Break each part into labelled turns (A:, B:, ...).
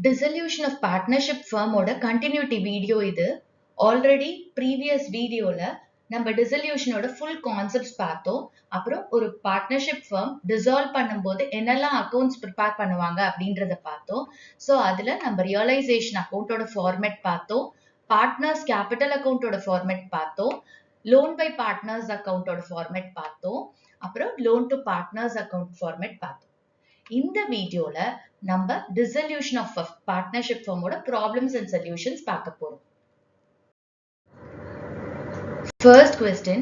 A: Dissolution of partnership firm ஓட continuity video இது. Already previous videoல நம்ம dissolution ஓட full concepts பார்த்தோம். அப்புறம் ஒரு partnership firm dissolve பண்ணும்போது என்னெல்லாம் accounts prepare பண்ணுவாங்க அப்படின்றத பார்த்தோம். So அதுல நம்ம realization account ஓட format பார்த்தோம். Partners capital account ஓட format பார்த்தோம். Loan by partners account ஓட format பார்த்தோம். அப்புறம் loan to partners account format பார்த்தோம். இந்த வீடியோல நம்ம dissolution of a partnership firm ஓட problems and solutions பார்க்க போறோம். First question,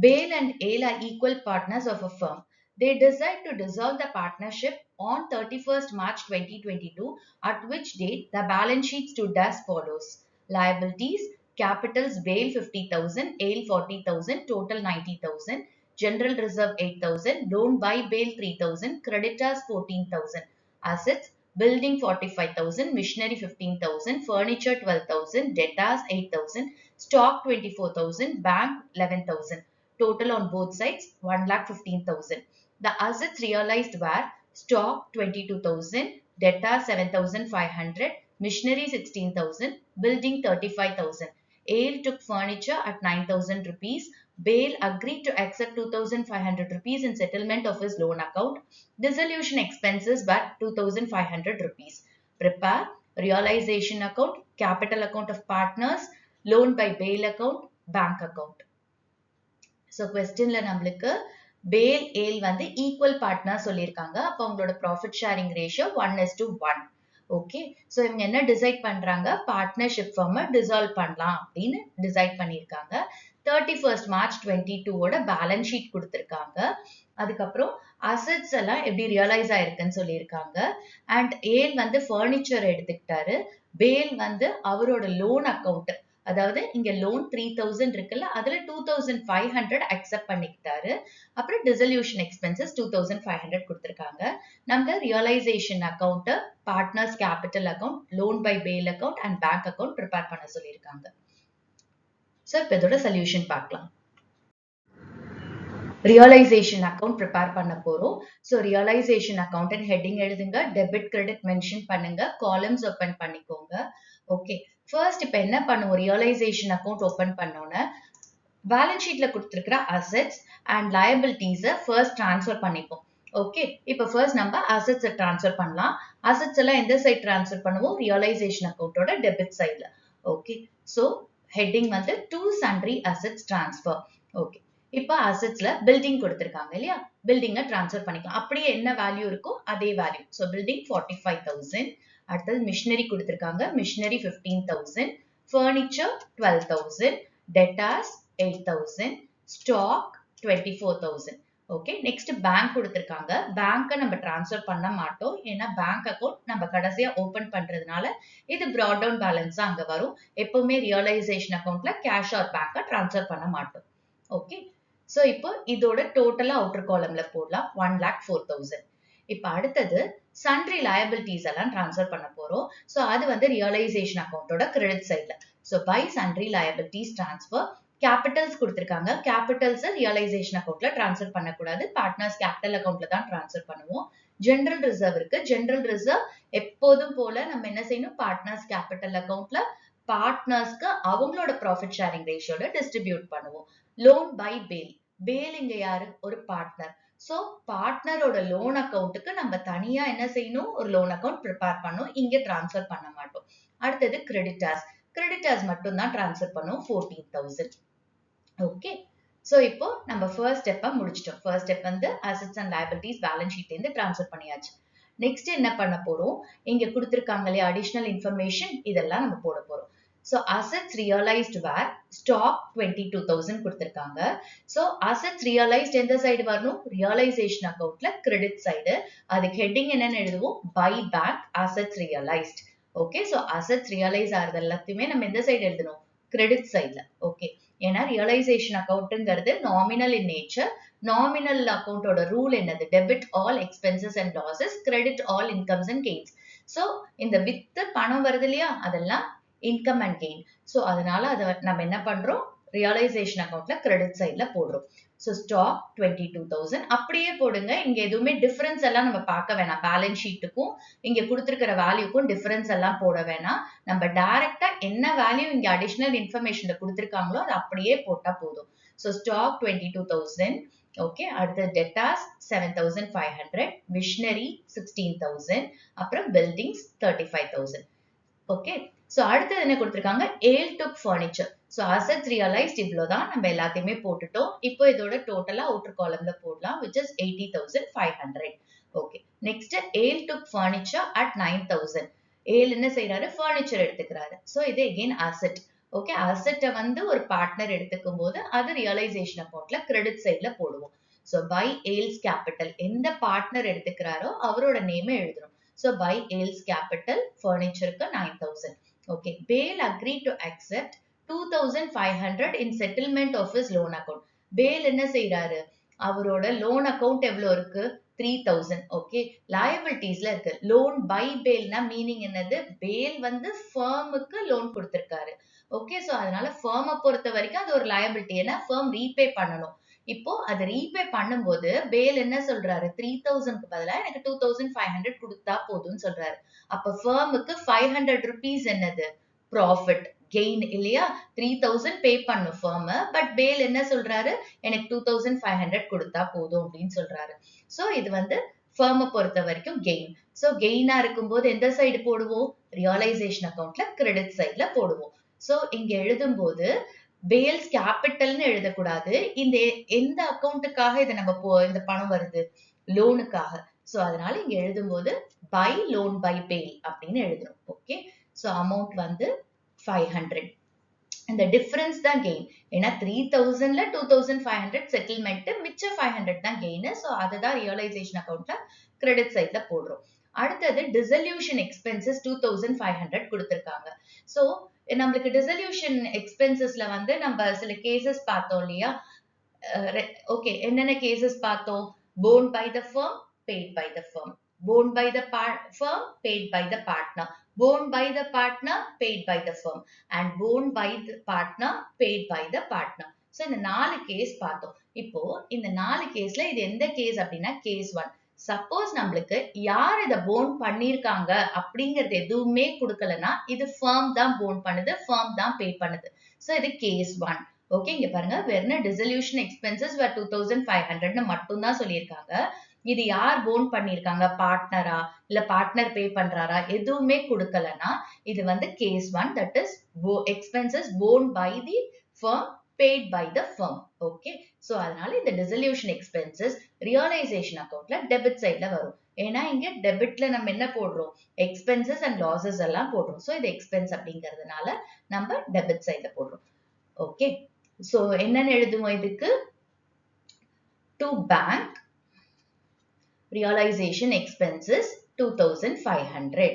A: Bale and Ale are equal partners of a firm. They decide to dissolve the partnership on 31st March 2022, at which date the balance sheet stood as follows. Liabilities, capitals Bale 50,000, Ale 40,000, total 90,000. General reserve 8,000, loan by Bale 3,000, creditors 14,000. Assets, building 45,000, machinery 15,000, furniture 12,000, debtors 8,000, stock 24,000, bank 11,000. Total on both sides 1,15,000. The assets realized were stock 22,000, debtors 7,500, machinery 16,000, building 35,000. Ale took furniture at 9,000 rupees. Bale agreed to accept 2,500 rupees in settlement of his loan account. Dissolution expenses were 2,500 rupees. Prepare realization account, capital account of partners, loan by Bale account, bank account. So question la நம்மளுக்கு Bale, Ale வந்து equal partners சொல்லிருக்காங்க. அப்ப அவங்களோட profit sharing ratio 1:1. Okay, so இவங்க என்ன decide பண்றாங்க, partnership firm dissolve பண்ணலாம் அப்படின்னு டிசைட் பண்ணிருக்காங்க. 31st March 22 ஓட பேலன்ஸ் ஷீட் கொடுத்திருக்காங்க. அதுக்கப்புறம் அசெட்ஸ் எல்லாம் எப்படி ரியலைஸ் ஆயிருக்குன்னு சொல்லியிருக்காங்க. அண்ட் ஏல் வந்து ஃபர்னிச்சர் எடுத்துக்கிட்டாரு. பேல் வந்து அவரோட லோன் அக்கௌண்ட், அதாவது இங்க லோன் 3,000 இருக்குல்ல, அதுல 2,500 அக்செப்ட் பண்ணிக்கிட்டாரு. அப்புறம் டிசல்யூஷன் எக்ஸ்பென்சஸ் 2,500 கொடுத்திருக்காங்க. நம்ம realisation account, partners capital account, loan by Bale account and bank account prepare பண்ண சொல்லியிருக்காங்க. சோ இப்ப இதோட சொல்யூஷன் பார்க்கலாம். ரியலைசேஷன் அக்கௌண்ட் ப்ரிப்பேர் பண்ண போறோம். சோ ரியலைசேஷன் அக்கௌண்ட் ஹெட்டிங் எழுதுங்க, டெபிட் கிரெடிட் மென்ஷன் பண்ணுங்க, காலம்ஸ் ஓபன் பண்ணிக்கோங்க. ஓகே, ஃபர்ஸ்ட் இப்ப என்ன பண்ணுவோம், ரியலைசேஷன் அக்கௌண்ட் ஓபன் பண்ணோன்னு பேலன்ஸ் ஷீட்ல கொடுத்திருக்கிற அசெட்ஸ் அண்ட் லயபிலிட்டிஸை ஃபர்ஸ்ட் ட்ரான்ஸ்ஃபர் பண்ணிப்போம். ஓகே, இப்ப ஃபர்ஸ்ட் நம்ம அசெட்ஸை ட்ரான்ஸ்ஃபர் பண்ணலாம். அசெட்ஸ் எல்லாம் எந்த சைட் ட்ரான்ஸ்ஃபர் பண்ணுவோம், ரியலைசேஷன் அக்கௌண்டோட டெபிட் சைட்ல. ஓகே, சோ ஹெட்டிங் வந்து டு சண்ட்ரி அசெட்ஸ் ட்ரான்ஸ்ஃபர். ஓகே, இப்ப அசெட்ஸ்ல பில்டிங் கொடுத்திருக்காங்க இல்லையா, பில்டிங்கை ட்ரான்ஸ்ஃபர் பண்ணிக்கலாம். அப்படியே என்ன வேல்யூ இருக்கோ அதே வேல்யூ. So building 45,000. அடுத்தது மிஷினரி கொடுத்திருக்காங்க, machinery 15,000, furniture 12,000, debtors 8,000, stock 24,000. Okay, next bank கொடுத்திருக்காங்க. பேங்கை நம்ம டிரான்ஸ்ஃபர் பண்ண மாட்டோம், ஏன்னா பேங்க் அக்கௌண்ட் நம்ம கடைசியா ஓபன் பண்றதுனால இது பிராட் டவுன் பேலன்ஸா அங்க வரும். எப்பவுமே ரியலைசேஷன் அக்கௌண்ட்ல கேஷ் ஆர் பேங்கை டிரான்ஸ்ஃபர் பண்ண மாட்டோம். ஓகே, சோ இப்போ இதோட டோட்டலா அவுட்டர் காலம்ல போடலாம் 1,04,000. இப்ப அடுத்தது சண்ட்ரி லயபிலிட்டிஸ் எல்லாம் டிரான்ஸ்ஃபர் பண்ண போறோம். சோ அது வந்து ரியலைசேஷன் அக்கௌண்டோட கிரெடிட் சைட்ல. So by sundry liabilities transfer. Capitals கொடுத்திருக்காங்க, கேபிட்டல்ஸ் ரியலைசேஷன் அக்கௌண்ட்ல டிரான்ஸ்ஃபர் பண்ணக்கூடாது, பார்ட்னர்ஸ் கேபிட்டல் அக்கௌண்ட்ல தான் டிரான்ஸ்ஃபர் பண்ணுவோம். ஜெனரல் ரிசர்வ் இருக்கு, ஜெனரல் ரிசர்வ் எப்போதும் போல நம்ம என்ன செய்யணும், பார்ட்னர்ஸ் கேபிட்டல் அக்கௌண்ட்ல பார்ட்னர்ஸ்க்கு அவங்களோட ப்ராஃபிட் ஷேரிங் ரேஷியோல டிஸ்ட்ரிபியூட் பண்ணுவோம். லோன் பை பேல், பேல் இங்க யாரு, ஒரு பார்ட்னர். சோ பார்ட்னரோட லோன் அக்கௌண்ட்டுக்கு நம்ம தனியா என்ன செய்யணும், ஒரு லோன் அக்கௌண்ட் ப்ரிப்பேர் பண்ணணும், இங்க டிரான்ஸ்ஃபர் பண்ண மாட்டோம். அடுத்தது கிரெடிட்டர்ஸ், கிரெடிட்டர்ஸ் மட்டும் தான் டிரான்ஸ்ஃபர் பண்ணுவோம் 14,000. ஓகே, சோ இப்போ நம்ம ஃபர்ஸ்ட் ஸ்டெப்பை முடிச்சிட்டோம். ஃபர்ஸ்ட் ஸ்டெப் வந்து அசெட்ஸ் அண்ட் லயபிலிட்டிஸ் பேலன்ஸ் ஷீட்ல இருந்து டிரான்ஸ்ஃபர் பண்ணியாச்சு. நெக்ஸ்ட் என்ன பண்ண போறோம், இங்க கொடுத்திருக்காங்க இல்லையா அடிஷனல் இன்ஃபர்மேஷன், இதெல்லாம் நம்ம போட போறோம். So assets realized were stock 22,000 கொடுத்திருக்காங்க. So assets realized எந்த சைடு வரணும், realization accountல credit சைடு. அதுக்கு ஹெட்டிங் என்னன்னு எழுதுவோம், buy back assets realized. Okay, so assets realize ஆகிறது எல்லாத்தையுமே நம்ம எந்த சைடு எழுதணும், credit சைடுல. ஓகே, ஏன்னா ரியலைசேஷன் அக்கௌண்ட்ங்கிறது நாமினல் இன் நேச்சர். நாமினல் அக்கௌண்டோட ரூல் என்னது, debit all expenses and losses, credit all incomes and gains. So இந்த வித்து பணம் வருது இல்லையா, அதெல்லாம் இன்கம் அண்ட் கெயின். சோ அதனால அதை நம்ம என்ன பண்றோம், ரியலைசேஷன் அக்கௌண்ட்ல கிரெடிட் சைட்ல போடுறோம். So stock 22,000 அப்படியே போடுங்க. இங்க எதுவுமே டிஃபரன்ஸ் எல்லாம் நம்ம பார்க்க வேணாம். பேலன்ஸ் ஷீட்டுக்கும் இங்க கொடுத்திருக்கிற வேல்யூக்கும் டிஃபரன்ஸ் எல்லாம் போட வேணாம். நம்ம டைரக்டா என்ன வேல்யூ இங்க அடிஷனல் இன்ஃபர்மேஷன்ல கொடுத்திருக்காங்களோ அது அப்படியே போட்டா போதும். So stock 22,000. ஓகே, அடுத்து debtors 7,500, machinery 16,000, அப்புறம் buildings 35,000. ஓகே, சோ அடுத்தது என்ன கொடுத்திருக்காங்க? Ale took furniture. So assets realized இவ்வளவுதான். நம்ம எல்லாத்தையுமே போட்டுட்டோம். இப்போ இதோட டோட்டலா அவுட்டர் காலம்ல போடலாம், which is 80,500. Okay, next Ale took furniture at 9,000. Ale என்ன செய்யறாரு? furniture எடுத்துக்கிறாரு. சோ இது again asset. ஓகே, அசெட்டை வந்து ஒரு பார்ட்னர் எடுத்துக்கும் போது அது ரியலைசேஷன் அக்கௌண்ட்ல கிரெடிட் சைட்ல போடுவோம். சோ பை ஏல்ஸ் கேபிட்டல் எந்த பார்ட்னர் எடுத்துக்கிறாரோ அவரோட நேமை எழுதணும். So by Ales Capital furniture 9,000. Okay. Bale agreed to accept 2,500 in settlement of his loan account. Bale என்ன செய்யறாரு? அவரோட loan account எவ்வளவு இருக்கு? 3,000. Okay. Liabilitiesல இருக்கு. Loan by bail னா மீனிங் என்னது? Bail வந்து firmக்கு loan கொடுத்திருக்காரு. Okay. So அதனால firm பொறுத்த வரைக்கும் அது ஒரு liability. ஏன்னா firm repay பண்ணணும். இப்போ அதை ரீபே பண்ணும்போது பேல் என்ன சொல்றாரு? 3,000க்கு பதிலா எனக்கு 2,500 கொடுத்தா போதும்னு சொல்றாரு. அப்ப ஃபர்முக்கு 500 rupees என்னது? ப்ராஃபிட் கெயின் இல்லையா? 3,000 பே பண்ணும் ஃபர்ம். பட் பேல் என்ன சொல்றாரு? எனக்கு 2,500 கொடுத்தா போதும் அப்படின்னு சொல்றாரு. சோ இது வந்து ஃபர்மை பொறுத்த வரைக்கும் கெயின். சோ கெயினா இருக்கும்போது எந்த சைடு போடுவோம்? ரியலைசேஷன் அக்கௌண்ட்ல கிரெடிட் சைட்ல போடுவோம். சோ இங்க எழுதும்போது பேல்ஸ் கேபிட்டல்னு எழுதக்கூடாது. இந்த எந்த அக்கௌண்ட்டுக்காக இதை நம்ம இந்த பணம் வருது? லோனுக்காக. சோ அதனால இங்க எழுதும்போது பை லோன் பை பேல் அப்படின்னு எழுதணும். ஓகே, சோ அமௌண்ட் வந்து 500. இந்த டிஃபரன்ஸ் தான் கெயின். ஏன்னா 3,000ல 2,500 செட்டில்மெண்ட், மிச்ச 500 தான் கெயின். சோ அதுதான் ரியலைசேஷன் அக்கௌண்ட்ல கிரெடிட் சைட்ல போடுறோம். அடுத்தது டிசல்யூஷன் எக்ஸ்பென்சஸ் 2,500 கொடுத்திருக்காங்க. சோ நம்மளுக்கு டிசல்யூஷன் எக்ஸ்பென்சஸ்ல வந்து நம்ம சில கேசஸ் பார்த்தோம் இல்லையா? ஓகே, என்னென்ன கேசஸ் பார்த்தோம்? borne by the firm, paid by the firm. borne by the firm, paid by the partner. borne by the partner, paid by the firm. and borne by the partner, paid by the partner. So இந்த 4 case பார்த்தோம். இப்போ இந்த 4 கேஸ்ல இது எந்த case அப்படின்னா case 1. Suppose நம்மளுக்கு யார் இதை போன் பண்ணிருக்காங்க அப்படிங்கறது எதுவுமே கொடுக்கலன்னா இது ஃபர்ம் தான் போன் பண்ணுது, ஃபர்ம் தான் பே பண்ணுது. சோ இது கேஸ் 1. ஓகே, இங்க பாருங்க, வெறும் டிசல்யூஷன் எக்ஸ்பென்சஸ் 2,500 மட்டும் தான் சொல்லியிருக்காங்க. இது யார் போன் பண்ணிருக்காங்க? பார்ட்னரா இல்ல பார்ட்னர் பே பண்றாரா? எதுவுமே கொடுக்கலன்னா இது வந்து case 1. That is expenses borne by the firm, paid by the firm. Okay. So அதனால இந்த dissolution expenses realization accountல debit sideல வரும். ஏன்னா இங்க debitல நம்ம என்ன போடுறோம்? expenses and losses எல்லாம் போடுறோம். So இது expense அப்படிங்கிறதுனால நம்ம debit sideல போடுறோம். Okay. So என்னன்னு எழுதுவோம் இதுக்கு? To bank realization expenses 2,500.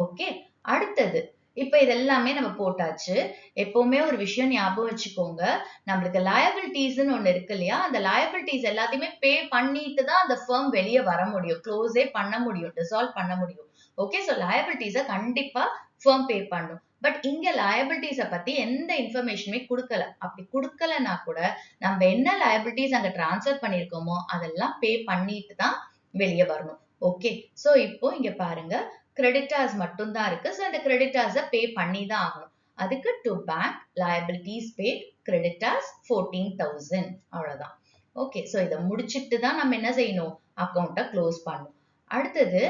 A: Okay. அடுத்தது இப்ப இதெல்லாமே நம்ம போட்டாச்சு. எப்பவுமே ஒரு விஷயம் ஞாபகம் வச்சுக்கோங்க, நம்மளுக்கு லயபிலிட்டிஸ்ன்னு ஒண்ணு இருக்கு இல்லையா? அந்த லயபிலிட்டிஸ் எல்லாத்தையுமே பே பண்ணிட்டு தான் அந்த ஃபர்ம் வெளியே வர முடியும், க்ளோஸே பண்ண முடியும், டிசால்வ் பண்ண முடியும். ஓகே, சோ லயபிலிட்டிஸ கண்டிப்பா ஃபர்ம் பே பண்ணும். பட் இங்க லயபிலிட்டிஸ பத்தி எந்த இன்ஃபர்மேஷனுமே கொடுக்கல. அப்படி கொடுக்கலன்னா கூட நம்ம என்ன லயபிலிட்டிஸ் அங்க டிரான்ஸ்ஃபர் பண்ணிருக்கோமோ அதெல்லாம் பே பண்ணிட்டு தான் வெளியே வரணும். ஓகே, சோ இப்போ இங்க பாருங்க, கிரெடிட்டர்ஸ் மட்டும் தான் இருக்கு. சோ அந்த கிரெடிட்டர்ஸ பே பண்ணி தான் ஆகணும். அதுக்கு to bank liabilities paid creditors 14,000 அவ்வளவுதான். ஓகே, சோ இத முடிச்சிட்டு தான் நம்ம என்ன செய்யணும்? அக்கவுண்ட க்ளோஸ் பண்ணணும். அடுத்தது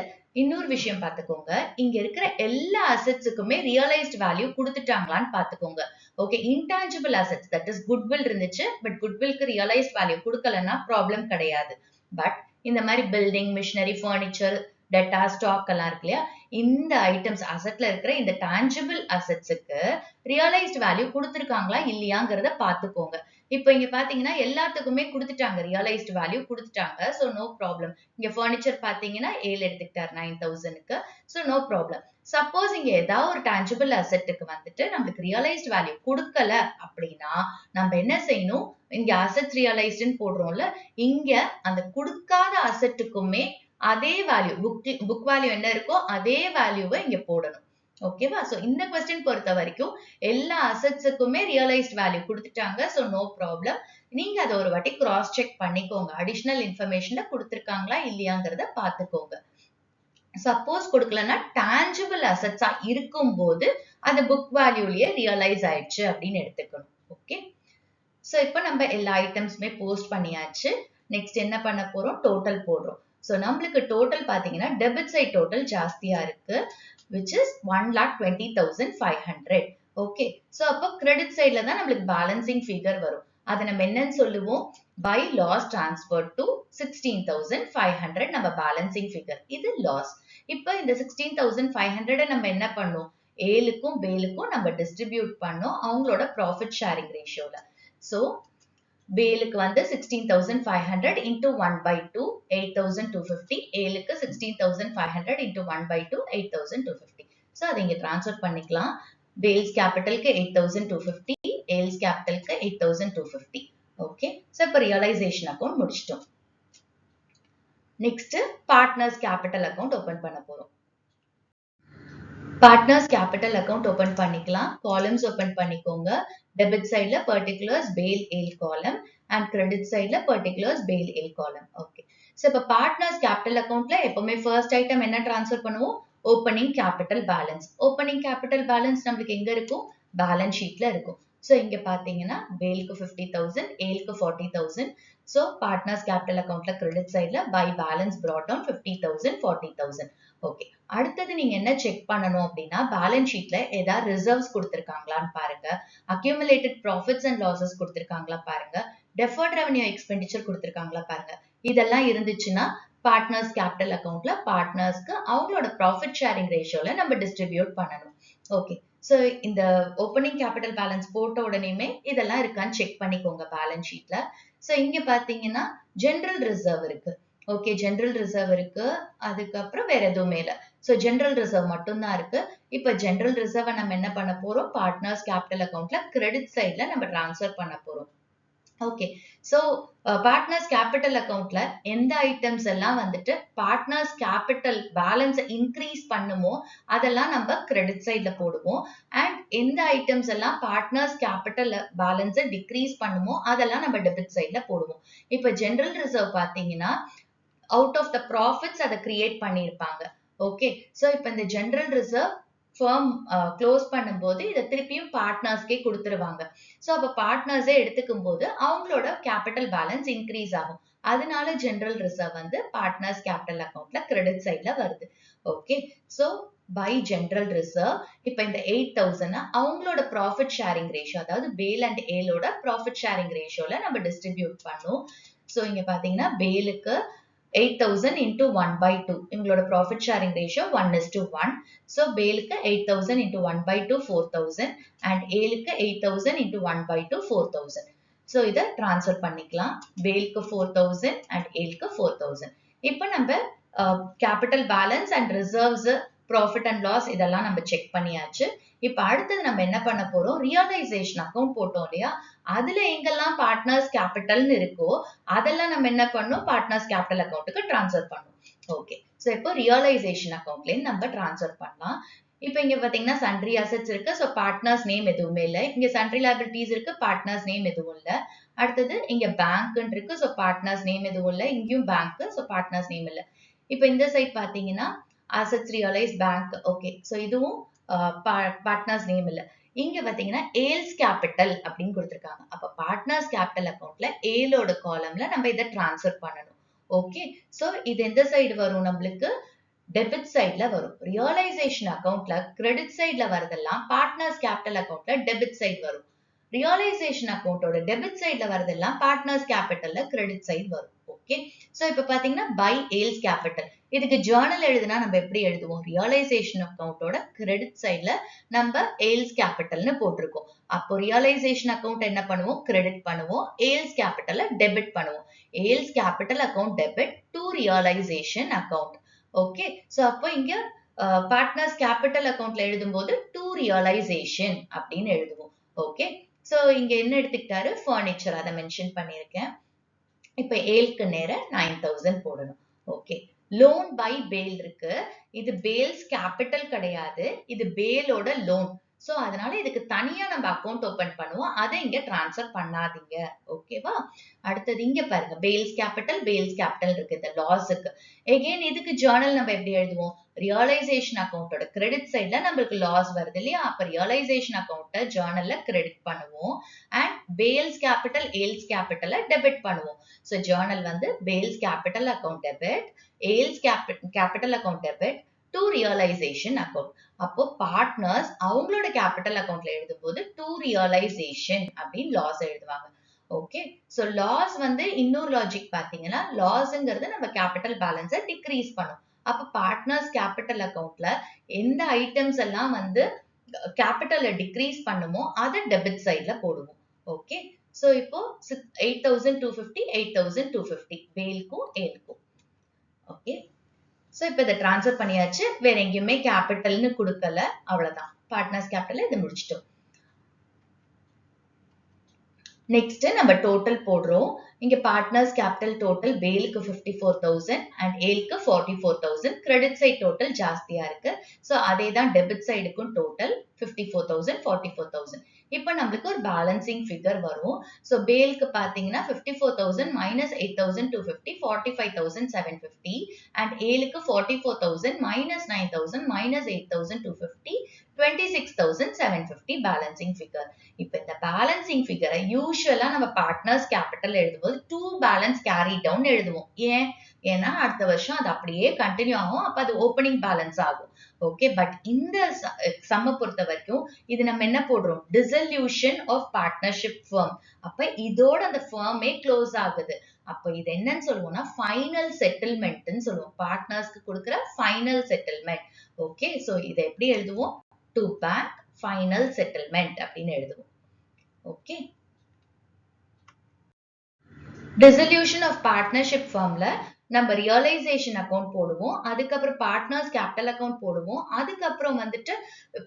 A: இன்னொரு விஷயம் பார்த்துக்கோங்க, இங்க இருக்கிற எல்லா அசெட்ஸுக்குமே ரியலைஸ்ட் வேல்யூ கொடுத்துட்டாங்களான்னு பார்த்துக்கோங்க. Okay, intangible assets that is goodwill இருந்துச்சு, பட் குட்வில்க்கு ரியலைஸ்ட் வேல்யூ கொடுக்கலன்னா ப்ராப்ளம் கிடையாது. பட் இந்த மாதிரி building, machinery, furniture, data, stock எல்லாம் இருக்கு இல்லையா? இந்த ஐட்டம்ஸ் அசெட்ல இருக்கிற இந்த டான்ஜிபிள் அசெட்ஸுக்கு ரியலைஸ்ட் வேல்யூ கொடுத்திருக்காங்களா இல்லையாங்கிறத பாத்துக்கோங்க. இப்போ இங்க பாத்தீங்கன்னா எல்லாத்துக்குமே கொடுத்துட்டாங்க, ரியலைஸ்ட் வேல்யூ கொடுத்துட்டாங்க. So no problem. இங்க ஃபர்னிச்சர் பாத்தீங்கன்னா 7 எடுத்துக்கிட்டார் 9,000க்கு. So no problem. சப்போஸ் இங்க ஏதாவது ஒரு டான்ஜிபிள் அசெட்டுக்கு வந்துட்டு நம்மளுக்கு ரியலைஸ்ட் வேல்யூ கொடுக்கல அப்படின்னா நம்ம என்ன செய்யணும்? இங்க அசெட்ஸ் ரியலைஸ்ட்னு போடுறோம்ல, இங்க அந்த கொடுக்காத அசெட்டுக்குமே அதே வேல்யூ, புக் வேல்யூ என்ன இருக்கோ அதே வேல்யூவை இங்க போடணும். ஓகேவா? சோ இந்த கொஸ்டின் பொறுத்த வரைக்கும் எல்லா அசெட்ஸுக்குமே ரியலைஸ்ட் வேல்யூ கொடுத்துட்டாங்க. So no problem. நீங்க அதை ஒரு வாட்டி கிராஸ் செக் பண்ணிக்கோங்க. அடிஷனல் இன்ஃபர்மேஷனை கொடுத்துருக்காங்களா இல்லையாங்கிறத பார்த்துக்கோங்க. சப்போஸ் கொடுக்கலன்னா டான்ஜிபிள் அசெட்ஸா இருக்கும்போது அது புக் வேல்யூலயே ரியலைஸ் ஆயிடுச்சு அப்படின்னு எடுத்துக்கணும். ஓகே, சோ இப்போ நம்ம எல்லா ஐட்டம்ஸுமே போஸ்ட் பண்ணியாச்சு. நெக்ஸ்ட் என்ன பண்ண போறோம்? டோட்டல் போடுறோம். சோ நம்மளுக்கு டோட்டல் பாத்தீங்கன்னா டெபிட் சைட் டோட்டல் ஜாஸ்தியா இருக்கு, which is 1,20,500. ஓகே, சோ அப்போ கிரெடிட் சைட்ல தான் நம்மளுக்கு பேலன்சிங் ஃபிகர் வரும். அதை நம்ம என்னன்னு சொல்லுவோம்? பை லாஸ் டிரான்ஸ்ஃபர் டு 16,500 நம்ம பேலன்சிங் ஃபிகர். இது லாஸ். இப்போ இந்த 16,500 நம்ம என்ன பண்ணோம்? ஏலுக்கும் பேலுக்கும் நம்ம டிஸ்ட்ரிபியூட் பண்ணோம் அவங்களோட ப்ராஃபிட் ஷேரிங் ரேஷியோல. So, பேலுக்கு வந்து 16,500 into 1/2, 8,250. ஏலுக்கு 16,500 into 1/2, 8,250. So, அதை இங்க transfer பண்ணிக்கலாம். பேல்ஸ் கேபிட்டலுக்கு 8,250, ஏல்ஸ் கேபிட்டலுக்கு 8,250. ஓகே, so இப்போ ரியலைசேஷன் அக்கௌண்ட் முடிச்சிட்டோம். Next partners capital account open பண்ண போறோம். பார்ட்னர்ஸ் கேபிட்டல் அக்கௌண்ட் ஓபன் பண்ணிக்கலாம். காலம்ஸ் ஓபன் பண்ணிக்கோங்க. டெபிட் சைட்ல பர்டிகுலர்ஸ் பேல் ஏல் காலம் அண்ட் கிரெடிட் சைட்ல பர்டிகுலர்ஸ் பேல் ஏல் காலம். ஓகே, சோ இப்போ பார்ட்னர்ஸ் கேபிட்டல் அக்கௌண்ட்ல எப்பவுமே ஃபர்ஸ்ட் ஐட்டம் என்ன ட்ரான்ஸ்ஃபர் பண்ணுவோம்? Opening capital balance. Opening capital balance நம்மளுக்கு எங்க இருக்கும்? பேலன்ஸ் ஷீட்ல இருக்கும். சோ இங்க பாத்தீங்கன்னா பேலுக்கு 50,000, ஏலுக்கு 40,000. சோ பார்ட்னர்ஸ் கேபிட்டல் அக்கௌண்ட்ல கிரெடிட் சைட்ல by balance brought down 50,000, 40,000. Okay, அடுத்தது நீங்க என்ன செக் பண்ணணும் அப்படின்னா பேலன்ஸ் ஷீட்ல ஏதாவது ரிசர்வ்ஸ் கொடுத்திருக்காங்களான்னு பாருங்க. அக்யூமுலேட்டட் ப்ராஃபிட்ஸ் அண்ட் லாசஸ் கொடுத்திருக்காங்களா பாருங்க. டெஃபர்ட் ரெவென்யூ எக்ஸ்பெண்டிச்சர் கொடுத்திருக்காங்களா பாருங்க. இதெல்லாம் இருந்துச்சுன்னா பார்ட்னர்ஸ் கேபிட்டல் அக்கௌண்ட்ல பார்ட்னர்ஸ்க்கு அவங்களோட ப்ராஃபிட் ஷேரிங் ரேஷியோல நம்ம டிஸ்ட்ரிபியூட் பண்ணணும். ஓகே, சோ இந்த ஓப்பனிங் கேபிட்டல் பேலன்ஸ் போட்ட உடனேயுமே இதெல்லாம் இருக்கான்னு செக் பண்ணிக்கோங்க பேலன்ஸ் ஷீட்ல. சோ இங்க பாத்தீங்கன்னா ஜெனரல் ரிசர்வ் இருக்கு. ஓகே, ஜெனரல் ரிசர்வ் இருக்கு. அதுக்கப்புறம் வேற எதுவுமே இல்ல. சோ ஜெனரல் ரிசர்வ் மட்டும் தான் இருக்கு. இப்ப ஜெனரல் ரிசர்வ் நம்ம என்ன பண்ண போறோம்? பார்ட்னர்ஸ் கேபிட்டல் அக்கௌண்ட்ல கிரெடிட் சைட்ல நம்ம டிரான்ஸ்ஃபர் பண்ண போறோம். ஓகே, சோ பார்ட்னர்ஸ் கேபிட்டல் அக்கௌண்ட்ல எந்த ஐட்டம்ஸ் எல்லாம் வந்துட்டு பார்ட்னர்ஸ் கேபிட்டல் பேலன்ஸ் இன்க்ரீஸ் பண்ணுமோ அதெல்லாம் நம்ம கிரெடிட் சைட்ல போடுவோம். அண்ட் எந்த ஐட்டம்ஸ் எல்லாம் பார்ட்னர்ஸ் கேபிட்டல் பேலன்ஸ் டிக்ரீஸ் பண்ணுமோ அதெல்லாம் நம்ம டெபிட் சைட்ல போடுவோம். இப்ப ஜெனரல் ரிசர்வ் பாத்தீங்கன்னா அவுட் ஆஃப் த ப்ராஃபிட்ஸ் அதை கிரியேட் பண்ணியிருப்பாங்க. ஓகே, சோ இப்ப இந்த ஜெனரல் ரிசர்வ் ஃபர்ம் க்ளோஸ் பண்ணும்போது இதை திருப்பியும் பார்ட்னர்ஸ்க்கே கொடுத்துருவாங்க. சோ அப்ப பார்ட்னர்ஸே எடுத்துக்கும் போது அவங்களோட கேபிட்டல் பேலன்ஸ் இன்க்ரீஸ் ஆகும். அதனால ஜெனரல் ரிசர்வ் வந்து பார்ட்னர்ஸ் கேபிட்டல் அக்கௌண்ட்ல கிரெடிட் சைட்ல வருது. Okay, so by general reserve இப்ப இந்த 8,000 அவங்களோட ப்ராஃபிட் ஷேரிங் ரேஷியோ, அதாவது பேல் அண்ட் ஏலோட ப்ராஃபிட் ஷேரிங் ரேஷியோல நம்ம டிஸ்ட்ரிபியூட் பண்ணோம். சோ இங்க பாத்தீங்கன்னா பேலுக்கு 8,000 into 1/2. இவங்களோட ப்ராஃபிட் ஷேரிங் ரேஷியோ 1:1. சோ பேலுக்கு 8,000 into 1/2 4,000 அண்ட் ஏலுக்கு 8,000 into 1/2 4,000. சோ இதை டிரான்ஸ்ஃபர் பண்ணிக்கலாம். பேலுக்கு 4,000 அண்ட் ஏலுக்கு 4,000. இப்போ நம்ம capital balance and reserves, profit and loss இதெல்லாம் நம்ம செக் பண்ணியாச்சு. இப்ப அடுத்தது நம்ம என்ன பண்ண போறோம்? ரியலைசேஷன் அக்கௌண்ட் போட்டோம் இல்லையா? அதுல எங்கெல்லாம் பார்ட்னர்ஸ் கேபிட்டல்னு இருக்கோ அதெல்லாம் நம்ம என்ன பண்ணோம்? பார்ட்னர்ஸ் கேபிட்டல் அக்கௌண்ட்டுக்கு டிரான்ஸ்ஃபர் பண்ணோம். ஓகே, சோ இப்போ ரியலைசேஷன் அக்கௌண்ட்ல நம்ம டிரான்ஸ்ஃபர் பண்ணலாம். இப்ப இங்க பாத்தீங்கன்னா சன்ட்ரி அசெட்ஸ் இருக்கு. சோ பார்ட்னர்ஸ் நேம் எதுவுமே இல்ல. இங்க சன்ட்ரி லைபிலிட்டிஸ் இருக்கு. பார்ட்னர்ஸ் நேம் எதுவும் இல்ல. அடுத்தது இங்க பேங்க் இருக்கு. சோ பார்ட்னர்ஸ் நேம் எதுவும் இல்ல. இங்கேயும் பேங்க். சோ பார்ட்னர்ஸ் நேம் இல்ல. இப்ப இந்த சைட் பாத்தீங்கன்னா assets realise bank. Okay, so இதுவும் பார்ட்னர்ஸ் நேம் இல்ல. இங்க பாத்தீங்கன்னா ஏல்ஸ் கேபிட்டல் அப்படின்னு கொடுத்திருக்காங்க. அப்ப பார்ட்னர்ஸ் கேபிட்டல் அக்கௌண்ட்ல ஏலோட காலம்ல நம்ம இதை டிரான்ஸ்ஃபர் பண்ணணும். ஓகே, சோ இது எந்த சைடு வரும்? நம்மளுக்கு டெபிட் சைட்ல வரும். ரியலைசேஷன் அக்கௌண்ட்ல கிரெடிட் சைட்ல வரதெல்லாம் பார்ட்னர்ஸ் கேபிட்டல் அக்கௌண்ட்ல டெபிட் சைடு வரும். ரியலைசேஷன் அக்கௌண்டோட டெபிட் சைட்ல வரதெல்லாம் பார்ட்னர்ஸ் கேபிட்டல்ல கிரெடிட் சைடு வரும். ஓகே, சோ இப்ப பாத்தீங்கன்னா பை ஏல்ஸ் கேபிட்டல். இதுக்கு ஜர்னல் எழுதுனா நம்ம எப்படி எழுதுவோம்? ரியலைசேஷன் அக்கௌண்டோட கிரெடிட் சைட்ல நம்ம ஏல்ஸ் கேபிட்டல்னு போட்டிருக்கோம். அப்போ ரியலைசேஷன் அக்கௌண்ட் என்ன பண்ணுவோம்? கிரெடிட் பண்ணுவோம். ஏல்ஸ் கேபிட்டல்ல டெபிட் பண்ணுவோம். ஏல்ஸ் capital account debit to realisation account. Okay, so அப்போ இங்க பார்ட்னர்ஸ் கேபிட்டல் அக்கௌண்ட்ல எழுதும்போது டு ரியலைசேஷன் அப்படின்னு எழுதுவோம். ஓகே, சோ இங்க என்ன எடுத்துக்கிட்டாரு? ஃபர்னிச்சர், அதை மென்ஷன் பண்ணியிருக்கேன். இப்ப ஏல்க்கு நேர 9,000 போடணும். ஓகே, லோன் பை பேல் இருக்கு. இது பேல்ஸ் கேபிட்டல் கிடையாது, இது பேலோட லோன். சோ அதனால இதுக்கு தனியா நம்ம அக்கௌண்ட் ஓபன் பண்ணுவோம், அதை இங்க டிரான்ஸ்ஃபர் பண்ணாதீங்க. ஓகேவா? அடுத்தது இங்க பாருங்க, பேல்ஸ் கேபிட்டல் இருக்கு இந்த லாஸ்க்கு. எகைன் இதுக்கு ஜேர்னல் நம்ம எப்படி எழுதுவோம்? ரியலைசேஷன் அக்கௌண்டோட கிரெடிட் சைட்ல நம்மளுக்கு லாஸ் வருது இல்லையா, அப்ப ரியலைசேஷன் அக்கௌண்ட்டை ஜேர்னல்ல கிரெடிட் பண்ணுவோம் அண்ட் பேல்ஸ் கேபிட்டல் ஏல்ஸ் கேபிட்டலை டெபிட் பண்ணுவோம். சோ ஜேர்னல் வந்து Bale's capital account debit, Ale's capital account debit to realisation account. அப்போ பார்ட்னர்ஸ் அவங்களோட கேபிட்டல் அக்கௌண்ட்ல எழுதும் போது டு ரியலைசேஷன் அப்படின்னு லாஸ் எழுதுவாங்க. ஓகே, சோ லாஸ் வந்து இன்னொரு லாஜிக் பாத்தீங்கன்னா, லாஸ்ங்கிறது நம்ம கேபிட்டல் பேலன்ஸை டிக்ரீஸ் பண்ணும். அப்ப பார்ட்னர்ஸ் கேபிட்டல் அக்கௌண்ட்ல எந்த ஐட்டம்ஸ் எல்லாம் வந்து கேபிட்டலை டிக்ரீஸ் பண்ணுமோ அதை டெபிட் சைட்ல போடுவோம். ஓகே, சோ இப்போ 8,250 8,250 பேல்க்கும் ஏல்க்கும். ஓகே, சோ இப்போ இதை டிரான்ஸ்ஃபர் பண்ணியாச்சு, வேற எங்கேயுமே கேபிட்டல்னு கொடுக்கல, அவ்வளவுதான். பார்ட்னர்ஸ் கேபிட்டல் இதை முடிச்சிட்டோம். நெக்ஸ்ட் நம்ம டோட்டல் போடுறோம். இங்க பார்ட்னர்ஸ் கேபிட்டல் டோட்டல் பேலுக்கு 54,000 அண்ட் ஏல்க்கு 44,000. கிரெடிட் சைட் டோட்டல் ஜாஸ்தியா இருக்கு, சோ அதே தான் டெபிட் சைடுக்கும் டோட்டல் 54,000 44,000. இப்போ நம்மளுக்கு ஒரு பேலன்சிங் ஃபிகர் வரும். சோ பேலுக்கு பாத்தீங்கன்னா 54,000 minus 8,250 45,750 அண்ட் ஏலுக்கு 44,000 minus 9,000 minus 8,250 26,750 பேலன்சிங் ஃபிகர். இப்ப இந்த பேலன்சிங் ஃபிகரை யூசுவலா நம்ம பார்ட்னர்ஸ் கேபிட்டல் எழுதும்போது டூ பேலன்ஸ் கேரி டவுன் எழுதுவோம். ஏன்னா அடுத்த வருஷம் அது அப்படியே கண்டினியூ ஆகும், அப்ப அது ஓப்பனிங் பேலன்ஸ் ஆகும். ஓகே, பட் இந்த சம்ம பொறுத்த வரைக்கும் இது நம்ம என்ன போடுறோம்? Dissolution of partnership firm. அப்ப இதோட அந்த ஃபர்மே க்ளோஸ் ஆகுது. அப்ப இது என்னன்னு சொல்லுவோம்னா ஃபைனல் செட்டில்மெண்ட்னு சொல்லுவோம். பார்ட்னர்ஸ்க்கு கொடுக்கிற ஃபைனல் செட்டில்மெண்ட். ஓகே, சோ இதை எப்படி எழுதுவோம்? டு பேங்க் ஃபைனல் செட்டில்மெண்ட் அப்படின்னு எழுதுவோம். ஓகே, டிசல்யூஷன் ஆஃப் பார்ட்னர்ஷிப் ஃபார்ம்ல நம்ம ரியலைசேஷன் அக்கௌண்ட் போடுவோம், அதுக்கப்புறம் பார்ட்னர்ஸ் கேபிட்டல் அக்கௌண்ட் போடுவோம், அதுக்கப்புறம் வந்துட்டு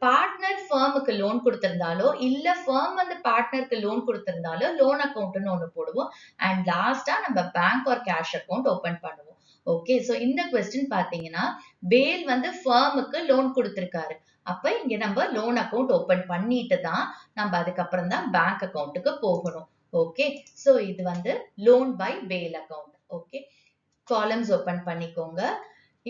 A: பார்ட்னர் ஃபர்முக்கு லோன் கொடுத்திருந்தாலோ இல்ல ஃபர்ம் வந்து பார்ட்னருக்கு லோன் கொடுத்திருந்தாலோ லோன் அக்கௌண்ட்னு ஒண்ணு போடுவோம் அண்ட் லாஸ்டா நம்ம bank R cash account open பண்ணுவோம். ஓகே, சோ இந்த क्वेश्चन பாத்தீங்கன்னா பேல் வந்து ஃபர்முக்கு லோன் கொடுத்திருக்காரு, அப்ப இங்க நம்ம லோன் அக்கௌண்ட் ஓபன் பண்ணிட்டு தான் நம்ம அதுக்கப்புறம் தான் பேங்க் அக்கௌண்ட்டுக்கு போகணும். ஓகே, சோ இது வந்து loan by Bale account. Okay, columns open பண்ணிக்கோங்க.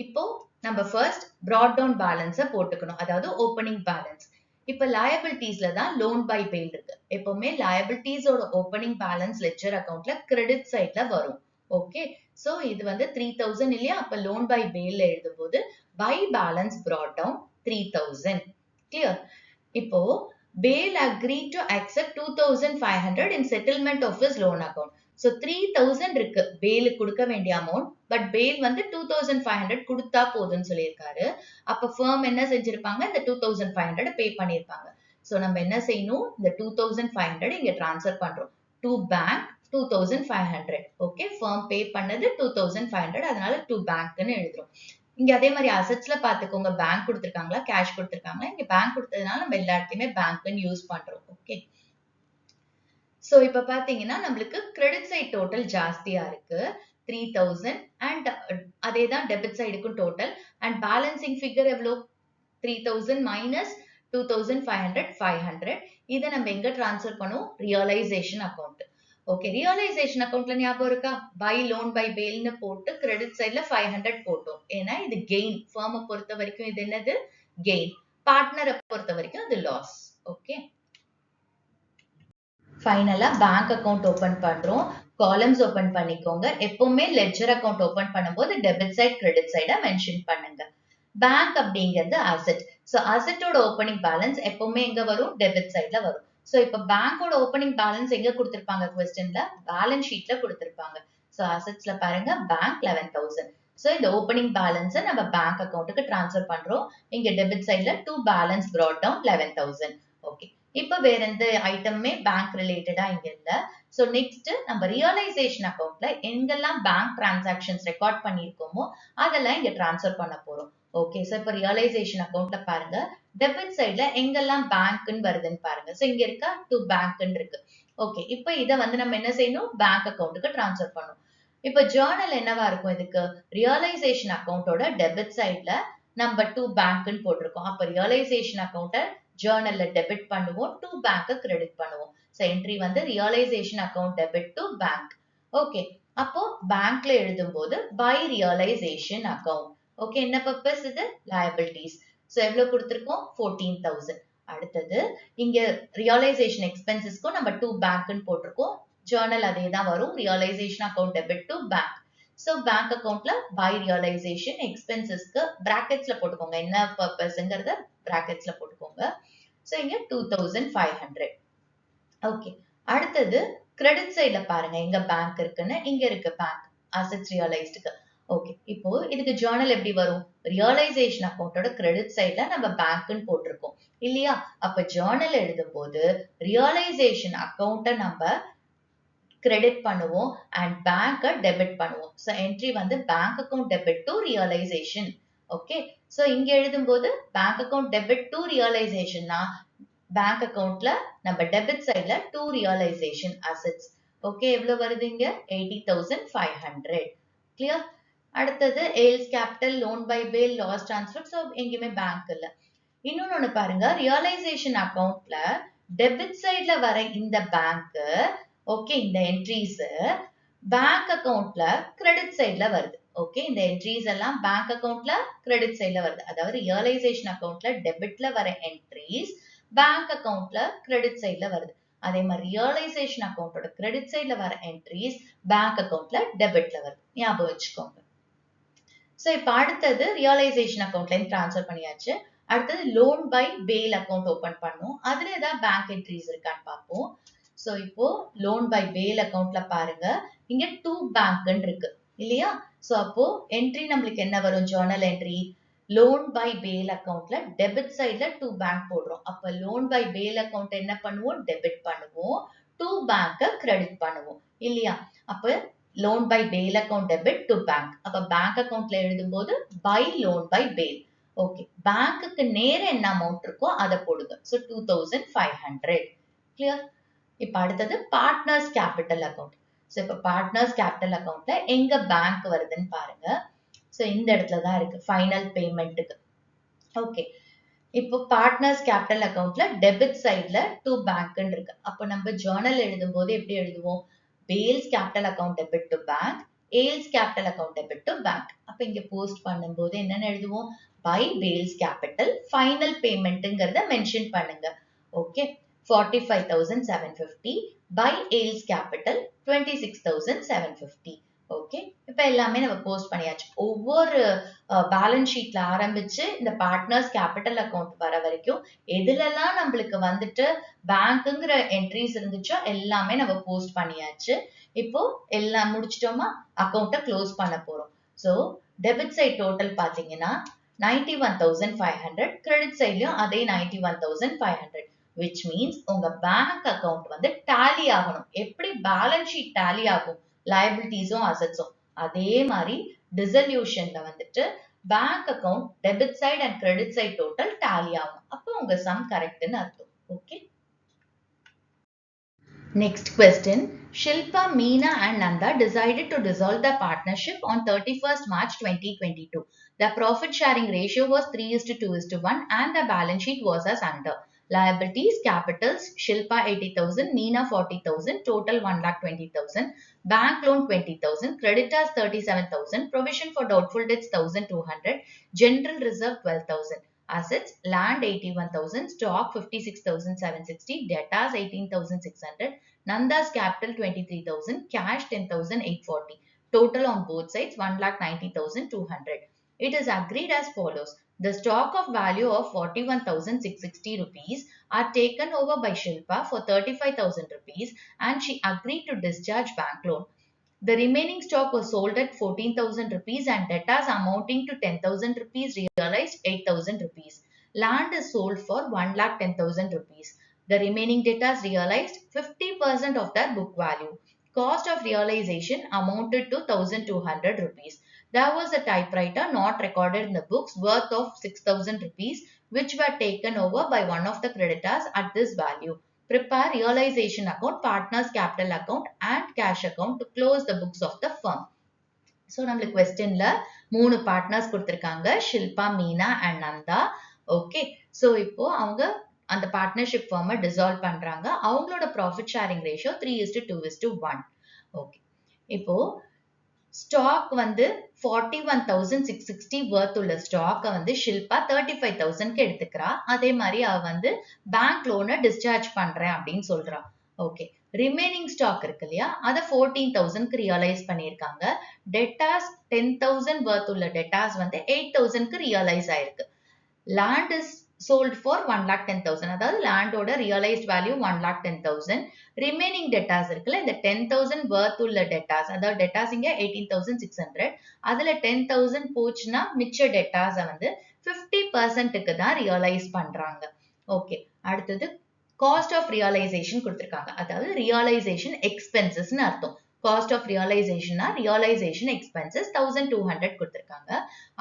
A: இப்போ நம்ம ஃபர்ஸ்ட் brought down பேலன்ஸ போட்டுக்கணும், அதாவது ஓப்பனிங் பேலன்ஸ். இப்ப லயபிலிட்டிஸ்ல தான் லோன் பை பேல் இருக்கு. எப்பவுமே லயபிலிட்டிஸோட ஓப்பனிங் பேலன்ஸ் லெட்ஜர் அக்கவுண்ட்ல கிரெடிட் சைட்ல வரும். ஓகே, சோ இது வந்து 3,000 இல்லையா, அப்ப லோன் பை பேல்ல எழுதும்போது by balance brought down 3,000. Clear? இப்போ பேல் agreed to accept 2,500 in settlement of his loan account. So 3,000 இருக்கு பேலுக்கு கொடுக்க வேண்டிய அமௌண்ட், பட் பேல் வந்து 2,500 கொடுத்தா போதும்னு சொல்லியிருக்காரு. அப்ப ஃபர்ம் என்ன செஞ்சிருப்பாங்க? இந்த 2,500 பே பண்ணிருப்பாங்க. சோ நம்ம என்ன செய்யணும்? இந்த 2,500 இங்க டிரான்ஸ்ஃபர் பண்றோம் டு பேங்க் 2,500. ஓகே, ஃபர்ம் பே பண்ணது 2,500, அதனால டு பேங்க்னு எழுதுறோம். இங்க அதே மாதிரி அசெட்ஸ்ல பாத்துக்கோங்க, பேங்க் கொடுத்திருக்காங்களா கேஷ் கொடுத்திருக்காங்களா. இங்க பேங்க் கொடுத்ததுனால நம்ம எல்லா இடத்தையுமே பேங்க்னு யூஸ் பண்றோம். ஓகே, சோ இப்ப பாத்தீங்கன்னா நம்மளுக்கு கிரெடிட் சைட் டோட்டல் ஜாஸ்தியா இருக்கு 3,000 அண்ட் அதே தான் டெபிட் சைடுக்கும் டோட்டல் அண்ட் பேலன்சிங் ஃபிகர் எவ்வளோ? 3,000 மைனஸ் 2,500 500. இதை நம்ம எங்க டிரான்ஸ்ஃபர் பண்ணுவோம்? Realisation account. ஓகே, ரியலைசேஷன் அக்கௌண்ட்ல ஞாபகம் இருக்கா? பை லோன் பை பேல்னு போட்டு கிரெடிட் சைட்ல 500 போட்டோம், ஏன்னா இது கெயின். ஃபர்மை பொறுத்த வரைக்கும் இது என்னது? கெயின். பார்ட்னரை பொறுத்த வரைக்கும் அது லாஸ். ஓகே, ஃபைனலா பேங்க் அக்கவுண்ட் ஓபன் பண்றோம். காலம்ஸ் ஓபன் பண்ணிக்கோங்க. எப்பவுமே லெட்ஜர் அக்கவுண்ட் ஓபன் பண்ணும்போது டெபிட் சைட் கிரெடிட் சைட மென்ஷன் பண்ணுங்க. பேங்க் அப்படிங்கிறது அசெட். சோ அசெட்டோட ஓபனிங் பேலன்ஸ் எப்பவுமே எங்க வரும்? டெபிட் சைட்ல வரும். சோ இப்ப பேங்கோட ஓபனிங் பேலன்ஸ் எங்க கொடுத்திருப்பாங்க? क्वेश्चनல பேலன்ஸ் ஷீட்ல கொடுத்திருப்பாங்க. சோ அசெட்ஸ்ல பாருங்க பேங்க் 11,000. சோ இந்த ஓபனிங் பேலன்ஸை நம்ம பேங்க் அக்கவுண்ட்டுக்கு டிரான்ஸ்ஃபர் பண்றோம். இங்க டெபிட் சைட்ல to balance brought down 11,000. Okay, இப்ப வேற எந்த ஐட்டமுமே பேங்க் ரிலேட்டடா இங்க இல்ல. சோ நெக்ஸ்ட் நம்ம ரியலைசேஷன் அக்கவுண்ட்ல எங்கெல்லாம் பேங்க் டிரான்சாக்ஷன்ஸ் ரெக்கார்ட் பண்ணிருக்கோமோ அதெல்லாம் இங்க டிரான்ஸ்ஃபர் பண்ண போறோம். ஓகே, சோ இப்ப ரியலைசேஷன் அக்கவுண்ட்ல பாருங்க டெபிட் சைட்ல எங்கெல்லாம் பேங்க்னு வருதுன்னு பாருங்க. சோ இங்க இருக்கா டு பேங்க்னு இருக்கு. ஓகே, இப்ப இத வந்து நம்ம என்ன செய்யணும்? பேங்க் அக்கவுண்ட்டுக்கு டிரான்ஸ்ஃபர் பண்ணணும். இப்ப ஜேர்னல் என்னவா இருக்கும் இதுக்கு? ரியலைசேஷன் அக்கௌண்டோட டெபிட் சைட்ல நம்ம டு பேங்க்னு போட்டிருக்கோம். அப்ப ரியலைசேஷன் அக்கௌண்ட்டை ஜேர்னல்ல டெபிட் பண்ணுவோம், டு பேங்க் கிரெடிட் பண்ணுவோம். சோ என்ட்ரி வந்து realisation account debit to bank. Okay, அப்போ பேங்க்ல எழுதும்போது பை ரியலைசேஷன் அக்கௌண்ட். ஓகே, என்ன பர்பஸ் இது? லயபிலிட்டிஸ். சோ எவ்வளவு கொடுத்திருக்கோம்? 14,000. அடுத்தது இங்க ரியலைசேஷன் எக்ஸ்பென்சஸ்க்கும் நம்ம டு பேங்க்னு போட்டிருக்கோம். ஜேர்னல் அதே தான் வரும். Realisation account debit to bank. So bank அக்கவுண்ட்ல பை ரியலைசேஷன் எக்ஸ்பென்சஸ்க்கு பிராக்கெட்ஸ்ல போட்டுக்கோங்க. என்ன பர்பஸ்ங்கறத பிராக்கெட்ஸ்ல போட்டுக்கோங்க. சோ இங்க 2,500. ஓகே, அடுத்தது கிரெடிட் சைடுல பாருங்க எங்க பேங்க் இருக்குன்னு. இங்க இருக்கு பேங்க் அசெட்ஸ் ரியலைஸ்டுக்கு. ஓகே, இப்போ இதுக்கு ஜேர்னல் எப்படி வரும்? ரியலைசேஷன் அக்கௌண்டோட கிரெடிட் சைடுல நம்ம பேங்க்னு போட்டிருக்கோம் இல்லையா? அப்ப ஜேர்னல் எழுதும் போது ரியலைசேஷன் அக்கௌண்ட்டை நம்ம கிரெடிட் பண்ணுவோம் அண்ட் பேங்க் டெபிட் பண்ணுவோம். சோ என்ட்ரி வந்து bank account debit to realisation. Okay, so இங்க எழுதும்போது பேங்க் அக்கவுண்ட் டெபிட் டு ரியலைசேஷன்னா பேங்க் அக்கவுண்ட்ல நம்ம டெபிட் சைடுல டு ரியலைசேஷன் அசெட்ஸ். ஓகே, எவ்வளவு வருது இங்க? 80,500. கிளியர்? அடுத்தது ஏல்ஸ் கேபிட்டல், லோன் பை பேல், லாஸ் டிரான்ஸ்ஃபர். சோ எங்கேயுமே பேங்க் இல்ல. இன்னொன்னு பாருங்க, ரியலைசேஷன் அக்கவுண்ட்ல டெபிட் சைடுல வர இந்த பேங்க், ஓகே, இந்த என்ட்ரிஸ் பேங்க் அக்கவுண்ட்ல கிரெடிட் சைடுல வருது. ஓகே, இந்த என்ட்ரிஸ் எல்லாம் பேங்க் அக்கவுண்ட்ல கிரெடிட் சைடுல வருது. அதாவது ரியலைசேஷன் அக்கவுண்ட்ல டெபிட்ல வர என்ட்ரிஸ் பேங்க் அக்கவுண்ட்ல கிரெடிட் சைடுல வருது. அதே மாதிரி ரியலைசேஷன் அக்கவுண்டோட கிரெடிட் சைடுல வர என்ட்ரிஸ் பேங்க் அக்கவுண்ட்ல டெபிட்ல வருது. ஞாபகம் வச்சுக்கோங்க. சோ இப்ப அடுத்தது ரியலைசேஷன் அக்கவுண்ட்ல இருந்து டிரான்ஸ்ஃபர் பண்ணியாச்சு. அடுத்தது லோன் பை பேல் அக்கவுண்ட் ஓபன் பண்ணும். அதுல ஏதாவது பேங்க் என்ட்ரிஸ் இருக்கான்னு பார்ப்போம். சோ இப்போ லோன் பை பேல் அக்கவுண்ட்ல பாருங்க, இங்க டு பேங்க்னு இருக்கு இல்லையா? சோ அப்போ என்ட்ரி நம்மளுக்கு என்ன வரும்? ஜேர்னல் என்ட்ரி லோன் பை பேல் அக்கவுண்ட்ல டெபிட் சைடுல டு பேங்க் போடுறோம். அப்ப லோன் பை பேல் அக்கவுண்ட் என்ன பண்ணுவோம்? டெபிட் பண்ணுவோம், டு பேங்க் கிரெடிட் பண்ணுவோம் இல்லையா? அப்ப லோன் பை பேல் அக்கவுண்ட் டெபிட் டு பேங்க். அப்ப பேங்க் அக்கவுண்ட்ல எழுதும்போது பை லோன் பை பேல். ஓகே, பேங்க்குக்கு நேர என்ன அமௌண்ட் இருக்கோ அதை போடுங்க. சோ 2,500. கிளியர்? இப்ப அடுத்தது பார்ட்னர்ஸ் கேபிட்டல் அக்கவுண்ட். சோ இப்ப பார்ட்னர்ஸ் கேபிட்டல் அக்கவுண்ட்ல எங்க பேங்க் வருதுன்னு பாருங்க. சோ இந்த இடத்துல தான் இருக்கு ஃபைனல் பேமெண்ட்டுக்கு. ஓகே, இப்போ பார்ட்னர்ஸ் கேபிட்டல் அக்கவுண்ட்ல டெபிட் சைடுல டு பேங்க்னு இருக்கு. அப்ப நம்ம ஜேர்னல் எழுதும் போது எப்படி எழுதுவோம்? Bale's capital account debit to bank, Ale's capital account debit to bank. அப்ப இங்க போஸ்ட் பண்ணும்போது என்னன்னு எழுதுவோம்? பை பேல்ஸ் கேபிட்டல் ஃபைனல் பேமெண்ட்ங்கறத மென்ஷன் பண்ணுங்க. Okay, 45,750 by Ales Capital 26,750. Okay, இப்ப எல்லாமே நம்ம போஸ்ட் பண்ணியாச்சு. ஒவ்வொரு பேலன்ஸ் ஷீட்ல ஆரம்பிச்சு இந்த பார்ட்னர்ஸ் கேபிட்டல் அக்கவுண்ட் வர வரைக்கும் எதுலெல்லாம் நம்மளுக்கு வந்துட்டு பேங்க்ங்கிற என்ட்ரிஸ் இருந்துச்சோ எல்லாமே நம்ம போஸ்ட் பண்ணியாச்சு. இப்போ எல்லாம் முடிச்சிட்டோமா? அக்கவுண்ட்டை க்ளோஸ் பண்ண போறோம். சோ டெபிட் சைட் டோட்டல் பாத்தீங்கன்னா 91,500, கிரெடிட் சைட்லயும் அதே 91,500. which means உங்க பேங்க் அக்கவுண்ட் வந்து டேலி ஆகணும். எப்படி பேலன்ஸ் ஷீட் டேலி ஆகும் liabilitiesம் அசெட்ஸும், அதே மாதிரி டிசல்யூஷன்ல வந்துட்டு bank account debit side and credit side total tally ஆகும். அப்போ உங்க சம் கரெக்ட்னு அர்த்தம். Okay, next question. Shilpa, Meena and Nanda decided to dissolve the partnership on 31st March 2022. The profit sharing ratio was 3:2:1 and the balance sheet was as under. Liabilities, capitals, Shilpa 80,000, Meena 40,000, total 1,20,000, bank loan 20,000, creditors 37,000, provision for doubtful debts 1,200, general reserve 12,000. Assets, land 81,000, stock 56,760, debtors 18,600, Nanda's capital 23,000, cash 10,840. Total on both sides 1,90,200. It is agreed as follows. The stock of value of 41,660 rupees are taken over by Shilpa for 35,000 rupees and she agreed to discharge bank loan. The remaining stock was sold at 14,000 rupees and debtors amounting to 10,000 rupees realized 8,000 rupees. Land is sold for 1,10,000 rupees. The remaining debtors realized 50% of their book value. Cost of realization amounted to 1,200 rupees. There was a typewriter not recorded in the books worth of 6,000 rupees which were taken over by one of the creditors at this value. Prepare realization account, partners capital account and cash account to close the books of the firm. So நம்மளுக்கு கொஸ்டின்ல 3 partners கொடுத்திருக்காங்க, Shilpa, Meena and Nanda. Okay, so இப்போ அவங்க அந்த partnership ஃபார்மை dissolve பண்றாங்க. அவங்களோட profit sharing ratio 3:2:1. Okay, இப்போ ஸ்டாக் வந்து 41,660 வர்த் உள்ள ஸ்டாக்கை வந்து ஷில்பா 35,000க்கு எடுத்துக்கிறா. அதே மாதிரி அவ வந்து பேங்க் லோனை டிஸ்சார்ஜ் பண்றேன் அப்படின்னு சொல்றா. ஓகே, ரிமைனிங் ஸ்டாக் இருக்கு இல்லையா, அதை 14,000க்கு ரியலைஸ் பண்ணியிருக்காங்க. டெட்டாஸ் 10,000 வர்த் உள்ள டெட்டாஸ் வந்து 8,000க்கு ரியலைஸ் ஆயிருக்கு. Land is sold for 1,10,000. அதாவது லேண்டோட ரியலைஸ்ட் வேல்யூ 1,10,000. ரிமைனிங் டெட்டாஸ் இருக்குல்ல, இந்த 10,000 worth உள்ள டெட்டாஸ், அதாவது டெட்டாஸ் இங்க 18,600, அதுல 10,000 போச்சுன்னா மிச்ச டெட்டாஸ வந்து 50%க்கு தான் ரியலைஸ் பண்றாங்க. ஓகே, அடுத்தது காஸ்ட் ஆஃப் ரியலைசேஷன் கொடுத்திருக்காங்க. அதாவது ரியலைசேஷன் எக்ஸ்பென்சஸ்னு அர்த்தம். காஸ்ட் ஆஃப் ரியலைசேஷன்னா ரியலைசேஷன் எக்ஸ்பென்சஸ் 1,200 கொடுத்திருக்காங்க.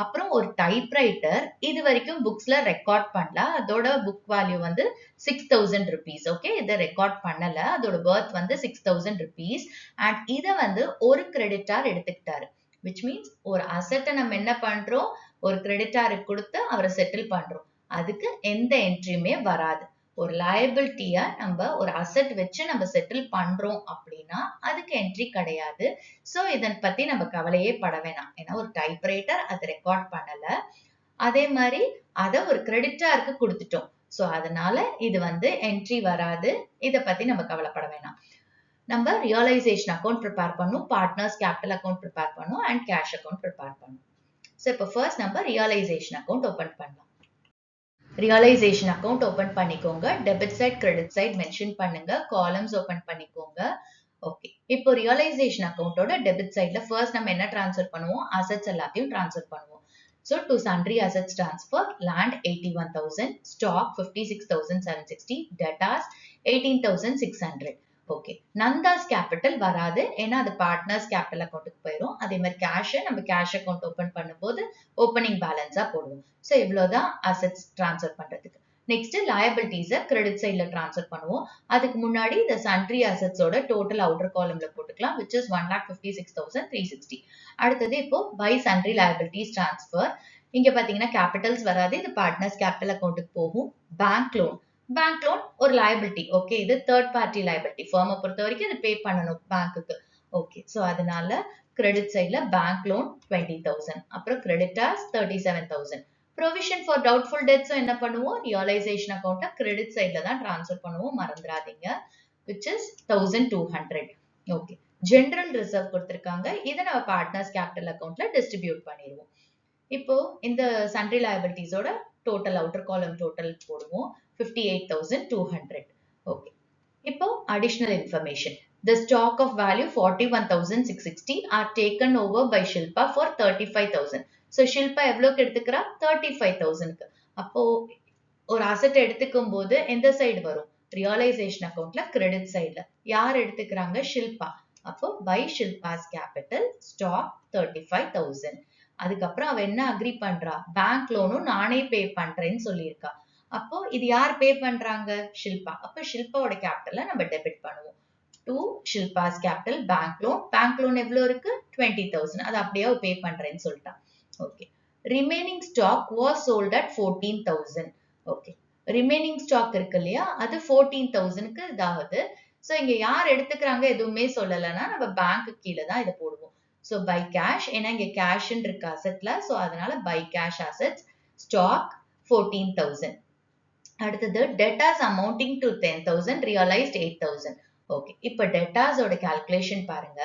A: அப்புறம் ஒரு டைப்ரைட்டர் இது வரைக்கும் புக்ஸ்ல ரெக்கார்ட் பண்ணல, அதோட புக் வேல்யூ வந்து 6,000 rupees. ஓகே, இதை ரெக்கார்ட் பண்ணல, அதோட வர்த் வந்து 6,000 rupees. அண்ட் இதை வந்து ஒரு கிரெடிட்டார் எடுத்துக்கிட்டாரு. which means ஒரு அசெட்டை நம்ம என்ன பண்றோம், ஒரு கிரெடிட்டாருக்கு கொடுத்து அவரை செட்டில் பண்றோம். அதுக்கு எந்த என்ட்ரியுமே வராது. ஒரு லயபிலிட்டிய நம்ம ஒரு அசெட் வச்சு நம்ம செட்டில் பண்றோம் அப்படின்னா அதுக்கு என்ட்ரி கிடையாது. சோ இதன் பத்தி நம்ம கவலையே பட வேணாம். ஏன்னா ஒரு டைப்ரைட்டர் அதை ரெக்கார்ட் பண்ணல, அதே மாதிரி அதை ஒரு கிரெடிட்டாருக்கு கொடுத்துட்டோம். சோ அதனால இது வந்து என்ட்ரி வராது. இதை பத்தி நம்ம கவலைப்பட வேணாம். நம்ம ரியலைசேஷன் அக்கௌண்ட் ப்ரிப்பேர் பண்ணும், பார்ட்னர்ஸ் கேபிட்டல் அக்கௌண்ட் ப்ரிப்பேர் பண்ணும் அண்ட் கேஷ் அக்கௌண்ட் ப்ரிப்பேர் பண்ணும். சோ இப்போ ஃபர்ஸ்ட் நம்ம ரியலைசேஷன் அக்கௌண்ட் ஓபன் பண்ணலாம். ரியலைசேஷன் அக்கௌண்ட் ஓபன் பண்ணிக்கோங்க. Debit side credit side mention பண்ணுங்க. காலம்ஸ் ஓபன் பண்ணிக்கோங்க. ஓகே, இப்போ ரியலைசேஷன் அக்கௌண்டோட டெபிட் சைட்ல ஃபர்ஸ்ட் நம்ம என்ன ட்ரான்ஸ்ஃபர் பண்ணுவோம், அசெட்ஸ் எல்லாத்தையும் ட்ரான்ஸ்ஃபர் பண்ணுவோம். So to sundry assets transfer, land 81,000, stock 56,760, debtors 18,600. Okay, Nandhas capital வராது, ஏன்னா அது பார்ட்னர்ஸ் கேபிட்டல் அக்கௌண்ட்டுக்கு போயிடும். அதே மாதிரி கேஷ் நம்ம கேஷ் அக்கௌண்ட் ஓபன் பண்ணும்போது ஓப்பனிங் பேலன்ஸா போடுவோம். ஸோ இவ்வளவுதான் அசெட்ஸ் டிரான்ஸ்ஃபர் பண்றதுக்கு. நெக்ஸ்ட் லயபிலிட்டிஸை கிரெடிட் சைட்ல டிரான்ஸ்ஃபர் பண்ணுவோம். அதுக்கு முன்னாடி இந்த சன்ட்ரி அசெட்ஸோட டோட்டல் அவுட்டர் காலம்ல போட்டுக்கலாம், which is 1,56,360. அடுத்தது இப்போ பை சன்ட்ரி லயபிலிட்டிஸ் டிரான்ஸ்ஃபர். இங்க பாத்தீங்கன்னா கேபிட்டல்ஸ் வராது, இது பார்ட்னர்ஸ் கேபிட்டல் அக்கௌண்ட்டுக்கு போகும். பேங்க் லோன், பேங்க் லோன் ஒரு லயபிலிட்டி. ஓகே, இது தேர்ட் பார்ட்டி லயபிலிட்டி. ஃபர்மை பொறுத்த வரைக்கும் இது பே பண்ணணும் பேங்க்குக்கு. ஓகே, ஸோ அதனால கிரெடிட் சைட்ல பேங்க் லோன் 20,000, அப்புறம் கிரெடிட்டார்ஸ் 37,000. ப்ரொவிஷன் ஃபார் டவுட்ஃபுல் டெட்ஸும் என்ன பண்ணுவோம், ரியலைசேஷன் அக்கௌண்ட்டை கிரெடிட் சைட்ல தான் டிரான்ஸ்ஃபர் பண்ணுவோம், மறந்துடாதீங்க, which is 1,200. Okay, general reserve கொடுத்திருக்காங்க, இதை நம்ம பார்ட்னர்ஸ் கேபிட்டல் அக்கௌண்ட்ல டிஸ்ட்ரிபியூட் பண்ணிடுவோம். இப்போ இந்த சன்ட்ரி லயபிலிட்டிஸோட டோட்டல் அவுட்டர் காலம் டோட்டல் போடுவோம், 58,200. ஓகே, இப்போ additional information. The stock of value 41,660 are taken over by Shilpa for 35,000. So Shilpa எவ்வளோக்கு எடுத்துக்கிறா, 35,000க்கு. அப்போ ஒரு அசெட் எடுத்துக்கும் போது எந்த சைடு வரும், ரியலைசேஷன் அக்கௌண்ட்ல கிரெடிட் சைட்ல யார் எடுத்துக்கிறாங்க, ஷில்பா. அப்போ பை ஷில்பாஸ் கேபிட்டல் ஸ்டாக் 35,000. அதுக்கப்புறம் அவ என்ன அக்ரி பண்றா, பேங்க் லோனும் நானே பே பண்றேன்னு சொல்லியிருக்கா. அப்போ இது யார் பே பண்றாங்க, ஷில்பா. அப்போ ஷில்பாவோட கேபிட்டல்ல நம்ம டெபிட் பண்ணுவோம். To Shilpa's capital bank loan. Bank loan எவ்வளவு இருக்கு, 20,000. அது அப்படியே பே பண்றேன்னு சொல்லிட்டா. Okay, remaining stock was sold at 14,000. Okay, remaining stock இருக்கு இல்லையா, அது 14,000க்கு இதாகுது. சோ இங்க யார் எடுத்துக்கிறாங்க எதுவுமே சொல்லலைன்னா நம்ம பேங்க்கு கீழே தான் இதை போடுவோம். So by cash, ஏன்னா இங்க cash இருக்கு அசெட்ல, சோ அதனால by cash assets stock 14,000. அடுத்தது debtors amounting to 10,000, realized 8,000. Okay, இப்போ debtors ஓட calculation பாருங்க.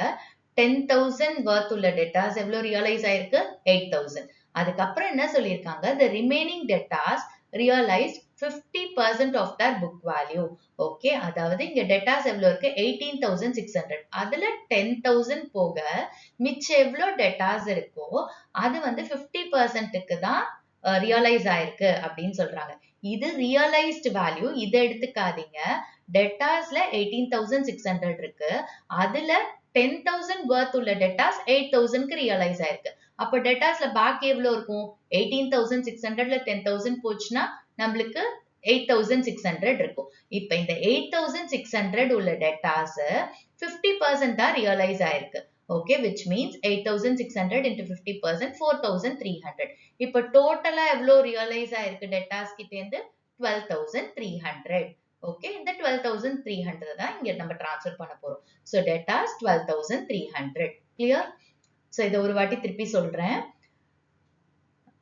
A: 10,000 worth உள்ள debtors எவ்வளவு ரியலைஸ் ஆயிருக்கு, 8,000. அதுக்கப்புறம் என்ன சொல்லியிருக்காங்க, the remaining debtors realized 50% of their book value. Okay, அதாவது இங்க debtors எவ்வளவு இருக்கு, 18,600. அதுல 10,000 போக மிச்சம் எவ்வளவு debtors இருக்கோ அது வந்து 50%க்கு தான் ரியலைஸ் ஆயிருக்கு அப்படின்னு சொல்றாங்க. இது ரியலைஸ்ட் வேல்யூ, இதை எடுத்துக்காதீங்க. டெட்டாஸ்ல 18,600 இருக்கு, அதுல 10,000 worth உள்ள டெட்டாஸ் 8,000க்கு ரியலைஸ் ஆயிருக்கு. அப்ப டெட்டாஸ்ல பாக்கி எவ்வளவு இருக்கும், 18,600ல 10,000 போச்சுன்னா நம்மளுக்கு 8,600 இருக்கும். இப்ப இந்த 8,600 உள்ள டெட்டாஸ் 50% தான் ரியலைஸ் ஆயிருக்கு. okay, which means 8,600 into 50%, 4,300. இப்போ டோட்டலா எவ்வளோ ரியலைஸ் ஆயிருக்கு டெட்டாஸ் கிட்ட இருந்து 12,300. ஓகே, இந்த 12,300 தான் இங்க நம்ம டிரான்ஸ்ஃபர் பண்ண போறோம். So debtors 12,300. கிளியர்? சோ இத ஒரு வாட்டி திருப்பி சொல்றேன்.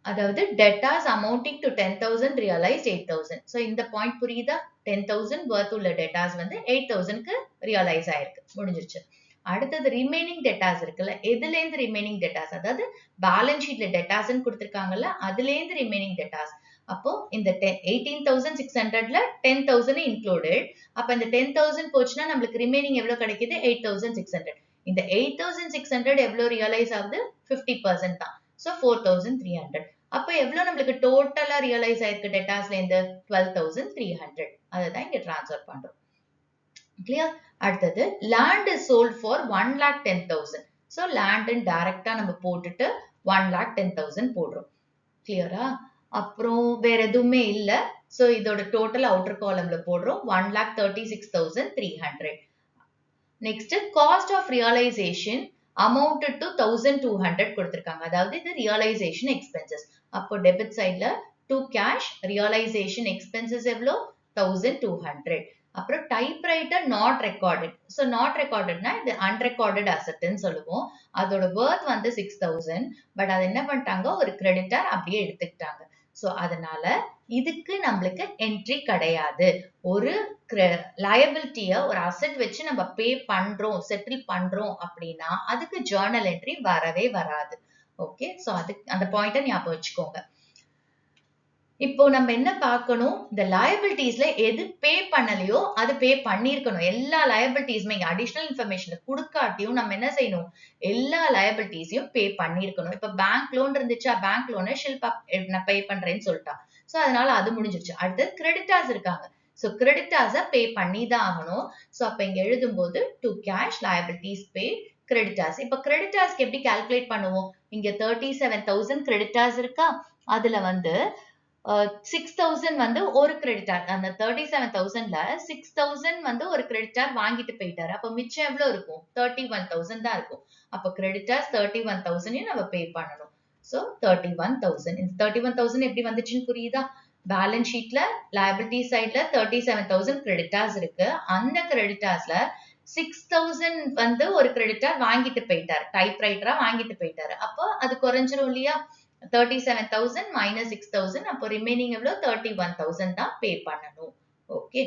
A: அதாவது debtors amounting to 10,000 realized 8,000. So இந்த பாயிண்ட் புரியுதா? 10,000 worth உள்ள debtors வந்து 8,000க்கு ரியலைஸ் ஆயிருக்கு. முடிஞ்சிருச்சு. அடுத்தது ரிமைனிங் debtors இருக்குல்ல, எதுலேருந்து ரிமைனிங் debtors? அதாவது பேலன்ஸ் ஷீட்ல debtors கொடுத்திருக்காங்கல்ல, அதுலேருந்து ரிமைனிங் debtors. அப்போ இந்த 18,600ல 10,000 இன்க்ளூடட். அப்ப இந்த 10,000 போச்சுன்னா நம்மளுக்கு ரிமைனிங் எவ்வளவு கிடைக்குது? 8,600. இந்த 8,600 எவ்வளவு ரியலைஸ் ஆகுது? 50% தான். So 4,300. அப்ப எவ்வளவு நம்மளுக்கு டோட்டலா ரியலைஸ் ஆயிருக்கு டெட்டாஸ்ல இருந்து? 12,300. அததான் இங்க டிரான்ஸ்ஃபர் பண்றோம். கிளியர்? அடுத்தது land is sold for 1,10,000. So land டைரக்டா நம்ம போட்டுட்டு 1,10,000 போடுறோம். கிளியரா? அப்புறம் வேற எதுவுமே இல்ல. சோ இதோட டோட்டல் அவுட்டர் காலம்ல போடுறோம் 1,36,300. Next cost of realisation amounted to 1,200 கொடுத்திருக்காங்க. அதாவது இது realization expenses. அப்போ டெபிட் சைடுல to cash realization expenses எவ்வளோ? 1,200. அப்புறம் typewriter not recorded. So not ரெக்கார்டட்னா இது அன்ரெக்கார்டட் அசட்னு சொல்லுவோம். அதோட worth வந்து 6,000. பட் அது என்ன பண்ணிட்டாங்க? ஒரு கிரெடிட்டர் அப்படியே எடுத்துக்கிட்டாங்க. ஸோ அதனால இதுக்கு நம்மளுக்கு என்ட்ரி கிடையாது. ஒரு லயபிலிட்டிய ஒரு அசெட் வச்சு நம்ம பே பண்றோம், செட்டில் பண்றோம் அப்படின்னா அதுக்கு ஜர்னல் என்ட்ரி வரவே வராது. ஓகே, சோ அதுக்கு அந்த பாயிண்ட ஞாபகம் வச்சுக்கோங்க. இப்போ நம்ம என்ன பார்க்கணும்? இந்த லயபிலிட்டிஸ்ல எது பே பண்ணலையோ அது பே பண்ணிருக்கணும். எல்லா லயபிலிட்டிஸுமே அடிஷனல் இன்ஃபர்மேஷன் கொடுக்காட்டியும் நம்ம என்ன செய்யணும்? எல்லா லயபிலிட்டிஸையும் பே பண்ணிருக்கணும். இப்ப பேங்க் லோன் இருந்துச்சா, பேங்க் லோனை ஷில்பா நான் பே பண்றேன்னு சொல்லிட்டா. சோ அதனால அது முடிஞ்சிருச்சு. அடுத்து கிரெடிட்டார்ஸ் இருக்காங்க. சோ கிரெடிட்டார்ஸ பே பண்ணி தான் ஆகணும். சோ அப்ப இங்க எழுதும்போது to cash liabilities pay creditors. இப்ப கிரெடிட்டார்ஸ்க்கு எப்படி கால்குலேட் பண்ணுவோம்? இங்க 37,000 கிரெடிட்டார்ஸ் இருக்கா? அதுல வந்து 6,000 வந்து ஒரு கிரெடிட்டார். அந்த 37,000ல 6,000 வந்து ஒரு கிரெடிட்டார் வாங்கிட்டு போயிட்டாரு. அப்ப மிச்சம் எவ்வளவு இருக்கும்? 31,000 தான் இருக்கும். அப்ப கிரெடிட்டார்ஸ் 31,000 நம்ம பே பண்ணணும். சோ 31,000. இந்த 31,000 எப்படி வந்துச்சுன்னு புரியுதா? பேலன்ஸ் ஷீட்ல liability சைடுல 37,000 கிரெடிட்டார்ஸ் இருக்கு. அந்த கிரெடிட்டார்ஸ்ல 6,000 வந்து ஒரு கிரெடிட்டார் வாங்கிட்டு போயிட்டாரு. டைப்ரைட்டரா வாங்கிட்டு போயிட்டாரு. அப்போ அது குறைஞ்சிரும் இல்லையா? 37,000 minus 6,000. அப்போ ரிமைனிங் எவ்வளவு? 31,000 தான் பே பண்ணணும். ஓகே.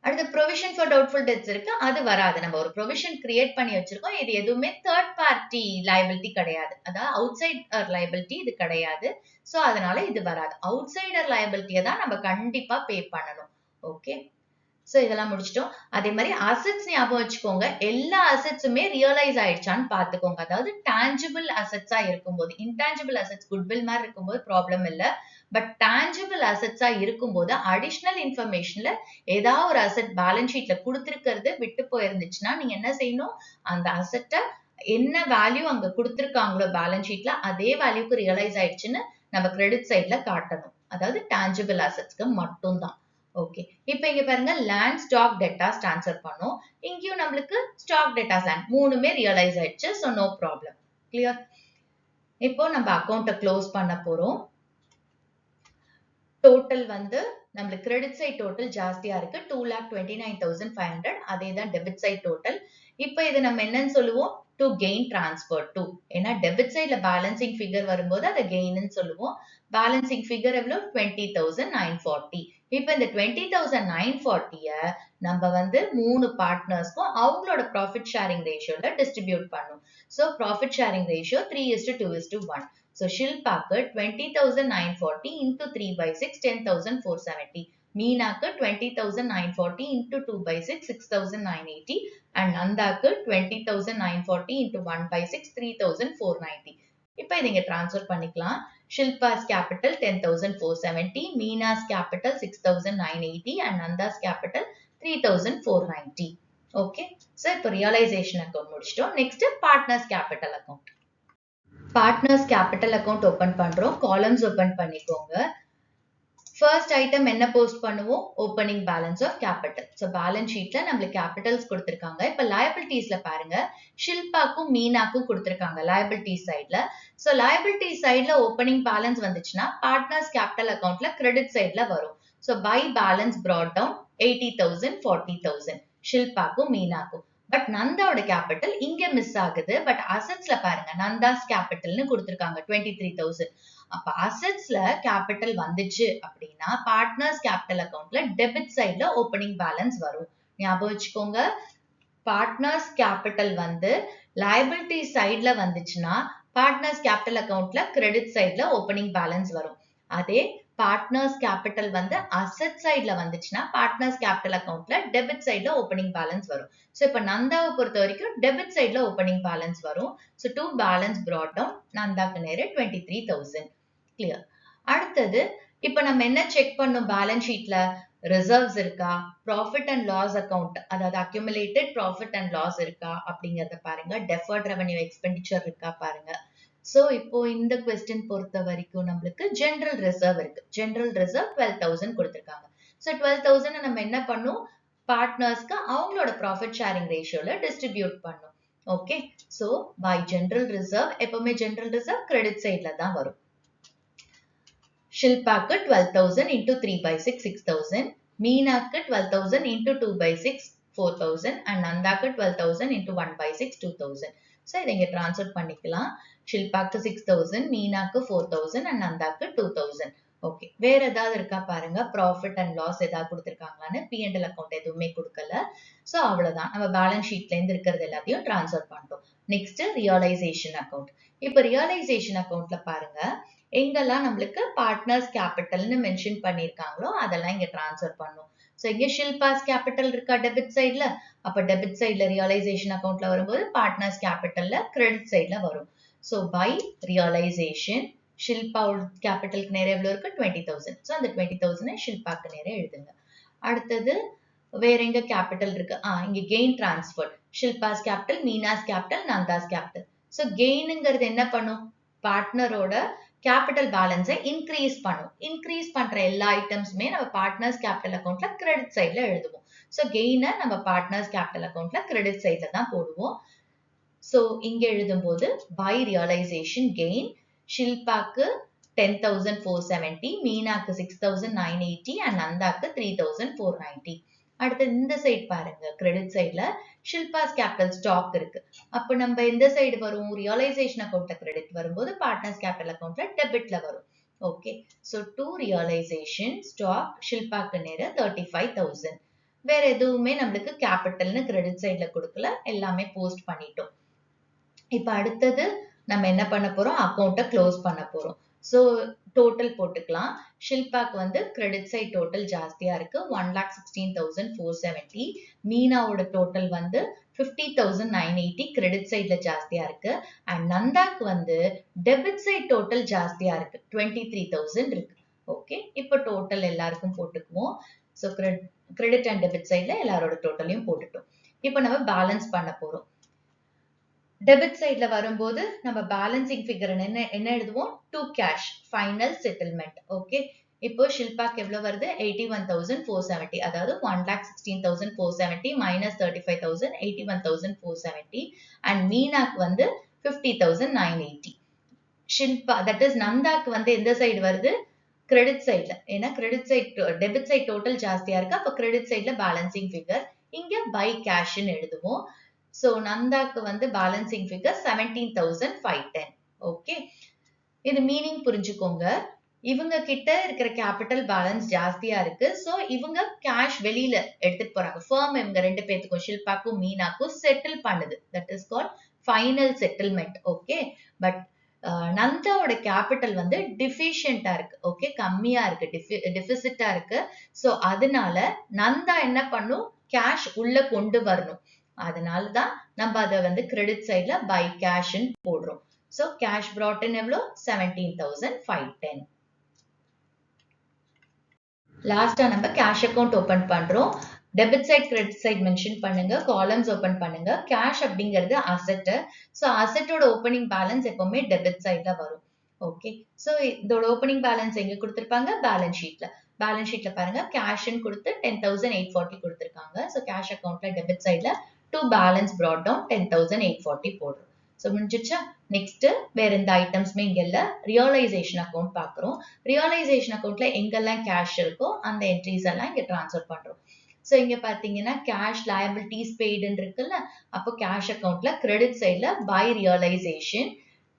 A: அடுத்து provision for doubtful debts இருக்கு. அது வராது. நம்ம ஒரு provision create பண்ணி வச்சிருக்கோம். இது எதுவுமே third party liability கிடையாது. அதாவது outsider liability இது கிடையாது. சோ அதனால இது வராது. outsider liability தான் நம்ம கண்டிப்பா பே பண்ணணும். ஓகே. சோ இதெல்லாம் முடிச்சிட்டோம். அதே மாதிரி அசெட்ஸ் ஞாபகம் வச்சுக்கோங்க. எல்லா அசெட்ஸுமே ரியலைஸ் ஆயிடுச்சான்னு பாத்துக்கோங்க. அதாவது டான்ஜிபிள் அசெட்ஸா இருக்கும்போது, இன்டான்ஜிபிள் அசெட்ஸ் குட்வில் மாதிரி இருக்கும்போது ப்ராப்ளம் இல்ல. பட் டான்ஜிபிள் அசெட்ஸா இருக்கும்போது அடிஷனல் இன்ஃபர்மேஷன்ல ஏதாவது ஒரு அசெட் பேலன்ஸ் ஷீட்ல கொடுத்திருக்கிறது விட்டு போயிருந்துச்சுன்னா நீங்க என்ன செய்யணும்? அந்த அசெட்டை என்ன வேல்யூ அங்க கொடுத்திருக்காங்களோ பேலன்ஸ் ஷீட்ல அதே வேல்யூக்கு ரியலைஸ் ஆயிடுச்சுன்னு நம்ம கிரெடிட் சைட்ல காட்டணும். அதாவது டான்ஜிபிள் அசெட்ஸ்க்கு மட்டும்தான். ஓகே, இப்போ இங்க பாருங்க லேண்ட் ஸ்டாக் டெட்டாஸ் ட்ரான்ஸ்ஃபர் பண்ணோம். இங்கேயும் நம்மளுக்கு ஸ்டாக் டெட்டாஸ் லேண்ட் மூணுமே ரியலைஸ் ஆயிடுச்சு. So no problem. கிளியர்? இப்போ நம்ம அக்கௌண்ட்டை க்ளோஸ் பண்ண போறோம். டோட்டல் வந்து நம்மளுக்கு கிரெடிட் சைட் டோட்டல் ஜாஸ்தியா இருக்கு 2,29,500. அதே தான் டெபிட் சைட் டோட்டல். இப்போ இது நம்ம என்னன்னு சொல்லுவோம்? To gain transfer to. ஏன்னா டெபிட் சைட்ல பேலன்சிங் ஃபிகர் வரும்போது அதை கெயின்னு சொல்லுவோம். பேலன்சிங் ஃபிகர் எவ்வளவு? 20,940. இப்ப இந்த 20,940 நம்ம வந்து மூணு பார்ட்னர்ஸ்க்கும் அவங்களோட ப்ராஃபிட் ஷேரிங் ரேஷியோல டிஸ்ட்ரிபியூட் பண்ணும். So profit sharing ratio 3:2:1. So ஷில்பாக்கு 20,940 into 3/6 10,470. மீனாக்கு 20,940 into 2/6 6,980 and நந்தாக்கு 20,940 into 1/6 3,490. இப்ப இதை இங்க டிரான்ஸ்ஃபர் பண்ணிக்கலாம். Shilpa's capital 10,470, Meena's capital 6,980 and Nanda's capital 3,490. Okay, so இப்போ ரியலைசேஷன் அக்கௌண்ட் முடிச்சிட்டோம். Next partners capital account. Partners capital account open பண்றோம். காலம்ஸ் ஓபன் பண்ணிக்கோங்க. ஃபர்ஸ்ட் ஐட்டம் என்ன போஸ்ட் பண்ணுவோம்? Opening balance of capital. So balance ஷீட்ல நம்மளுக்கு கேபிட்டல்ஸ் கொடுத்துருக்காங்க. இப்போ லயபிலிட்டிஸ்ல பாருங்க, ஷில்பாக்கும் மீனாக்கும் கொடுத்துருக்காங்க லயபிலிட்டிஸ் சைட்ல. ஸோ லயபிலிட்டிஸ் சைட்ல ஓப்பனிங் பேலன்ஸ் வந்துச்சுன்னா பார்ட்னர்ஸ் கேபிட்டல் அக்கௌண்ட்ல கிரெடிட் சைட்ல வரும். So by balance brought down 80,000 40,000 ஷில்பாக்கும் மீனாக்கும். பட் நந்தாவோட கேபிட்டல் இங்க மிஸ் ஆகுது. பட் அசெட்ஸ்ல பாருங்க, நந்தாஸ் கேபிட்டல்னு கொடுத்துருக்காங்க 23,000. அப்ப அசெட்ஸ்ல கேபிட்டல் வந்துச்சு அப்படின்னா பார்ட்னர்ஸ் கேபிட்டல் அக்கவுண்ட்ல டெபிட் சைட்ல ஓப்பனிங் பேலன்ஸ் வரும். ஞாபகம் வச்சுக்கோங்க, பார்ட்னர்ஸ் கேபிட்டல் வந்து லயபிலிட்டி சைட்ல வந்துச்சுன்னா பார்ட்னர்ஸ் கேபிட்டல் அக்கவுண்ட்ல கிரெடிட் சைட்ல ஓப்பனிங் பேலன்ஸ் வரும். அதே பார்ட்னர்ஸ் கேபிட்டல் வந்து அசெட் சைட்ல வந்துச்சுன்னா பார்ட்னர்ஸ் கேபிட்டல் அக்கவுண்ட்ல டெபிட் சைட்ல ஓப்பனிங் பேலன்ஸ் வரும். ஸோ இப்போ நந்தாவை பொறுத்த வரைக்கும் டெபிட் சைட்ல ஓப்பனிங் பேலன்ஸ் வரும். So to balance brought down, நந்தாக்கு நேரு 23,000. கிளியர். அடுத்தது இப்ப நம்ம என்ன செக் பண்ணும் பேலன்ஸ் ஷீட்ல? ரிசர்வ்ஸ் இருக்கா, ப்ராஃபிட் அண்ட் லாஸ் அக்கவுண்ட், அதாவது அக்யூமுலேட்டட் ப்ராஃபிட் அண்ட் லாஸ் இருக்கா அப்படிங்கறத பாருங்க, டெஃபர்ட் ரெவென்யூ எக்ஸ்பெண்டிச்சர் இருக்கா பாருங்க. சோ இப்போ இந்த கொஸ்டின் பொறுத்த வரைக்கும் நம்மளுக்கு ஜெனரல் ரிசர்வ் இருக்கு. ஜெனரல் ரிசர்வ் 12,000 கொடுத்திருக்காங்க. சோ 12,000 நம்ம என்ன பண்ணும்? பார்ட்னர்ஸ்க்கு அவங்களோட ப்ராஃபிட் ஷேரிங் ரேஷியோல டிஸ்ட்ரிபியூட் பண்ணும். Okay, so by general reserve, எப்பவுமே ஜெனரல் ரிசர்வ் கிரெடிட் சைட்ல தான் வரும். ஷில்பாக்கு 12,000 into 3/6 6,000, மீனாக்கு 12,000 into 2/6 4,000 and நந்தாக்கு 12,000 into 1/6 2,000. ஸோ இதை இங்க டிரான்ஸ்ஃபர் பண்ணிக்கலாம். ஷில்பாக்கு 6,000, மீனாக்கு 4,000 and நந்தாக்கு 2,000. ஓகே, வேற ஏதாவது இருக்கா பாருங்க, ப்ராஃபிட் அண்ட் லாஸ் ஏதாவது கொடுத்திருக்காங்களான்னு. P&L அக்கௌண்ட் எதுவுமே கொடுக்கல. ஸோ அவ்வளவுதான், நம்ம பேலன்ஸ் ஷீட்ல இருந்து இருக்கிறது எல்லாத்தையும் டிரான்ஸ்ஃபர் பண்ணிட்டோம். Next realisation account. இப்போ ரியலைசேஷன் அக்கௌண்ட்ல பாருங்க, எங்கெல்லாம் நம்மளுக்கு பார்ட்னர்ஸ் கேபிட்டல்னு மென்ஷன் பண்ணிருக்காங்களோ அதெல்லாம் இங்க டிரான்ஸ்ஃபர் பண்ணும். சோ இங்க ஷில்பாஸ் கேபிட்டல் இருக்கா டெபிட் சைட்ல, அப்ப டெபிட் சைட்ல ரியலைசேஷன் அக்கவுண்ட்ல வரும்போது பார்ட்னர்ஸ் கேபிட்டல்ல கிரெடிட் சைட்ல வரும். சோ பை ரியலைசேஷன், ஷில்பா கேபிட்டலுக்கு நேரே எவ்வளவு இருக்கு? 20,000. சோ அந்த 20,000 ஷில்பாக்கு நேரே எழுதுங்க. அடுத்தது வேற எங்க கேபிட்டல் இருக்கு? இங்க gain transfer, Shilpa's capital, Meena's capital, Nanda's capital. So கெயின்ங்கிறது என்ன பண்ணும்? பார்ட்னரோட கேபிட்டல் பேலன்ஸை இன்க்ரீஸ் பண்ணும். இன்க்ரீஸ் பண்ற எல்லா ஐட்டம்ஸுமே நம்ம பார்ட்னர்ஸ் கேபிட்டல் அக்கவுண்ட்ல கிரெடிட் சைட்ல எழுதுவோம். ஸோ கெயினை நம்ம பார்ட்னர்ஸ் கேபிட்டல் அக்கவுண்ட்ல கிரெடிட் சைட்ல தான் போடுவோம். ஸோ இங்க எழுதும்போது பை ரியலைசேஷன் கெயின், ஷில்பாக்கு 10,470, மீனாக்கு 6,980 அண்ட் நந்தாக்கு 3,490. அடுத்து இந்த சைடு பாருங்க, கிரெடிட் சைட்ல ஷில்பாஸ் கேபிட்டல் ஸ்டாக் இருக்கு. அப்ப நம்ம எந்த சைடு வரும்? ரியலைசேஷன் அக்கவுண்ட்ல கிரெடிட் வரும்போது பார்ட்னர்ஸ் கேபிட்டல் அக்கவுண்ட்ல டெபிட்ல வரும். Okay, so to realisation stock ஷில்பாக்கு நேர 35,000. வேற எதுவுமே நம்மளுக்கு கேபிட்டல்னு கிரெடிட் சைட்ல கொடுக்கல, எல்லாமே போஸ்ட் பண்ணிட்டோம். இப்ப அடுத்தது நம்ம என்ன பண்ண போறோம்? அக்கவுண்ட்டை க்ளோஸ் பண்ண போறோம். சோ டோட்டல் போட்டுக்கலாம். ஷில்பாக்கு வந்து கிரெடிட் சைட் டோட்டல் ஜாஸ்தியா இருக்கு, 1,16,470. மீனாவோட டோட்டல் வந்து 50,980 கிரெடிட் சைட்ல ஜாஸ்தியா இருக்கு. அண்ட் நந்தாக்கு வந்து டெபிட் சைட் டோட்டல் ஜாஸ்தியா இருக்கு, 23,000 இருக்கு. ஓகே, இப்போ டோட்டல் எல்லாருக்கும் போட்டுக்குவோம். ஸோ கிரெடிட் அண்ட் டெபிட் சைட்ல எல்லாரோட டோட்டலையும் போட்டுட்டோம். இப்போ நம்ம பேலன்ஸ் பண்ண போறோம். டெபிட் சைட்ல வரும்போது நம்ம பேலன்சிங் ஃபிகர் என்ன எழுதுவோம்? To cash final settlement. Okay, இப்போ ஷில்பாக்கு எவ்வளவு வருது? 81,470. அதாவது 1,16,470 மைனஸ் 35,000, 81,470. அண்ட் மீனாக்கு வந்து 50,980. ஷில்பா தட் இஸ் நந்தாக்கு வந்து எந்த சைடு வருது? கிரெடிட் சைட்ல. ஏன்னா credit side debit side total ஜாஸ்தியா இருக்கு, அப்ப கிரெடிட் சைட்ல பேலன்சிங் ஃபிகர் இங்க பை கேஷ்னு எழுதுவோம். சோ நந்தாக்கு வந்து பேலன்சிங் ஃபிகர் 17,510. ஓகே, இது மீனிங் புரிஞ்சுக்கோங்க. இவங்க கிட்ட இருக்கிற கேபிட்டல் பேலன்ஸ் ஜாஸ்தியா இருக்கு. சோ இவங்க கேஷ் வெளியில எடுத்துட்டு போறாங்க. ஃபர்ம் இவங்க ரெண்டு பேத்துக்கும், ஷில்பாக்கும் மீனாக்கும் செட்டில் பண்ணுது. That is called final settlement. Okay, but நந்தாவோட கேபிட்டல் வந்து டிஃபிஷியண்டா இருக்கு. ஓகே, கம்மியா இருக்கு, டெபிசிட்டா இருக்கு. சோ அதனால நந்தா என்ன பண்ணும்? கேஷ் உள்ள கொண்டு வரணும். அதனாலதான் நம்ம அதை வந்து கிரெடிட் சைட்ல பை கேஷ்ன்னு போடுறோம். சோ கேஷ் brought in எவ்வளோ? 17,510. லாஸ்டா நம்ம கேஷ் அக்கவுண்ட் ஓபன் பண்றோம். Debit side credit side mention பண்ணுங்க, காலம்ஸ் ஓபன் பண்ணுங்க. கேஷ் அப்படிங்கிறது அசெட். சோ அசெட்டோட ஓபனிங் பேலன்ஸ் எப்பவுமே டெபிட் சைட்ல வரும். ஓகே, சோ இதோட ஓபனிங் பேலன்ஸ் எங்க கொடுத்திருப்பாங்க? பேலன்ஸ் ஷீட்ல. பேலன்ஸ் ஷீட்ல பாருங்க கேஷ்னு கொடுத்து 10,840 கொடுத்திருக்காங்க. ஸோ கேஷ் அக்கௌண்ட்ல டெபிட் சைட்ல டு பேலன்ஸ் brought down 10,840 போடுறோம். ஸோ முடிஞ்சிச்சா? நெக்ஸ்ட் வேற எந்த ஐட்டம்ஸ்மே இங்க இல்ல. ரியலைசேஷன் அக்கௌண்ட் பாக்குறோம். ரியலைசேஷன் அக்கௌண்ட்ல எங்கெல்லாம் கேஷ் இருக்கோ அந்த என்ட்ரிஸ் எல்லாம் இங்க டிரான்ஸ்ஃபர் பண்றோம். ஸோ இங்க பாத்தீங்கன்னா கேஷ் லயபிலிட்டிஸ் பெய்டுன்னு இருக்குல்ல, அப்போ கேஷ் அக்கௌண்ட்ல கிரெடிட் சைட்ல பை ரியலைசேஷன்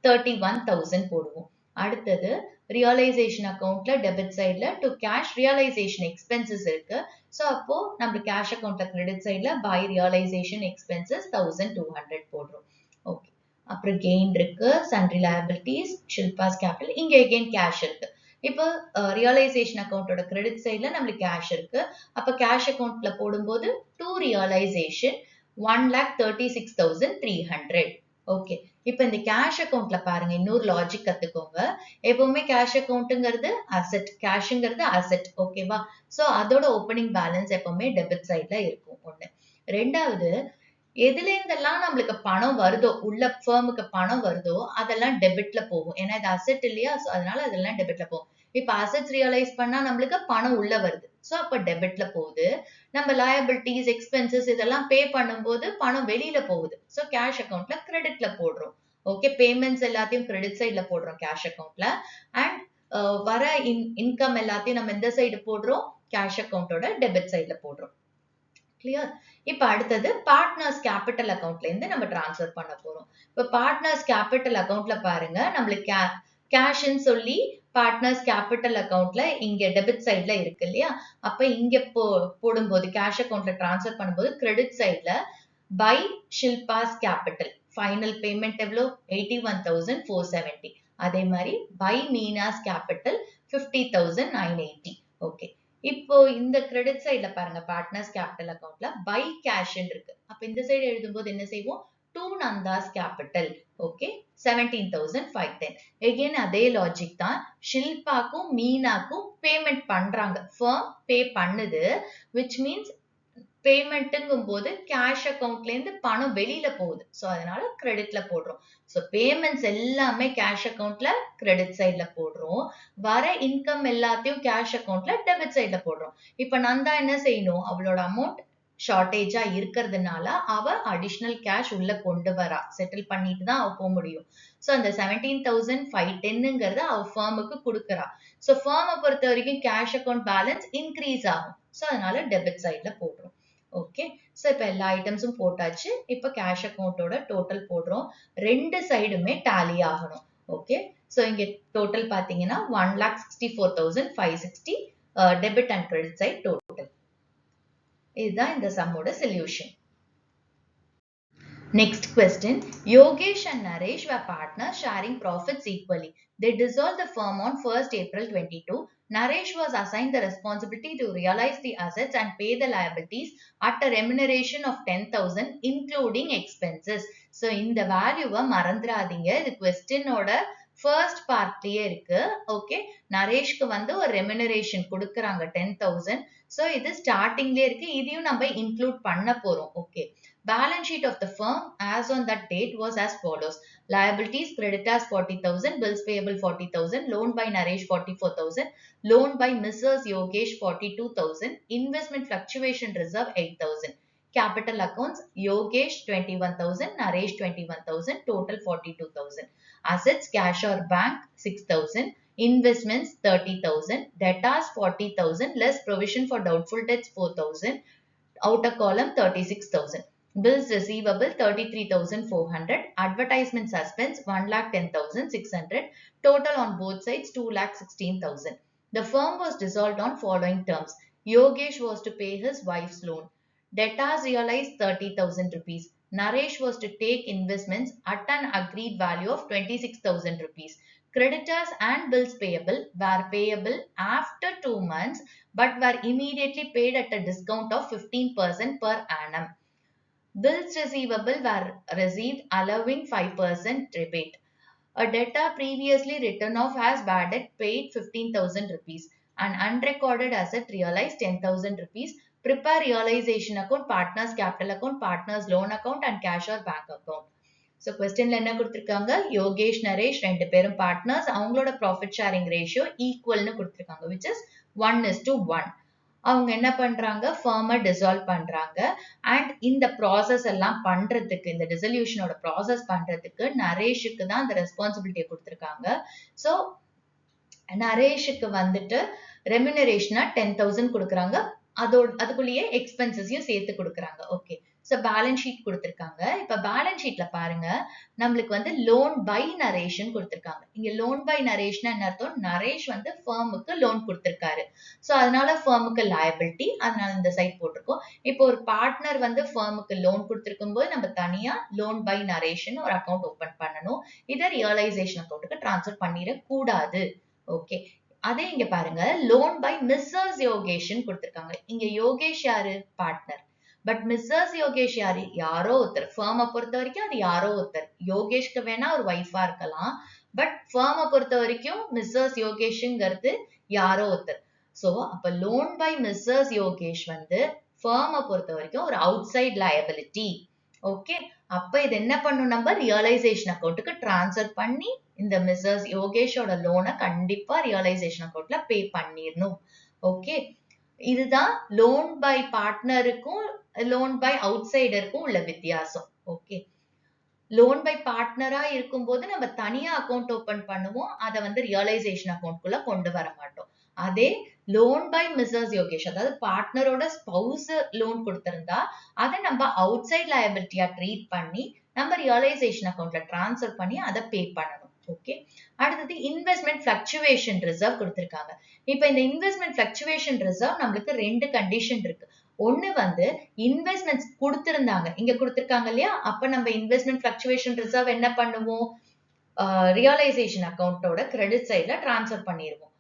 A: 31,000 போடுவோம். அடுத்தது ரியலைசேஷன் அக்கௌண்ட்ல டெபிட் சைட்ல டு கேஷ் ரியலைசேஷன் எக்ஸ்பென்சஸ் இருக்கு. ஸோ அப்போ நம்ம கேஷ் அக்கௌண்ட்ல கிரெடிட் சைட்ல பை ரியலைசேஷன் எக்ஸ்பென்சஸ் 1,200 போடுறோம். ஓகே, அப்புறம் கெயின் இருக்கு, சன்ட்ரி லயபிலிட்டிஸ், ஷில்பாஸ் கேபிட்டல், இங்க அகைன் கேஷ் இருக்கு. இப்போ ரியலைசேஷன் அக்கௌண்டோட கிரெடிட் சைட்ல நம்மளுக்கு கேஷ் இருக்கு. அப்ப கேஷ் அக்கௌண்ட்ல போடும்போது டு ரியலைசேஷன் 1,36,300. ஓகே, இப்போ இந்த கேஷ் அக்கௌண்ட்ல பாருங்க இன்னொரு லாஜிக் கத்துக்கோங்க. எப்பவுமே கேஷ் அக்கௌண்ட்ங்கிறது அசெட், கேஷ்ங்கிறது அசெட். ஓகேவா? சோ அதோட ஓப்பனிங் பேலன்ஸ் எப்பவுமே டெபிட் சைட்ல இருக்கும். ஒண்ணு. ரெண்டாவது, எதுல இருந்தெல்லாம் நம்மளுக்கு பணம் வருதோ, உள்ள ஃபர்முக்கு பணம் வருதோ அதெல்லாம் டெபிட்ல போகும். ஏன்னா இது அசெட் இல்லையா? சோ அதனால அதெல்லாம் டெபிட்ல போகும். இப்ப அசெட்ஸ் ரியலைஸ் பண்ணா நம்மளுக்கு பணம் உள்ள வருது. சோ அப்ப டெபிட்ல போகுது. நம்ம லயபிலிட்டிஸ், எக்ஸ்பென்சஸ் இதெல்லாம் பே பண்ணும்போது பணம் வெளியில போகுது. சோ கேஷ் அக்கௌண்ட்ல கிரெடிட்ல போடுறோம். ஓகே, பேமெண்ட்ஸ் எல்லாத்தையும் கிரெடிட் சைட்ல போடுறோம் கேஷ் அக்கௌண்ட்ல. அண்ட் வர இன்கம் எல்லாத்தையும் நம்ம எந்த சைடு போடுறோம்? கேஷ் அக்கௌண்டோட டெபிட் சைட்ல போடுறோம். கிளியர்? இப்ப அடுத்தது பார்ட்னர்ஸ் கேபிட்டல் அக்கௌண்ட்ல இருந்து நம்ம டிரான்ஸ்ஃபர் பண்ண போறோம். இப்ப பார்ட்னர்ஸ் கேபிட்டல் அக்கௌண்ட்ல பாருங்க, நம்மளுக்கு கேஷ்ன்னு சொல்லி பார்ட்னர்ஸ் கேபிட்டல் அக்கௌண்ட்ல இங்க டெபிட் சைட்ல இருக்கு இல்லையா? அப்ப இங்க போடும்போது கேஷ் அக்கௌண்ட்ல டிரான்ஸ்ஃபர் பண்ணும்போது கிரெடிட் சைட்ல பை ஷில்பாஸ் கேபிட்டல் ஃபைனல் பேமெண்ட் எவ்வளோ? 81,470. அதே மாதிரி பை மீனாஸ் கேபிட்டல் 50,980. ஓகே, இப்போ இந்த கிரெடிட் சைட்ல பாருங்க பார்ட்னர்ஸ் கேபிட்டல் அக்கௌண்ட்ல பை கேஷ் இருக்கு. அப்ப இந்த சைடு எழுதும்போது என்ன செய்வோம்? To Nandhas capital. Okay, 17,510. Again அதே லாஜிக் தான். ஷில்பாக்கும் மீனாக்கும் பேமெண்ட் பண்றாங்க, ஃபர்ம் பே பண்ணுது, விச் மீன்ஸ் பேமெண்ட்ங்கும் போது கேஷ் அக்கௌண்ட்ல இருந்து பணம் வெளியில போகுது. சோ அதனால கிரெடிட்ல போடுறோம். சோ பேமெண்ட்ஸ் எல்லாமே கேஷ் அக்கௌண்ட்ல கிரெடிட் சைட்ல போடுறோம். வர இன்கம் எல்லாத்தையும் கேஷ் அக்கௌண்ட்ல டெபிட் சைட்ல போடுறோம். இப்ப நந்தா என்ன செய்யணும்? அவளோட அமௌண்ட் ஷார்டேஜா இருக்கிறதுனால அவ அடிஷனல் கேஷ் உள்ள கொண்டு வரா, செட்டில் பண்ணிட்டு தான் அவ போக முடியும். சோ அந்த 17,510ங்கிறத அவ ஃபர்முக்கு கொடுக்கறா. சோ ஃபர்மை பொறுத்த வரைக்கும் கேஷ் அக்கௌண்ட் பேலன்ஸ் இன்க்ரீஸ் ஆகும். சோ அதனால டெபிட் சைட்ல போடுறோம். ஓகே, சோ இப்ப எல்லா ஐட்டம்ஸும் போட்டாச்சு. இப்ப கேஷ் அக்கௌண்டோட டோட்டல் போடுறோம். ரெண்டு சைடுமே டாலி ஆகணும். ஓகே, சோ இங்க டோட்டல் பாத்தீங்கன்னா 1,64,560 debit and credit side total. இதுதான் இந்த சம்மோட solution. Next question. Yogesh and Naresh were partners sharing profits equally. They dissolved the firm on 1st April 22. Naresh was assigned the responsibility to realize the assets and pay the liabilities at a remuneration of 10,000 including expenses. So இந்த வேல்யூவை மறந்துடாதீங்க. இது கொஸ்டினோட first பார்ட்லயே இருக்கு. Okay, நரேஷ்க்கு வந்து ஒரு remuneration கொடுக்கறாங்க 10,000. So இது ஸ்டார்டிங்லயே இருக்கு. இதையும் நம்ம இன்க்ளூட் பண்ண போறோம். Okay, balance sheet of the firm as on that date was as follows. Liabilities, creditors 40,000, bills payable 40,000, loan by Naresh 44,000, loan by Mrs. Yogesh 42,000, investment fluctuation reserve 8,000. Capital accounts, Yogesh 21,000, Naresh 21,000, total 42,000. Assets, cash or bank 6,000, investments 30,000, debtors 40,000, less provision for doubtful debts 4,000, outer column 36,000. Bills receivable 33,400, advertisement suspense 1,10,600, total on both sides 2,16,000. The firm was dissolved on following terms. Yogesh was to pay his wife's loan. Debtors realized 30,000 rupees. Naresh was to take investments at an agreed value of 26,000 rupees. Creditors and bills payable were payable after 2 months but were immediately paid at a discount of 15% per annum. Bills receivable were received allowing 5% rebate. A debtor previously written off as bad debt paid 15,000 rupees. An unrecorded asset realized 10,000 rupees. Prepare realization account, partners capital account, partners loan account and cash or bank account. So கொஸ்டின்ல என்ன கொடுத்திருக்காங்க, யோகேஷ் நரேஷ் 2 பேரும் partners, அவங்களோட profit sharing ratio ஈக்குவல்னு கொடுத்திருக்காங்க, which is 1:1. அவங்க என்ன பண்றாங்க, ஃபர்மை dissolve பண்றாங்க. அண்ட் இந்த ப்ராசஸ் எல்லாம் பண்றதுக்கு, இந்த டிசல்யூஷனோட ப்ராசஸ் பண்றதுக்கு நரேஷுக்கு தான் அந்த ரெஸ்பான்சிபிலிட்டியை கொடுத்திருக்காங்க. சோ நரேஷுக்கு வந்துட்டு ரெமினரேஷனா 10,000 கொடுக்குறாங்க. அதுக்குள்ளேயே எக்ஸ்பென்சஸையும் சேர்த்து கொடுக்குறாங்க. ஓகே, சோ பேலன்ஸ் ஷீட் கொடுத்திருக்காங்க. இப்ப பேலன்ஸ் ஷீட்ல பாருங்க, நம்மளுக்கு வந்து லோன் பை நரேஷன் கொடுத்திருக்காங்க. இங்க லோன் பை நரேஷன் என்ன அர்த்தம், நரேஷ் வந்து ஃபர்முக்கு லோன் கொடுத்திருக்காரு. சோ அதனால ஃபர்முக்கு லயபிலிட்டி, அதனால இந்த சைட் போட்டிருக்கோம். இப்போ ஒரு பார்ட்னர் வந்து ஃபர்முக்கு லோன் கொடுத்திருக்கும் போது நம்ம தனியா லோன் பை நரேஷன் ஒரு அக்கௌண்ட் ஓபன் பண்ணணும். இதை ரியலைசேஷன் அக்கௌண்ட்டுக்கு டிரான்ஸ்ஃபர் பண்ணிடக்கூடாது. ஓகே, அதே இங்க பாருங்க, லோன் பை மிஸ்ஸஸ் யோகேஷன் கொடுத்திருக்காங்க. இங்க யோகேஷ் யாரு, பார்ட்னர். பட் மிஸ்ஸஸ் யோகேஷ் யாரு, யாரோ ஒருத்தர். ஃபர்மை பொறுத்த வரைக்கும் அது யாரோ ஒருத்தர். யோகேஷ்க்கு வேணா ஒரு வைஃபா இருக்கலாம், பட் ஃபர்மை பொறுத்த வரைக்கும் மிஸ்ஸஸ் யோகேஷ்ங்கிறது யாரோ ஒருத்தர். சோ அப்ப லோன் பை மிஸ்ஸஸ் யோகேஷ் வந்து ஃபர்மை பொறுத்த வரைக்கும் ஒரு அவுட் சைட் லயபிலிட்டி. ஓகே, அப்ப இது என்ன பண்ணும், நம்ம ரியலைசேஷன் அக்கௌண்ட்டுக்கு டிரான்ஸ்ஃபர் பண்ணி இந்த மிஸ்ஸஸ் யோகேஷோட லோனை கண்டிப்பா ரியலைசேஷன் அக்கௌண்ட்ல பே பண்ணிடணும். ஓகே, இதுதான் லோன் பை பார்ட்னருக்கும் லோன் பை அவுட் சைடருக்கும் உள்ள வித்தியாசம். ஓகே, லோன் பை பார்ட்னரா இருக்கும்போது நம்ம தனியா அக்கௌண்ட் ஓபன் பண்ணுவோம், அதை வந்து ரியலைசேஷன் அக்கௌண்ட்குள்ள கொண்டு வர மாட்டோம். அதே லோன் பை மிஸ்ஸஸ் யோகேஷ், அதாவது பார்ட்னரோட ஸ்பௌஸ் லோன் கொடுத்திருந்தா அதை நம்ம அவுட் சைட் லயபிலிட்டியா ட்ரீட் பண்ணி நம்ம ரியலைசேஷன் அக்கௌண்ட்ல டிரான்ஸ்ஃபர் பண்ணி அதை பே பண்ணணும். ஓகே, அடுத்தது இன்வெஸ்ட்மெண்ட் பிளக்சுவேஷன் ரிசர்வ் கொடுத்திருக்காங்க. இப்ப இந்த இன்வெஸ்ட்மெண்ட் பிளக்சுவேஷன் ரிசர்வ் நம்மளுக்கு 2 கண்டிஷன் இருக்கு. ஒண்ணு வந்து இன்வெஸ்ட்மெண்ட்ஸ் கொடுத்திருந்தாங்க, இங்க கொடுத்திருக்காங்க இல்லையா, அப்ப நம்ம இன்வெஸ்ட்மெண்ட் பிளக்சுவேஷன் ரிசர்வ் என்ன பண்ணுவோம், ரியலைசேஷன் அக்கௌண்டோட கிரெடிட் சைட்ல டிரான்ஸ்ஃபர் பண்ணிடுவோம்.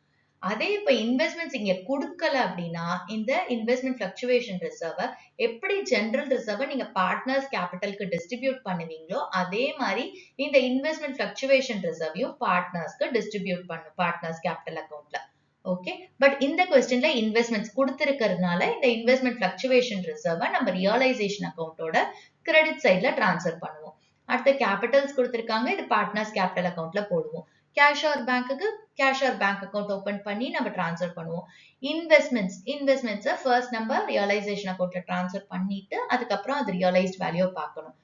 A: அதே இப்ப இன்வெஸ்ட்மெண்ட்ஸ் இங்க கொடுக்கல அப்படின்னா இந்த இன்வெஸ்ட்மெண்ட் பிளக்சுவேஷன் ரிசர்வ் எப்படி ஜெனரல் ரிசர்வ் நீங்க பார்ட்னர்ஸ் கேபிட்டலுக்கு டிஸ்ட்ரிபியூட் பண்ணுவீங்களோ அதே மாதிரி இந்த இன்வெஸ்ட்மெண்ட் பிளக்சுவேஷன் ரிசர்வையும் பார்ட்னர்ஸ்க்கு டிஸ்ட்ரிபியூட் பண்ணும் பார்ட்னர்ஸ் கேபிட்டல் அக்கௌண்ட்ல. ஓகே, பட் இந்த கொஸ்டின்ல இன்வெஸ்ட்மெண்ட்ஸ் கொடுத்திருக்கிறதுனால இந்த இன்வெஸ்ட்மெண்ட் பிளக்சுவேஷன் ரிசர்வை நம்ம ரியலைசேஷன் அக்கௌண்டோட கிரெடிட் சைட்ல டிரான்ஸ்ஃபர் பண்ணுவோம். அடுத்த கேபிட்டல்ஸ் கொடுத்திருக்காங்க, இது பார்ட்னர்ஸ் கேபிட்டல் அக்கௌண்ட்ல போடுவோம். கேஷ் ஆர் பேங்க்குக்கு cash or bank account open பண்ணி நம்ம டிரான்ஸ்ஃபர் பண்ணுவோம். இன்வெஸ்ட்மெண்ட்ஸ் ஃபர்ஸ்ட் நம்ம ரியலைசேஷன் அக்கௌண்ட்ல டிரான்ஸ்ஃபர் பண்ணிட்டு அதுக்கப்புறம் அது ரியலைஸ்ட் வேல்யூ பார்க்கணும்.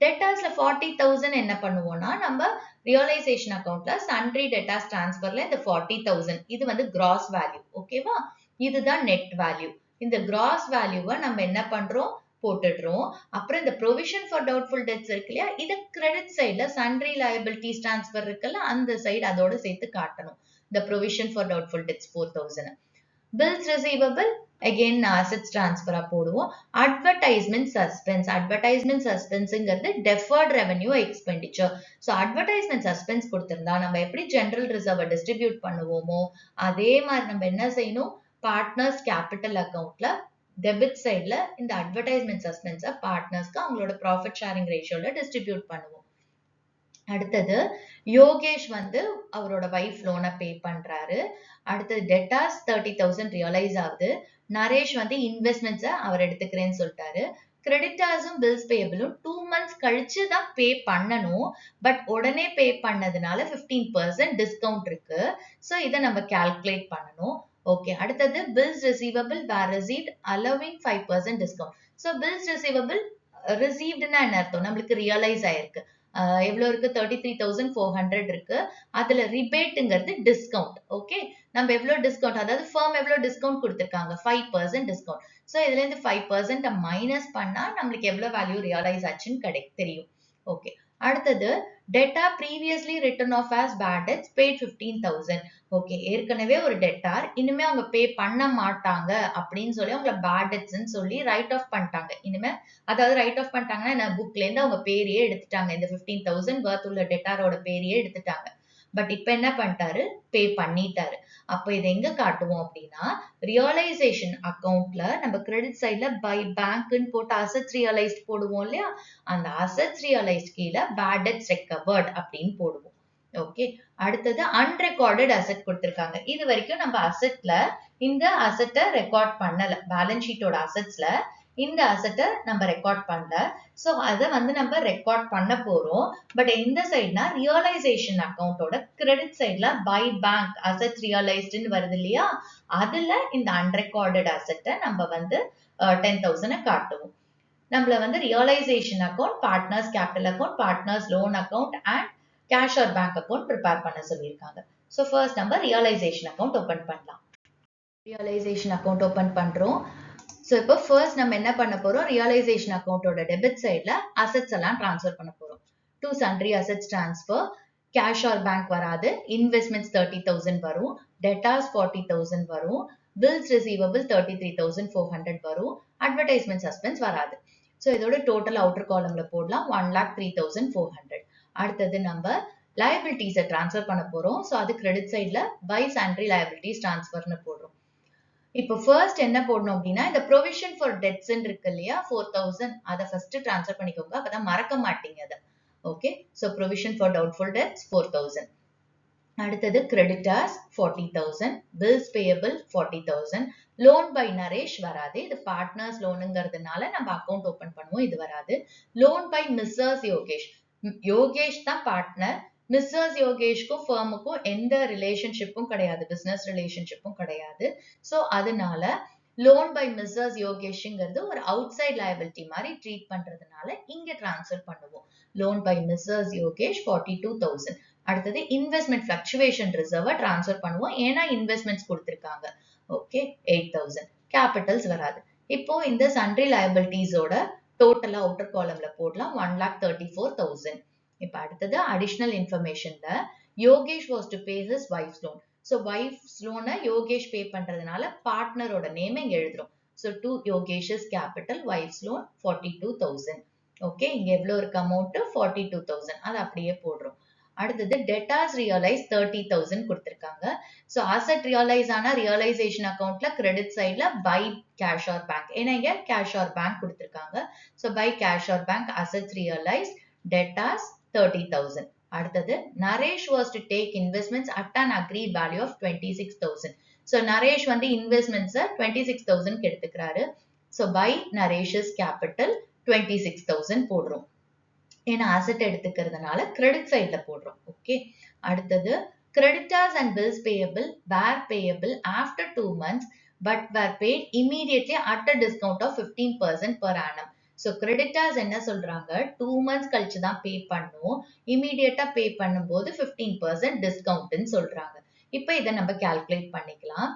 A: டெட்டாஸ்ல 40,000 என்ன பண்ணுவோம்னா நம்ம ரியலைசேஷன் அக்கௌண்ட்ல சன்ட்ரி டெட்டாஸ் டிரான்ஸ்ஃபர்ல இந்த 40,000 இது வந்து கிராஸ் வேல்யூ. ஓகேவா, இதுதான் நெட் வேல்யூ. இந்த கிராஸ் வேல்யூவை நம்ம என்ன பண்றோம், போட்டுடுறோம். அப்புறம் இந்த ப்ரொவிஷன் ஃபார் டவுட்ஃபுல் டெட்ஸ் இருக்கு இல்லையா, இது கிரெடிட் சைட்ல சன்ட்ரி லயபிலிட்டிஸ் டிரான்ஸ்ஃபர் இருக்குல்ல அந்த சைடு அதோட சேர்த்து காட்டணும். இந்த provision for doubtful debts 4,000. Bills receivable again assets டிரான்ஸ்ஃபரா போடுவோம். அட்வர்டைஸ்மெண்ட் சஸ்பென்ஸ்ங்கிறது deferred revenue expenditure. So advertisement suspense கொடுத்திருந்தா நம்ம எப்படி ஜெனரல் ரிசர்வை டிஸ்ட்ரிபியூட் பண்ணுவோமோ அதே மாதிரி நம்ம என்ன செய்யணும், பார்ட்னர்ஸ் கேபிட்டல் அக்கௌண்ட்ல டெபிட் சைட்ல இந்த அட்வர்டைஸ்மெண்ட் சஸ்பென்ஸ பார்ட்னர்ஸ்க்கு அவங்களோட ப்ராஃபிட் ஷேரிங் ரேஷியோல டிஸ்ட்ரிபியூட் பண்ணுவோம். அடுத்தது யோகேஷ் வந்து அவரோட வைஃப் லோனை பே பண்றாரு. அடுத்தது டெட்டாஸ் 30,000 ரியலைஸ் ஆகுது. நரேஷ் வந்து இன்வெஸ்ட்மெண்ட்ஸை அவர் எடுத்துக்கிறேன்னு சொல்லிட்டாரு. கிரெடிட்டார்ஸும் பில்ஸ் பேயபிளும் 2 months கழிச்சு தான் பே பண்ணணும். பட் உடனே பே பண்ணதுனால 15% டிஸ்கவுண்ட் இருக்கு. ஸோ இதை நம்ம கால்குலேட் பண்ணணும். ஓகே, அடுத்தது bills receivable were received allowing 5% discount. So bills receivable ரிசீவ்டுன்னா என்ன அர்த்தம், நம்மளுக்கு ரியலைஸ் ஆயிருக்கு. எவ்வளவு இருக்கு, 33,400 இருக்கு. அதுல ரிபேட்டுங்கிறது டிஸ்கவுண்ட். ஓகே, நம்ம எவ்வளவு டிஸ்கவுண்ட், அதாவது ஃபர்ம் எவ்வளவு டிஸ்கவுண்ட் கொடுத்திருக்காங்க, 5% டிஸ்கவுண்ட். ஸோ இதுல இருந்து 5% மைனஸ் பண்ணா நம்மளுக்கு எவ்வளவு வேல்யூ ரியலைஸ் ஆச்சுன்னு தெரியும். ஓகே, அடுத்தது theta previously written off as bad debts paid 15,000. Okay, ஏற்கனவே ஒரு டெட்டார் இனிமே அவங்க பே பண்ண மாட்டாங்க அப்படின்னு சொல்லி அவங்கள பேட் டெட்ஸ்ன்னு சொல்லி ரைட் ஆஃப் பண்ணிட்டாங்க. இனிமே அதாவது ரைட் ஆஃப் பண்ணிட்டாங்கன்னா புக்ல இருந்து அவங்க பேரையே எடுத்துட்டாங்க, இந்த 15,000 வர்த் உள்ள டெட்டாரோட பேரையே எடுத்துட்டாங்க. பட் இப்ப என்ன பண்ணிட்டாரு, பே பண்ணிட்டாரு. அப்ப இதை எங்க காட்டுவோம் அப்படின்னா ரியலைசேஷன் அக்கௌண்ட்ல நம்ம கிரெடிட் சைட்ல பை பேங்க்னு போட்டு அசெட்ஸ் ரியலைஸ்ட் போடுவோம் இல்லையா, அந்த அசெட்ஸ் ரியலைஸ்ட் கீழே பேட் டெட்ஸ் ரெக்கவர்ட் அப்படின்னு போடுவோம். ஓகே, அடுத்தது அன்ரெக்கார்டட் அசெட் கொடுத்திருக்காங்க. இது வரைக்கும் நம்ம அசெட்ல இந்த அசெட்டை ரெக்கார்ட் பண்ணல, பேலன்ஸ் ஷீட்டோட அசெட்ஸ்ல இந்த அசெட்டை நம்ம ரெக்கார்ட் பண்ணல. ஸோ அதை வந்து நம்ம ரெக்கார்ட் பண்ண போறோம். பட் எந்த சைட்னா ரியலைசேஷன் அக்கௌண்டோட கிரெடிட் சைட்ல பை பேங்க் அசெட்ஸ் ரியலைஸ்டுன்னு வருது இல்லையா, அதுல இந்த அன்ரெக்கார்டட் அசெட்டை நம்ம வந்து 10,000 காட்டுவோம். நம்மள வந்து realisation account, partners capital account, partners loan account and cash or bank account prepare பண்ண சொல்லியிருக்காங்க. ஸோ ஃபர்ஸ்ட் நம்ம ரியலைசேஷன் அக்கௌண்ட் ஓபன் பண்ணலாம். ரியலைசேஷன் அக்கௌண்ட் ஓபன் பண்றோம். ஸோ இப்போ ஃபர்ஸ்ட் நம்ம என்ன பண்ண போறோம், ரியலைசேஷன் அக்கௌண்டோட டெபிட் சைட்ல அசெட்ஸ் எல்லாம் டிரான்ஸ்ஃபர் பண்ண போறோம். To sundry assets transfer, cash or bank வராது, இன்வெஸ்ட்மெண்ட்ஸ் 30,000 வரும், டெட்டாஸ் 40,000 வரும், பில்ஸ் ரிசீவபிள் 33,400 வரும், அட்வர்டைஸ்மெண்ட் சஸ்பென்ஸ் வராது. ஸோ இதோட டோட்டல் அவுட்டர் காலம்ல போடலாம் 1,03,400. அடுத்தது நம்ம liabilities டிரான்ஸ்ஃபர் பண்ண போறோம். ஸோ அது கிரெடிட் சைட்ல பை சன்ட்ரி liabilities டிரான்ஸ்ஃபர்னு போடுறோம். இப்போ ஃபர்ஸ்ட் என்ன போடணும் அப்படின்னா, இந்த ப்ரொவிஷன் ஃபார் டெட்ஸ் இருக்கு இல்லையா 4,000, அதை ஃபர்ஸ்ட் டிரான்ஸ்ஃபர் பண்ணிக்கோங்க, அப்பதான் மறக்க மாட்டீங்க அதை. Okay, so provision for doubtful debts 4,000. அடுத்தது creditors 40,000, bills payable 40,000, loan by Naresh வராது, இது பார்ட்னர்ஸ் லோனுங்கிறதுனால நம்ம அக்கௌண்ட் ஓபன் பண்ணுவோம், இது வராது. Loan by Mrs Yogesh, Yogesh தான் பார்ட்னர், மிஸ்ஸர்ஸ் யோகேஷ்க்கும் ஃபர்முக்கும் எந்த ரிலேஷன்ஷிப்பும் கிடையாது, பிசினஸ் ரிலேஷன்ஷிப்பும் கிடையாது. ஸோ அதனால லோன் பை மிஸ்ஸர்ஸ் யோகேஷ்ங்கிறது ஒரு அவுட் சைட் லயபிலிட்டி மாதிரி ட்ரீட் பண்றதுனால இங்க டிரான்ஸ்ஃபர் பண்ணுவோம். Loan by Mrs Yogesh 42,000. அடுத்தது இன்வெஸ்ட்மெண்ட் ஃபிளக்சுவேஷன் ரிசர்வை டிரான்ஸ்ஃபர் பண்ணுவோம், ஏன்னா இன்வெஸ்ட்மெண்ட்ஸ் கொடுத்திருக்காங்க. ஓகே, 8,000. கேபிட்டல்ஸ் வராது. இப்போ இந்த சன்ட்ரி லயபிலிட்டிஸோட டோட்டலா அவுட்டர் காலம்ல போடலாம் 1,34,000. இப்ப அடுத்தது அடிஷனல் இன்ஃபர்மேஷன்ல Yogesh was to pay his wife's loan. So wife's லோனை யோகேஷ் பே பண்றதுனால பார்ட்னரோட நேம் இங்க எழுதுறோம். So to Yogesh's capital wife's loan 42,000. Okay, இங்க எவ்வளவு இருக்கு அமௌண்ட் 42,000, அது அப்படியே போடுறோம். அடுத்தது டெட்டாஸ் ரியலைஸ் 30,000 கொடுத்திருக்காங்க. ஸோ அசெட் ரியலைஸ் ஆனா ரியலைசேஷன் அக்கௌண்ட்ல கிரெடிட் சைட்ல பை கேஷ் ஆர் பேங்க், ஏன்னா இங்க கேஷ் ஆர் பேங்க் கொடுத்திருக்காங்க. So by cash or bank assets realise debtors 30,000. அடுத்தது Naresh was to take investments at an agreed value of 26,000. So Naresh வந்து investments 26,000 எடுத்துக்கிறாரு. So by Naresh's capital 26,000 போடுறோம், ஏன்னா அசெட் எடுத்துக்கிறதுனால கிரெடிட் சைட்ல போடுறோம். ஓகே, அடுத்தது creditors and bills payable were payable after 2 months but were paid immediately at a discount of 15% per annum. So creditors என்ன சொல்றாங்க, 2 months கழிச்சு தான் பே பண்ணும், இமீடியட்டா பே பண்ணும்போது 15% டிஸ்கவுண்ட்னு சொல்றாங்க. இப்போ இதை நம்ம கால்குலேட் பண்ணிக்கலாம்.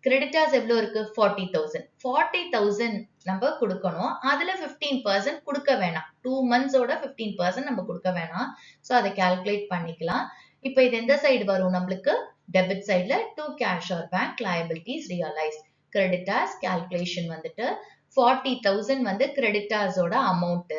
A: கிரெடிட்டர்ஸ் எவ்வளவு இருக்கு 40,000. 40,000 நம்ம கொடுக்கணும், அதுல 15% கொடுக்க வேணாம், 2 monthsோட 15% நம்ம கொடுக்க வேணாம். ஸோ அதை கால்குலேட் பண்ணிக்கலாம். இப்போ இது எந்த சைடு வரும் நம்மளுக்கு, டெபிட் சைட்ல to cash or bank liabilities realized. Creditors calculation வந்துட்டு 40,000 வந்து கிரெடிட்டர்ஸோட அமௌண்ட்,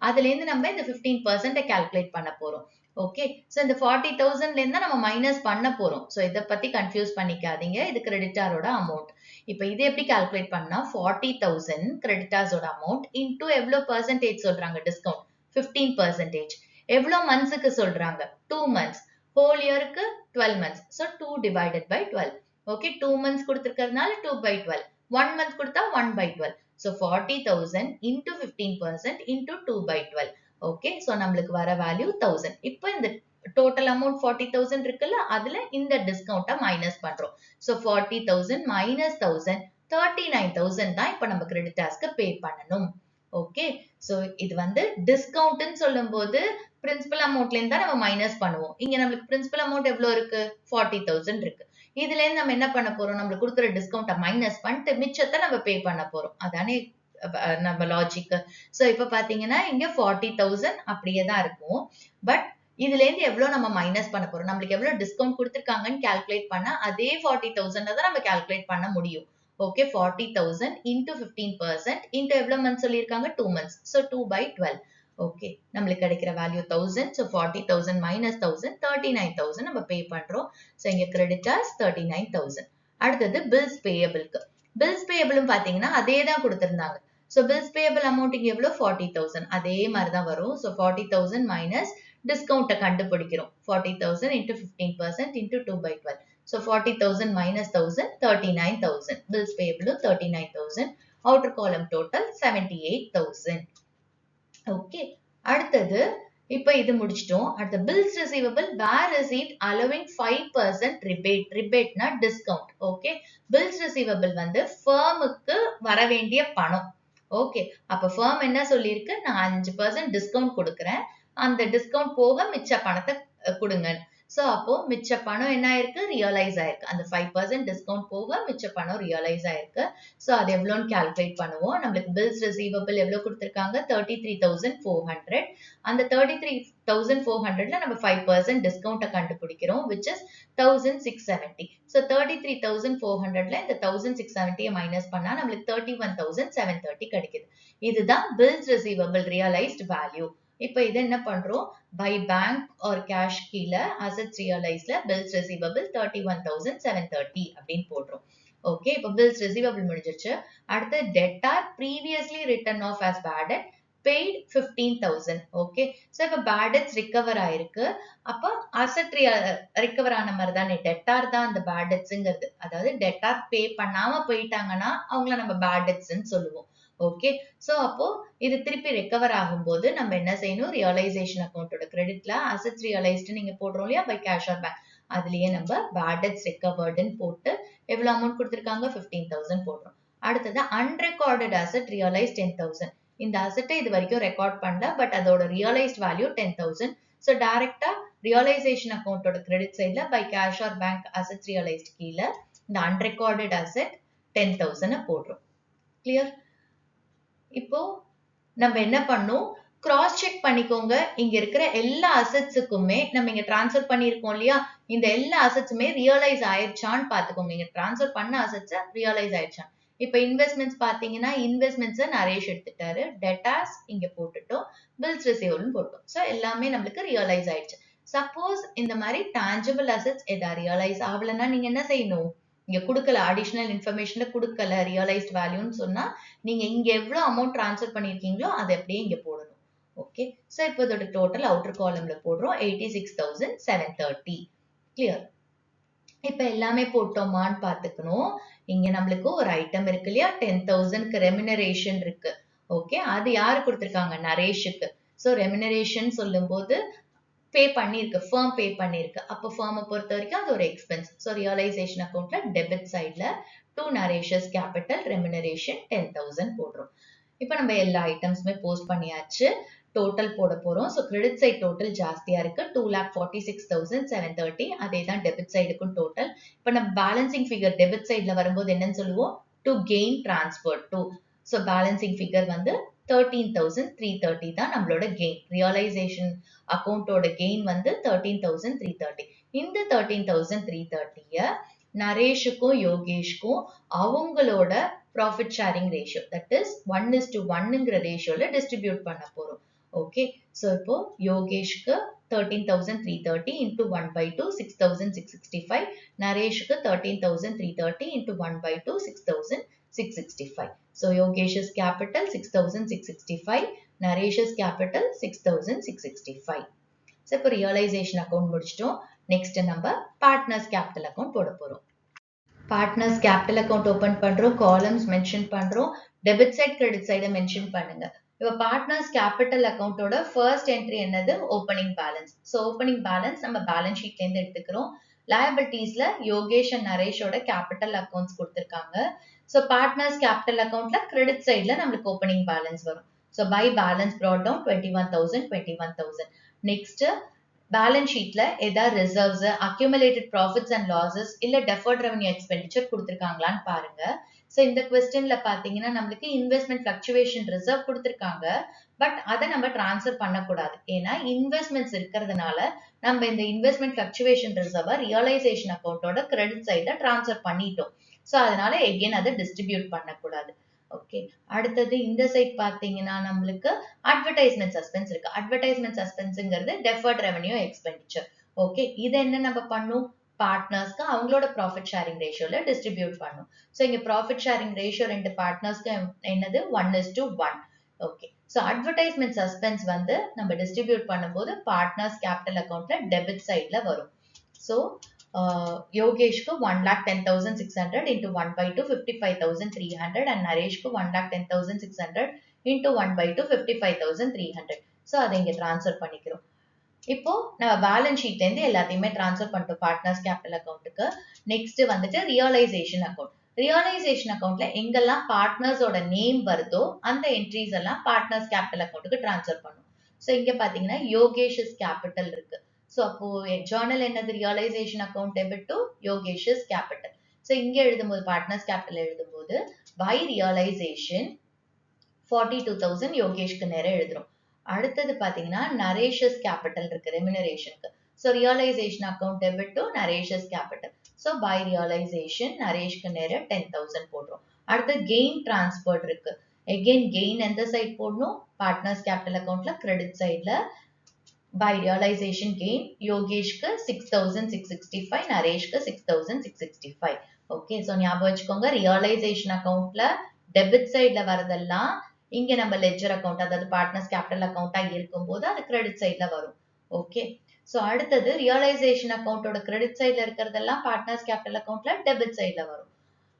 A: அதுல இருந்து நம்ம இந்த 15% கால்குலேட் பண்ண போறோம். ஓகே, சோ இந்த 40,000ல இருந்து நம்ம மைனஸ் பண்ண போறோம். சோ இத பத்தி கன்ஃபியூஸ் பண்ணிக்காதீங்க, இது கிரெடிட்டாரோட அமௌண்ட். இப்போ இது எப்படி கால்குலேட் பண்ணா 40,000 கிரெடிட்டார்ஸோட அமௌண்ட் இன்டு எவ்வளவு பெர்சன்டேஜ் சொல்றாங்க டிஸ்கவுண்ட் 15%. எவ்வளவு மந்த்ஸ்க்கு சொல்றாங்க 2 months, ஹோல் இயருக்கு 12 months. So 2 divided by 12. Okay, 2 months கொடுத்திருக்கிறதுனால 2 by 12, 1 month கொடுத்தா 1 by 12. So 40,000 into 15% into 2 by 12. Okay, so நம்மளுக்கு வர வேல்யூ 1000. இப்போ இந்த டோட்டல் அமௌண்ட் 40,000 இருக்குல்ல, அதுல இந்த டிஸ்கவுண்ட்டை மைனஸ் பண்றோம். சோ 40,000 minus 1,000 39,000 தான் இப்போ நம்ம கிரெடிட்டார்ஸ்க்கு பே பண்ணணும். ஓகே, சோ இது வந்து டிஸ்கவுண்ட்னு சொல்லும்போது பிரின்சிபல் அமௌண்ட்ல இருந்து தான் நம்ம மைனஸ் பண்ணுவோம். இங்க நம்மளுக்கு பிரின்சிபல் அமௌண்ட் எவ்வளவு இருக்கு 40,000 இருக்கு. இதுல இருந்து நம்ம என்ன பண்ண போறோம், நம்மளுக்கு கொடுக்குற டிஸ்கவுண்ட்டை மைனஸ் பண்ணிட்டு மிச்சத்தை நம்ம பே பண்ண போறோம். அதானே நம்ம லாஜிக். சோ இப்ப பாத்தீங்கன்னா இங்க 40,000 அப்படியே தான் இருக்கும். பட் இதுல இருந்து எவ்வளவு நம்ம மைனஸ் பண்ண போறோம், நம்மளுக்கு எவ்வளவு டிஸ்கவுண்ட் கொடுத்திருக்காங்கன்னு கால்குலேட் பண்ணா அதே 40,000 தான் நம்ம கால்குலேட் பண்ண முடியும். ஓகே, 40,000 into 15% into எவ்வளவு மந்த் சொல்லியிருக்காங்க 2 months. So 2 by 12. ஓகே, நம்மளுக்கு கிடைக்கிற வேல்யூ 1000. So 40,000 minus 1,000 39,000 நம்ம பே பண்றோம். So இங்க கிரெடிட்டர்ஸ் 39,000. அடுத்தது பில்ஸ் பேயபிள்க்கு, பில்ஸ் பேயபிளும் பாத்தீங்கன்னா அதே தான் கொடுத்திருந்தாங்க. So bills payable amount இங்க எவ்வளவு 40,000, அதே மாதிரி தான் வரும். So 40,000 minus டிஸ்கவுண்ட்டை கண்டுபிடிக்கிறோம். 40,000 into 15% into 2 by 12. So 40,000 minus 1,000 39,000. Bills payable 39,000. outer column total 78,000. Okay, அடுத்தது இப்ப இது முடிச்சிட்டோம். அடுத்த bills receivable where receipt allowing 5% rebateனா discount. Okay, bills receivable வந்து firmக்கு வர வேண்டிய பணம். ஓகே, அப்ப firm என்ன சொல்லிருக்கு, நான் 5% டிஸ்கவுண்ட் கொடுக்கிறேன், அந்த டிஸ்கவுண்ட் போக மிச்ச பணத்தை கொடுங்க. சோ அப்போ மிச்ச பணம் என்ன ஆயிருக்கு, ரியலைஸ் ஆயிருக்கு. அந்த 5% டிஸ்கவுண்ட் போக மிச்ச பணம் ரியலைஸ் ஆயிருக்கு. சோ அது எவ்வளவுன்னு கால்குலேட் பண்ணுவோம். நம்மளுக்கு பில்ஸ் ரிசீவபிள் எவ்வளவு கொடுத்திருக்காங்க, 33,400. அந்த 33,400ல நம்ம 5% டிஸ்கவுண்ட கண்டுபிடிக்கிறோம், which is 1,670. So 33,400ல இந்த 1,670 மைனஸ் பண்ணா நம்மளுக்கு 31,730 கிடைக்குது. இதுதான் பில்ஸ் ரிசீவபிள் ரியலைஸ்ட் வேல்யூ. இப்ப இது என்ன பண்றோம், பை பேங்க் ஆர் கேஷ் கீழ அசெட்ஸ் ரியலைஸ்ல பில்ஸ் ரிசீவபிள் 31,730 அப்படின்னு போடுறோம். ஓகே, இப்ப பில்ஸ் ரிசீவபிள் முடிஞ்சிருச்சு. அடுத்து debtor previously written off as bad debt paid 15,000. Okay, so இப்ப bad debts recover ஆயிருக்கு. அப்ப அசெட் ரிகவர் ஆன மாதிரி தானே, டெட்டார் தான் அந்த bad debtsங்கிறது. அதாவது டெட்டார் பே பண்ணாம போயிட்டாங்கன்னா அவங்கள நம்ம bad debtsன்னு சொல்லுவோம். ஓகே, சோ அப்போ இது திருப்பி ரெக்கவர் ஆகும்போது நம்ம என்ன செய்யணும், ரியலைசேஷன் அக்கௌண்டோட கிரெடிட்ல அசெட்ஸ் ரியலைஸ்ட் நீங்க போடுறோம் இல்லையா, பை கேஷ் ஆர் பேங்க், அதுலயே நம்ம பேட் டெட்ஸ் ரெக்கவர்டுன்னு போட்டு எவ்வளவு அமௌண்ட் கொடுத்திருக்காங்க, 15,000 போடுறோம். அடுத்தது அன்ரெக்கார்டட் அசெட் ரியலைஸ் 10,000. இந்த அசெட்டை இது வரைக்கும் ரெக்கார்ட் பண்ணல, பட் அதோட realised value 10,000. So directly realisation அக்கௌண்டோட கிரெடிட் சைட்ல by cash or bank assets realised கீழ இந்த அன்ரெக்கார்டட் அசெட் 10,000 போடுறோம். கிளியர்? இப்போ நம்ம என்ன பண்ணோம், கிராஸ் செக் பண்ணிக்கோங்க. இங்க இருக்கிற எல்லா அசெட்ஸுக்குமே நம்ம இங்க டிரான்ஸ்ஃபர் பண்ணிருக்கோம் இல்லையா, இந்த எல்லா அசெட்ஸுமே ரியலைஸ் ஆயிடுச்சான்னு பாத்துக்கோங்க. இங்க டிரான்ஸ்ஃபர் பண்ண அசெட்ஸ் ரியலைஸ் ஆயிடுச்சா. இப்ப இன்வெஸ்ட்மெண்ட்ஸ் பாத்தீங்கன்னா இன்வெஸ்ட்மெண்ட்ஸ் நரேஷ் எடுத்துட்டாரு, டெட்டாஸ் இங்க போட்டுட்டோம், பில்ஸ் ரிசீவபிள் போட்டோம். சோ எல்லாமே நம்மளுக்கு ரியலைஸ் ஆயிடுச்சு. சப்போஸ் இந்த மாதிரி டான்ஜிபிள் அசெட்ஸ் எதா ரியலைஸ் ஆகலன்னா நீங்க என்ன செய்யணும், இங்க கொடுக்கல, அடிஷனல் இன்ஃபர்மேஷன்ல கொடுக்கல ரியலைஸ்ட் வேல்யூன்னு சொன்னா நீங்க இங்க எவ்வளவு அமௌண்ட் டிரான்ஸ்ஃபர் பண்ணிருக்கீங்களோ அதை அப்படியே இங்க போடணும். ஓகே, சோ இப்போ இதோட டோட்டல் அவுட்டர் காலம்ல போடுறோம் 86,730. கிளியர்? இப்ப எல்லாமே போட்டோமான்னு பாத்துக்கணும். இங்க நம்மளுக்கு ஒரு ஐட்டம் இருக்கு இல்லையா, 10,000க்கு ரெமினரேஷன் இருக்கு. ஓகே, அது யாரு கொடுத்திருக்காங்க, நரேஷுக்கு. சோ ரெமினரேஷன் சொல்லும் போது பே பண்ணிருக்கு, firm பே பண்ணிருக்கு. அப்ப firm பொறுத்த வரைக்கும் அது ஒரு எக்ஸ்பென்ஸ். சோ ரியலைசேஷன் அக்கவுண்ட்ல டெபிட் சைட்ல to Naresh's capital remuneration 10,000 போடுறோம். இப்ப நம்ம எல்லா ஐட்டம்ஸுமே போஸ்ட் பண்ணியாச்சு, டோட்டல் போட போறோம். சோ கிரெடிட் சைட் டோட்டல் ஜாஸ்தியா இருக்கு, 2,46,730. அதே தான் டெபிட் சைடுக்கும் டோட்டல். இப்ப நம்ம பேலன்சிங் ஃபிகர் டெபிட் சைட்ல வரும்போது என்னன்னு சொல்லுவோம், to gain transferred to. So balancing figure வந்து 13,330 தான் நம்மளோட கெயின். ரியலைசேஷன் அக்கவுண்டோட கெயின் வந்து 13,330. இந்த 13,330 நரேஷுக்கும் யோகேஷ்க்கும் அவங்களோட profit sharing ratio, that is 1:1ங்கிற ரேஷியோல டிஸ்ட்ரிபியூட் பண்ண போறோம். ஓகே, சோ இப்போ யோகேஷ்க்கு 13,330 into 1/2 6,665. நரேஷுக்கு 13,330 into 1/2 6,665. So Yogesh's capital 6,665, Naresh's capital 6,665. So இப்போ realization account முடிச்சிட்டோம். Next நம்ம partners capital account போட போறோம். Partners capital account open பண்றோம், columns mention பண்றோம், debit side credit side mention பண்ணுங்க. இப்போ partners capital account ஓட first entry என்னது, opening balance. So opening balance நம்ம balance sheetல இருந்து எடுத்துக்கிறோம். liabilitiesல யோகேஷ் and நரேஷோட capital accounts கொடுத்திருக்காங்க. So partners capital accountல credit sideல நம்மளுக்கு opening balance வரும். So by balance brought down 21,000. Next balance sheetல எதா reserves, accumulated profits and losses இல்ல deferred revenue expenditure கொடுத்திருக்காங்களான்னு பாருங்க. So இந்த questionல பாத்தீங்கன்னா நம்மளுக்கு investment fluctuation reserve கொடுத்திருக்காங்க, பட் அதை நம்ம டிரான்ஸ்ஃபர் பண்ணக்கூடாது. ஏன்னா இன்வெஸ்ட்மெண்ட்ஸ் இருக்கிறதுனால நம்ம இந்த இன்வெஸ்ட்மெண்ட் fluctuation reserve ரியலைசேஷன் அக்கௌண்டோட கிரெடிட் சைட்ல டிரான்ஸ்ஃபர் பண்ணிட்டோம். சோ அதனால எகைன் அதை டிஸ்ட்ரிபியூட் பண்ணக்கூடாது. ஓகே, அடுத்தது இந்த சைட் பாத்தீங்கன்னா நம்மளுக்கு அட்வர்டைஸ்மெண்ட் சஸ்பென்ஸ் இருக்கு. அட்வர்டைஸ்மெண்ட் சஸ்பென்ஸ்ங்கிறது டெஃபர்ட் ரெவென்யூ எக்ஸ்பெண்டிச்சர். ஓகே, இது என்ன நம்ம பண்ணும், பார்ட்னர்ஸ்க்கு அவங்களோட ப்ராஃபிட் ஷேரிங் ரேஷியோல டிஸ்ட்ரிபியூட் பண்ணும். சோ இங்க ப்ராஃபிட் ஷேரிங் ரேஷியோ ரெண்டு பார்ட்னர்ஸ்க்கு என்னது, 1:1. ஓகே, சோ அட்வர்டைஸ்மெண்ட் சஸ்பென்ஸ் வந்து நம்ம டிஸ்ட்ரிபியூட் பண்ணும்போது பார்ட்னர்ஸ் கேபிட்டல் அக்கவுண்ட்ல டெபிட் சைட்ல வரும். சோ யோகேஷ்க்கு 1,10,600 into 1 by 2 55,300 and நரேஷ்க்கு 1,10,600 into 1 by 2 55,300. ஸோ அதை இங்க டிரான்ஸ்ஃபர் பண்ணிக்கிறோம். இப்போ நம்ம பேலன்ஸ் ஷீட்ல இருந்து எல்லாத்தையுமே டிரான்ஸ்ஃபர் பண்ணிட்டோம் பார்ட்னர்ஸ் கேபிட்டல் அக்கௌண்ட்டுக்கு. நெக்ஸ்ட் வந்துட்டு ரியலைசேஷன் அக்கௌண்ட். ரியலைசேஷன் அக்கௌண்ட்ல எங்கெல்லாம் பார்ட்னர்ஸோட நேம் வருதோ அந்த என்ட்ரிஸ் எல்லாம் பார்ட்னர்ஸ் கேபிட்டல் அக்கௌண்ட்டுக்கு டிரான்ஸ்ஃபர் பண்ணும். ஸோ இங்க பாத்தீங்கன்னா யோகேஷஸ் கேபிட்டல் இருக்கு. ஸோ அப்போ ஜேர்னல் என்னது realisation account debit to Yogesh's capital. So இங்க எழுதும்போது பார்ட்னர்ஸ் கேபிட்டல் எழுதும்போது பை ரியலைசேஷன் 42,000 யோகேஷ்க்கு நேரம் எழுதுறோம். அடுத்தது பாத்தீங்கன்னா நரேஷஸ் கேபிட்டல் இருக்கு ரெமினரேஷனுக்கு. So realisation account debit to Naresh's capital. So by realisation நரேஷ்க்கு நேரம் 10,000 போடுறோம். அடுத்து கெயின் டிரான்ஸ்பர்ட் இருக்கு. எகெயின் கெயின் எந்த சைட் போடணும்? பார்ட்னர்ஸ் கேபிட்டல் அக்கௌண்ட்ல கிரெடிட் சைட்ல பை ரியலைசேஷன் கெயின் யோகேஷ்க்கு 6,665 நரேஷ்க்கு 6,665. ஓகே, ஸோ ஞாபகம் வச்சுக்கோங்க ரியலைசேஷன் அக்கௌண்ட்ல டெபிட் சைட்ல வரதெல்லாம் இங்க நம்ம லெட்ஜர் அக்கௌண்ட் அதாவது பார்ட்னர்ஸ் கேபிட்டல் அக்கௌண்டா இருக்கும்போது அது கிரெடிட் சைட்ல வரும். ஓகே, சோ அடுத்தது ரியலைசேஷன் அக்கௌண்டோட கிரெடிட் சைட்ல இருக்கிறதெல்லாம் பார்ட்னர்ஸ் கேபிட்டல் அக்கௌண்ட்ல டெபிட் சைட்ல வரும்.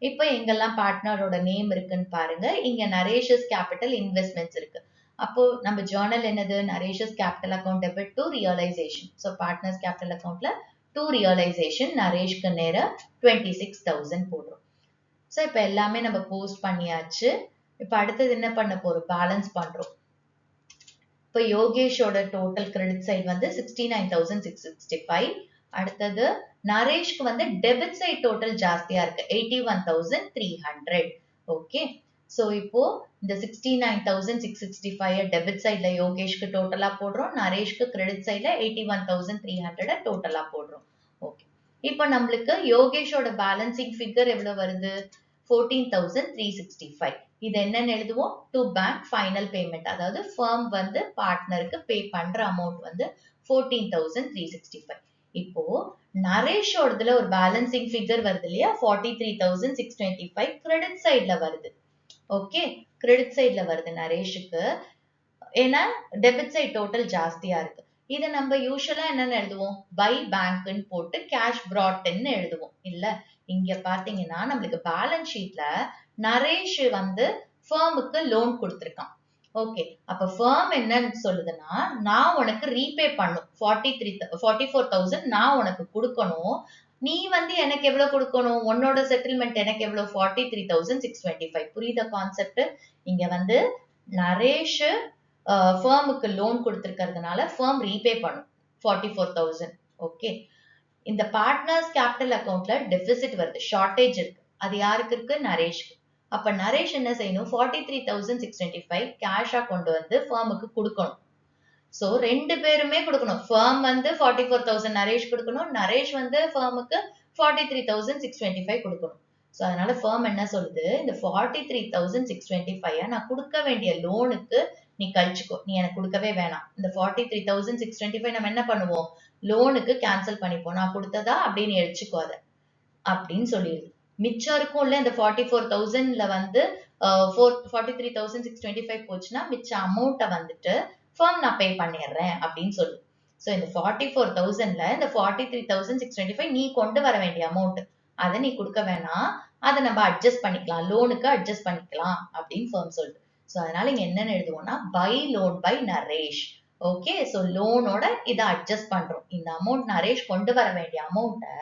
A: இப்போ எங்கெல்லாம் பார்ட்னரோட நேம் இருக்குன்னு பாருங்க. இங்க நரேஷஸ் கேபிட்டல் இன்வெஸ்ட்மெண்ட்ஸ் இருக்கு. அப்போ நம்ம ஜேர்னல் என்னது? Naresh's capital account debit to realisation. So partners capital அக்கௌண்ட்ல டு ரியலைசேஷன் நரேஷ்க்கு நேரம் 26,000 போடுறோம். ஸோ இப்போ எல்லாமே நம்ம போஸ்ட் பண்ணியாச்சு. இப்போ அடுத்தது என்ன பண்ண போறோம்? பேலன்ஸ் பண்றோம். இப்போ யோகேஷோட டோட்டல் கிரெடிட் சைட் வந்து 69,665. அடுத்தது நரேஷ்க்கு வந்து டெபிட் சைட் டோட்டல் ஜாஸ்தியா இருக்கு 81,300. ஓகே, சோ இப்போ இந்த 69,665 டெபிட் சைட்ல யோகேஷ்க்கு டோட்டலா போடுறோம். நரேஷ்க்கு கிரெடிட் சைட்ல 81,300 டோட்டலா போடுறோம். ஓகே, இப்போ நம்மளுக்கு யோகேஷோட பேலன்சிங் ஃபிகர் எவ்வளவு வருது? 14,365. இது என்னன்னு எழுதுவோம்? டு பேங்க் ஃபைனல் பேமெண்ட், அதாவது ஃபர்ம் வந்து பார்ட்னருக்கு பே பண்ற அமௌண்ட் வந்து 14,365. இப்போ நரேஷோடதுல ஒரு பேலன்சிங் ஃபிகர் வருது இல்லையா? 43,625 கிரெடிட் சைட்ல வருது. ஓகே, கிரெடிட் சைட்ல வருது நரேஷுக்கு. ஏன்னா டெபிட் சைட் டோட்டல் ஜாஸ்தியா இருக்கு. இதை நம்ம யூஸ்வலா என்னன்னு எழுதுவோம்? பை பேங்க்னு போட்டு கேஷ் brought-ன்னு எழுதுவோம் இல்ல. இங்க பாத்தீங்கன்னா நம்மளுக்கு பேலன்ஸ் ஷீட்ல நரேஷ் வந்து ஃபர்முக்கு லோன் கொடுத்திருக்கான். ஓகே, அப்ப ஃபர்ம் என்னன்னு சொல்லுதுன்னா, நான் உனக்கு ரீபே பண்ணும் 44,000 நான் உனக்கு கொடுக்கணும். நீ வந்து எனக்கு எவ்வளவு கொடுக்கணும்? உன்னோட செட்டில்மெண்ட் எனக்கு எவ்வளவு? 43,625. புரியுத கான்செப்ட்? இங்க வந்து நரேஷ் ஃபர்முக்கு லோன் கொடுத்திருக்கிறதுனால ஃபர்ம் ரீபே பண்ணும் 44,000. ஓகே, இந்த பார்ட்னர்ஸ் கேபிட்டல் அக்கௌண்ட்ல டெபிசிட் வருது, ஷார்டேஜ் இருக்கு. அது யாருக்கு இருக்கு? நரேஷ்க்கு. அப்ப நரேஷ் என்ன செய்யணும்? 43,625 கேஷா கொண்டு வந்து ஃபர்முக்கு கொடுக்கணும். சோ ரெண்டு பேருமே கொடுக்கணும். ஃபர்ம் வந்து 44,000 நரேஷ் கொடுக்கணும், நரேஷ் வந்து ஃபர்முக்கு 43,625 கொடுக்கணும். சோ அதனால ஃபர்ம் என்ன சொல்லுது? இந்த 43,625 நான் கொடுக்க வேண்டிய லோனுக்கு நீ கழிச்சுக்கோ, நீ எனக்கு கொடுக்கவே வேணாம். இந்த 43,625 நம்ம என்ன பண்ணுவோம்? லோனுக்கு கேன்சல் பண்ணிப்போம். நான் கொடுத்ததா அப்படின்னு எழுச்சிக்கோ அதை அப்படின்னு சொல்லிடுது. மிச்சம் இருக்கும்ல இந்த 44,000ல வந்து 43,625 போச்சுன்னா மிச்ச அமௌண்ட்டை வந்துட்டு ஃபர்ம் நான் பே பண்ணிடுறேன் அப்படின்னு சொல்லு. சோ இந்த 44,000ல இந்த 43,625 நீ கொண்டு வர வேண்டிய அமௌண்ட், அதை நீ கொடுக்க வேணாம், அதை நம்ம அட்ஜஸ்ட் பண்ணிக்கலாம், லோனுக்கு அட்ஜஸ்ட் பண்ணிக்கலாம் அப்படின்னு ஃபர்ம் சொல்லுது. சோ அதனால இங்க என்னன்னு எழுதுவோம்னா பை லோன் பை நரேஷ். ஓகே, சோ லோனோட இதை அட்ஜஸ்ட் பண்றோம். இந்த அமௌண்ட் நரேஷ் கொண்டு வர வேண்டிய அமௌண்ட்டை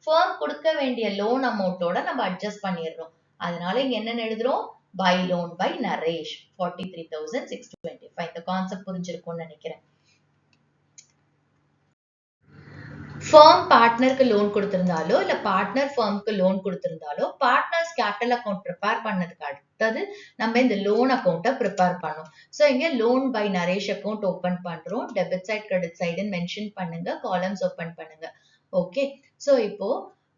A: ஃபர்ம் கொடுக்க வேண்டிய லோன் அமௌண்ட்டோட நம்ம அட்ஜஸ்ட் பண்ணிடுறோம். அதனால இங்க என்னன்னு எழுதுறோம்? By loan by Naresh 43,625. இந்த கான்செப்ட் புரிஞ்சிருக்கும்னு நினைக்கிறேன். ஃபர்ம் பார்ட்னருக்கு லோன் கொடுத்திருந்தாலோ இல்ல பார்ட்னர் ஃபர்முக்கு லோன் கொடுத்திருந்தாலோ பார்ட்னர்ஸ் கேபிட்டல் அக்கௌண்ட் ப்ரிப்பேர் பண்ணதுக்கு அடுத்தது நம்ம இந்த லோன் அக்கௌண்ட்டை ப்ரிப்பேர் பண்ணோம். ஸோ இங்க loan by Naresh account open பண்றோம். டெபிட் சைட் கிரெடிட் சைடுன்னு மென்ஷன் பண்ணுங்க, காலம்ஸ் ஓபன் பண்ணுங்க. ஓகே, ஸோ இப்போ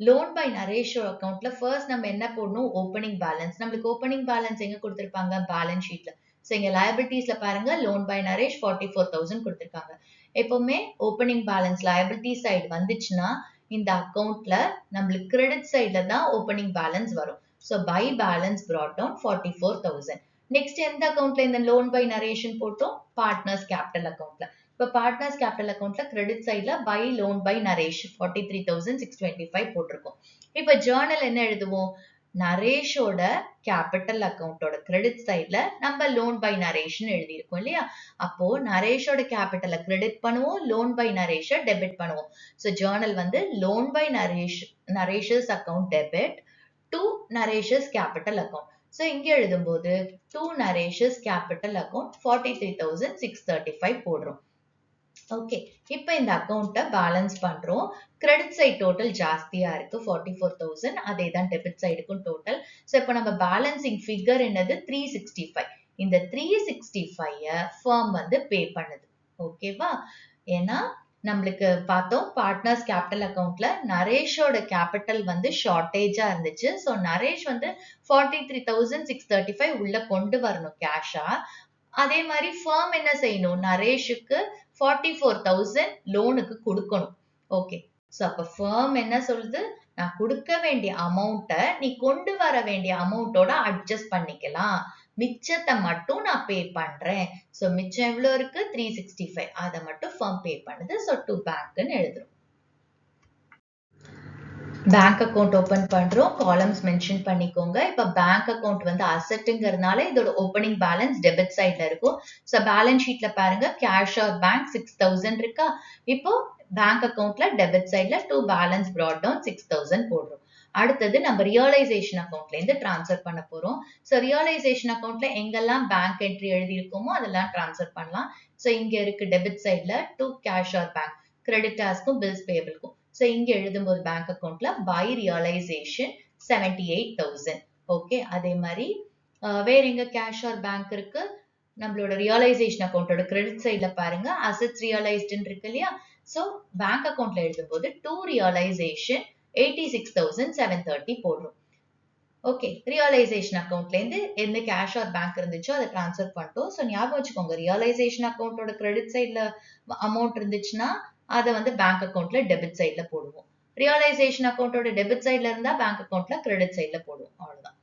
A: லோன் பை நரேஷ் அக்கௌண்ட்ல ஃபர்ஸ்ட் நம்ம என்ன போடணும்? Opening balance. நம்மளுக்கு ஓப்பனிங் பேலன்ஸ் எங்க கொடுத்திருப்பாங்க? பேலன்ஸ் ஷீட்ல. ஸோ இங்க லயபிலிட்டிஸ்ல பாருங்க, லோன் பை நரேஷ் 44,000 கொடுத்திருக்காங்க. எப்பவுமே ஓப்பனிங் பேலன்ஸ் லயபிலிட்டி சைடு வந்துச்சுன்னா இந்த அக்கௌண்ட்ல நம்மளுக்கு கிரெடிட் சைட்ல தான் ஓப்பனிங் பேலன்ஸ் வரும். So by balance brought down 44,000. Next எந்த அக்கௌண்ட்ல இந்த லோன் பை நரேஷன் போட்டோம்? பார்ட்னர்ஸ் கேபிட்டல் அக்கௌண்ட்ல. இப்போ பார்ட்னர்ஸ் கேபிட்டல் அக்கௌண்ட்ல கிரெடிட் சைட்ல பை லோன் பை நரேஷ் 43,625 போட்டிருக்கோம். இப்போ ஜேர்னல் என்ன எழுதுவோம்? நரேஷோட கேபிட்டல் அக்கௌண்டோட கிரெடிட் சைட்ல நம்ம லோன் பை நரேஷ்னு எழுதியிருக்கோம் இல்லையா? அப்போ நரேஷோட கேபிட்டலை கிரெடிட் பண்ணுவோம், லோன் பை நரேஷை டெபிட் பண்ணுவோம். ஸோ ஜேர்னல் வந்து loan by Naresh's account debit to Naresh's capital account. So இங்க எழுதும்போது டு நரேஷஸ் கேபிட்டல் அக்கௌண்ட் 43,635 போடுறோம். ஓகே, இப்போ இந்த அக்கௌண்ட்டை பேலன்ஸ் பண்றோம். கிரெடிட் சைட் டோட்டல் ஜாஸ்தியா இருக்கு 44,000, அதே தான் டெபிட் சைடுக்கும் டோட்டல். ஸோ இப்போ நம்ம பேலன்சிங் ஃபிகர் என்னது 365. இந்த 365 ஃபர்ம் வந்து பே பண்ணுது. ஓகேவா? ஏன்னா நம்மளுக்கு பார்த்தோம் பார்ட்னர்ஸ் கேபிட்டல் அக்கௌண்ட்ல நரேஷோட கேபிட்டல் வந்து ஷார்டேஜா இருந்துச்சு. ஸோ நரேஷ் வந்து 43,635 உள்ள கொண்டு வரணும் கேஷா. அதே மாதிரி ஃபர்ம் என்ன செய்யணும்? நரேஷுக்கு 44,000 லோனுக்கு கொடுக்கணும். ஓகே, ஸோ அப்ப ஃபர்ம் என்ன சொல்லுது? நான் கொடுக்க வேண்டிய அமௌண்ட்டை நீ கொண்டு வர வேண்டிய அமௌண்ட்டோட அட்ஜஸ்ட் பண்ணிக்கலாம், மிச்சத்தை மட்டும் நான் பே பண்றேன். ஸோ மிச்சம் எவ்வளோ இருக்கு? 365. அதை மட்டும் ஃபர்ம் பே பண்ணுது. ஸோ டு பேங்க்னு எழுதுறோம். பேங்க் அக்கௌண்ட் ஓபன் பண்றோம். காலம்ஸ் மென்ஷன் பண்ணிக்கோங்க. இப்ப பேங்க் அக்கௌண்ட் வந்து அசெட்ங்கிறதுனால இதோட ஓப்பனிங் பேலன்ஸ் டெபிட் சைட்ல இருக்கும். ஸோ பேலன்ஸ் ஷீட்ல பாருங்க கேஷ் ஆர் பேங்க் 6,000 இருக்கா? இப்போ பேங்க் அக்கௌண்ட்ல டெபிட் சைட்ல டு பேலன்ஸ் brought down 6,000 போடுறோம். அடுத்தது நம்ம ரியலைசேஷன் அக்கௌண்ட்ல இருந்து டிரான்ஸ்ஃபர் பண்ண போறோம். ஸோ ரியலைசேஷன் அக்கௌண்ட்ல எங்கெல்லாம் பேங்க் என்ட்ரி எழுதி இருக்கோமோ அதெல்லாம் டிரான்ஸ்ஃபர் பண்ணலாம். ஸோ இங்க இருக்கு டெபிட் சைட்ல டு கேஷ் ஆர் பேங்க், கிரெடிட்டார்ஸ்க்கும் பில்ஸ் பேபிள்க்கும். ஸோ இங்க எழுதும்போது பேங்க் அக்கௌண்ட்ல பை ரியலைசேஷன் 78,000. ஓகே, அதே மாதிரி வேற எங்க கேஷ் ஆர் பேங்க் இருக்கு? நம்மளோட ரியலைசேஷன் அக்கௌண்டோட கிரெடிட் சைட்ல பாருங்க அசெட்ஸ் ரியலைஸ்ட்னு இருக்கு இல்லையா? ஸோ பேங்க் அக்கௌண்ட்ல எழுதும்போது டு ரியலைசேஷன் 86,730 போடுறோம். ஓகே, ரியலைசேஷன் அக்கௌண்ட்ல இருந்து எந்த கேஷ் ஆர் பேங்க் இருந்துச்சோ அதை டிரான்ஸ்ஃபர் பண்ணிட்டோம். ஸோ ஞாபகம் வச்சுக்கோங்க, ரியலைசேஷன் அக்கௌண்டோட கிரெடிட் சைட்ல அமௌண்ட் இருந்துச்சுன்னா அதை வந்து பேங்க் அக்கௌண்ட்ல டெபிட் சைட்ல போடுவோம். ரியலைசேஷன் அக்கௌண்டோட டெபிட் சைட்ல இருந்தா பேங்க் அக்கௌண்ட்ல கிரெடிட் சைட்ல போடுவோம். அவ்வளவுதான்.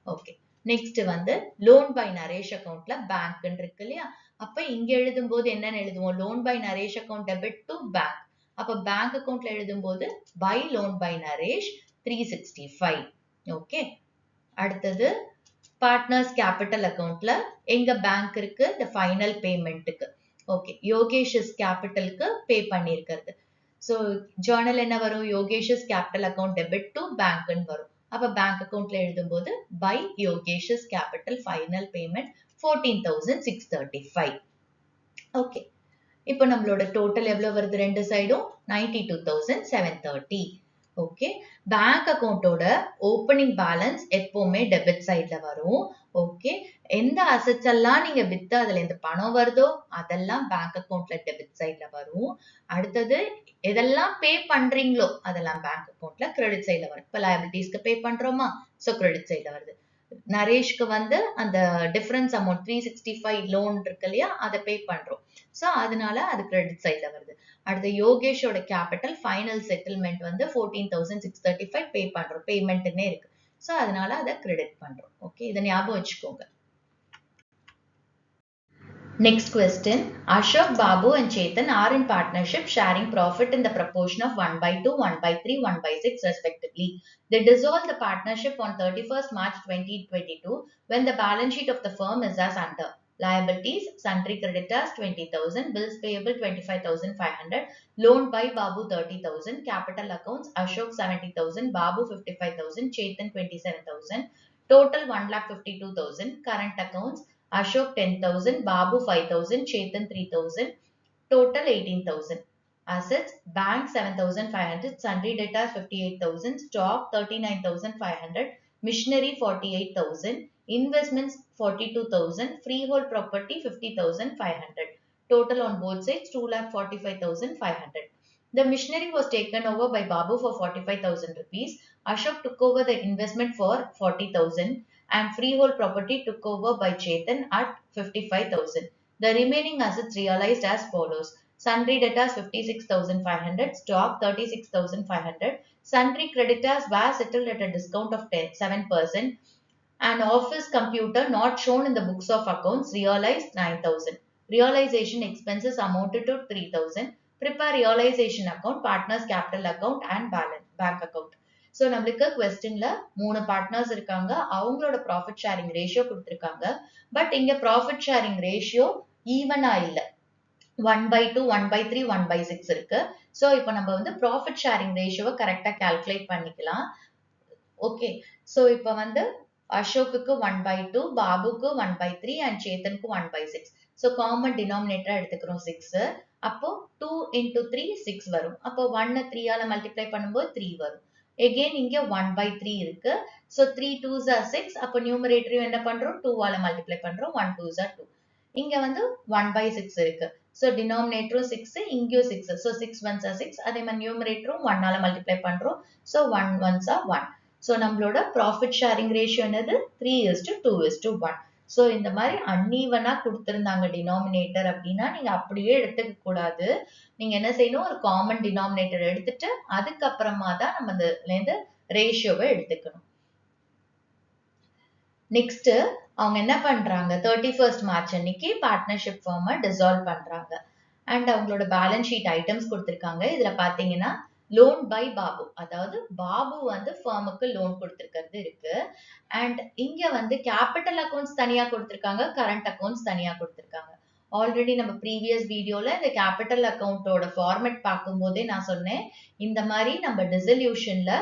A: ஓகே, நெக்ஸ்ட் வந்து லோன் பை நரேஷ் அக்கௌண்ட்ல பேங்க்னு இருக்கு இல்லையா? அப்ப இங்க எழுதும்போது என்னன்னு எழுதுவோம்? Loan by Naresh account debit to bank. அப்ப பேங்க் அக்கௌண்ட்ல எழுதும்போது by loan by Naresh 365. Okay, அடுத்தது பார்ட்னர்ஸ் கேபிட்டல் அக்கௌண்ட்ல எங்க பேங்க் இருக்கு? இந்த ஃபைனல் பேமெண்ட்டுக்கு. ஓகே, யோகேஷஸ் கேபிட்டலுக்கு பே பண்ணியிருக்கிறது. ஸோ ஜேர்னல் என்ன வரும்? Yogesh's capital account debit to பேங்க்னு வரும். அப்ப பேங்க் அக்கௌண்ட்ல எழுதும்போது by Yogesh's capital final payment 14,635. Okay, இப்போ நம்மளோட டோட்டல் எவ்வளவு வருது? ரெண்டு சைடும் 92,730. ஓகே, பேங்க் அக்கௌண்டோட ஓப்பனிங் பேலன்ஸ் எப்பவுமே டெபிட் சைட்ல வரும். ஓகே, எந்த அசெட்ஸ் எல்லாம் நீங்க வித்து அதுல இந்த பணம் வருதோ அதெல்லாம் பேங்க் அக்கௌண்ட்ல டெபிட் சைட்ல வரும். அடுத்தது எதெல்லாம் பே பண்றீங்களோ அதெல்லாம் பேங்க் அக்கௌண்ட்ல கிரெடிட் சைட்ல வரும். இப்ப லயபிலிட்டிஸ்க்கு பே பண்றோமா? ஸோ கிரெடிட் சைட்ல வருது. நரேஷ்க்கு வந்து அந்த டிஃபரன்ஸ் அமௌண்ட் 365 லோன் இருக்கு இல்லையா? அதை பே பண்றோம். ஸோ அதனால அது கிரெடிட் சைட்ல வருது. அடுத்த யோகேஷோட கேபிட்டல் ஃபைனல் செட்டில்மெண்ட் வந்து 14,635 பே பண்றோம். பேமெண்ட்னே இருக்கு. ஸோ அதனால அதை கிரெடிட் பண்றோம். ஓகே, இதை ஞாபகம் வச்சுக்கோங்க. Next question. Ashok, Babu and Chetan are in partnership sharing profit in the proportion of 1/2, 1/3, 1/6 respectively. They dissolved the partnership on 31st March 2022 when the balance sheet of the firm is as under. Liabilities, sundry creditors 20,000, bills payable 25,500, loan by Babu 30,000, capital accounts Ashok 70,000, Babu 55,000, Chetan 27,000, total 1,52,000, current accounts Ashok 10,000, Babu 5,000, Chetan 3,000, total 18,000. Assets, bank 7,500, sundry debtors 58,000, stock 39,500, machinery 48,000, investments 42,000, freehold property 50,500. Total on both sides 2,45,500. The machinery was taken over by Babu for 45,000 rupees. Ashok took over the investment for 40,000. And freehold property took over by Chetan at 55,000. The remaining assets realized as follows. Sundry debtors 56,500, stock 36,500, sundry creditors were settled at a discount of 7%, and office computer not shown in the books of accounts realized 9,000. realization expenses amounted to 3000. Prepare realization account, partners capital account and balance bank account. So நம்மளுக்கு கொஸ்டின்ல 3 partners இருக்காங்க, அவங்களோட profit sharing ratio கொடுத்துருக்காங்க. But இங்க profit sharing ratio ஈவனா இல்ல, 1/2, 1/3, 1/6 இருக்கு. So இப்போ நம்ம வந்து ப்ராஃபிட் ஷேரிங் ரேஷியோவை கரெக்டா கால்குலேட் பண்ணிக்கலாம். ஓகே, ஸோ இப்போ வந்து அசோக்குக்கு 1/2, பாபுக்கு 1/3 அண்ட் சேத்தனுக்கு 1/6. ஸோ காமன் டினாமினேட்டரா எடுத்துக்கிறோம் 6. அப்போ 2 into 3 6 வரும். அப்போ 1 3ஆல மல்டிப்ளை பண்ணும்போது 3 வரும். எகெயின் இங்க 1/3 இருக்கு. So 3 2s are 6. அப்போ நியூமரேட்டரையும் என்ன பண்றோம், 2ஆல மல்டிப்ளை பண்றோம். 1 2s are 2. இங்க வந்து 1/6 இருக்கு. ஸோ டினாமினேட்டரும் 6, இங்கேயும் 6. So 6 1s are 6. அதே மாதிரி நியூமரேட்டரும் 1ஆல மல்டிப்ளை பண்றோம். So 1 1s are 1. ஸோ நம்மளோட ப்ராஃபிட் ஷேரிங் ரேஷியோ என்னது, 3:2:1. ஸோ இந்த மாதிரி அன்ஈவனா கொடுத்திருந்தாங்க டினாமினேட்டர் அப்படின்னா நீங்க அப்படியே எடுத்துக்க கூடாது. நீங்க என்ன செய்யணும், ஒரு காமன் டினாமினேட்டர் எடுத்துட்டு அதுக்கப்புறமா தான் நம்ம இந்த ரேஷியோவை எடுத்துக்கணும். நெக்ஸ்ட் அவங்க என்ன பண்றாங்க, 31st மார்ச் அன்னைக்கு பார்ட்னர்ஷிப் ஃபார்மை டிசால்வ் பண்றாங்க. அண்ட் அவங்களோட பேலன்ஸ் ஷீட் ஐட்டம்ஸ் கொடுத்திருக்காங்க. இதுல பாத்தீங்கன்னா லோன் பை பாபு, அதாவது பாபு வந்து ஃபார்முக்கு லோன் கொடுத்திருக்கிறது இருக்கு. அண்ட் இங்க வந்து கேபிட்டல் அக்கௌண்ட்ஸ் தனியா கொடுத்திருக்காங்க, கரண்ட் அக்கௌண்ட்ஸ் தனியா கொடுத்திருக்காங்க. ஆல்ரெடி நம்ம ப்ரீவியஸ் வீடியோல இந்த கேபிட்டல் அக்கௌண்டோட ஃபார்மேட் பார்க்கும்போதே நான் சொன்னேன், இந்த மாதிரி நம்ம டிசல்யூஷன்ல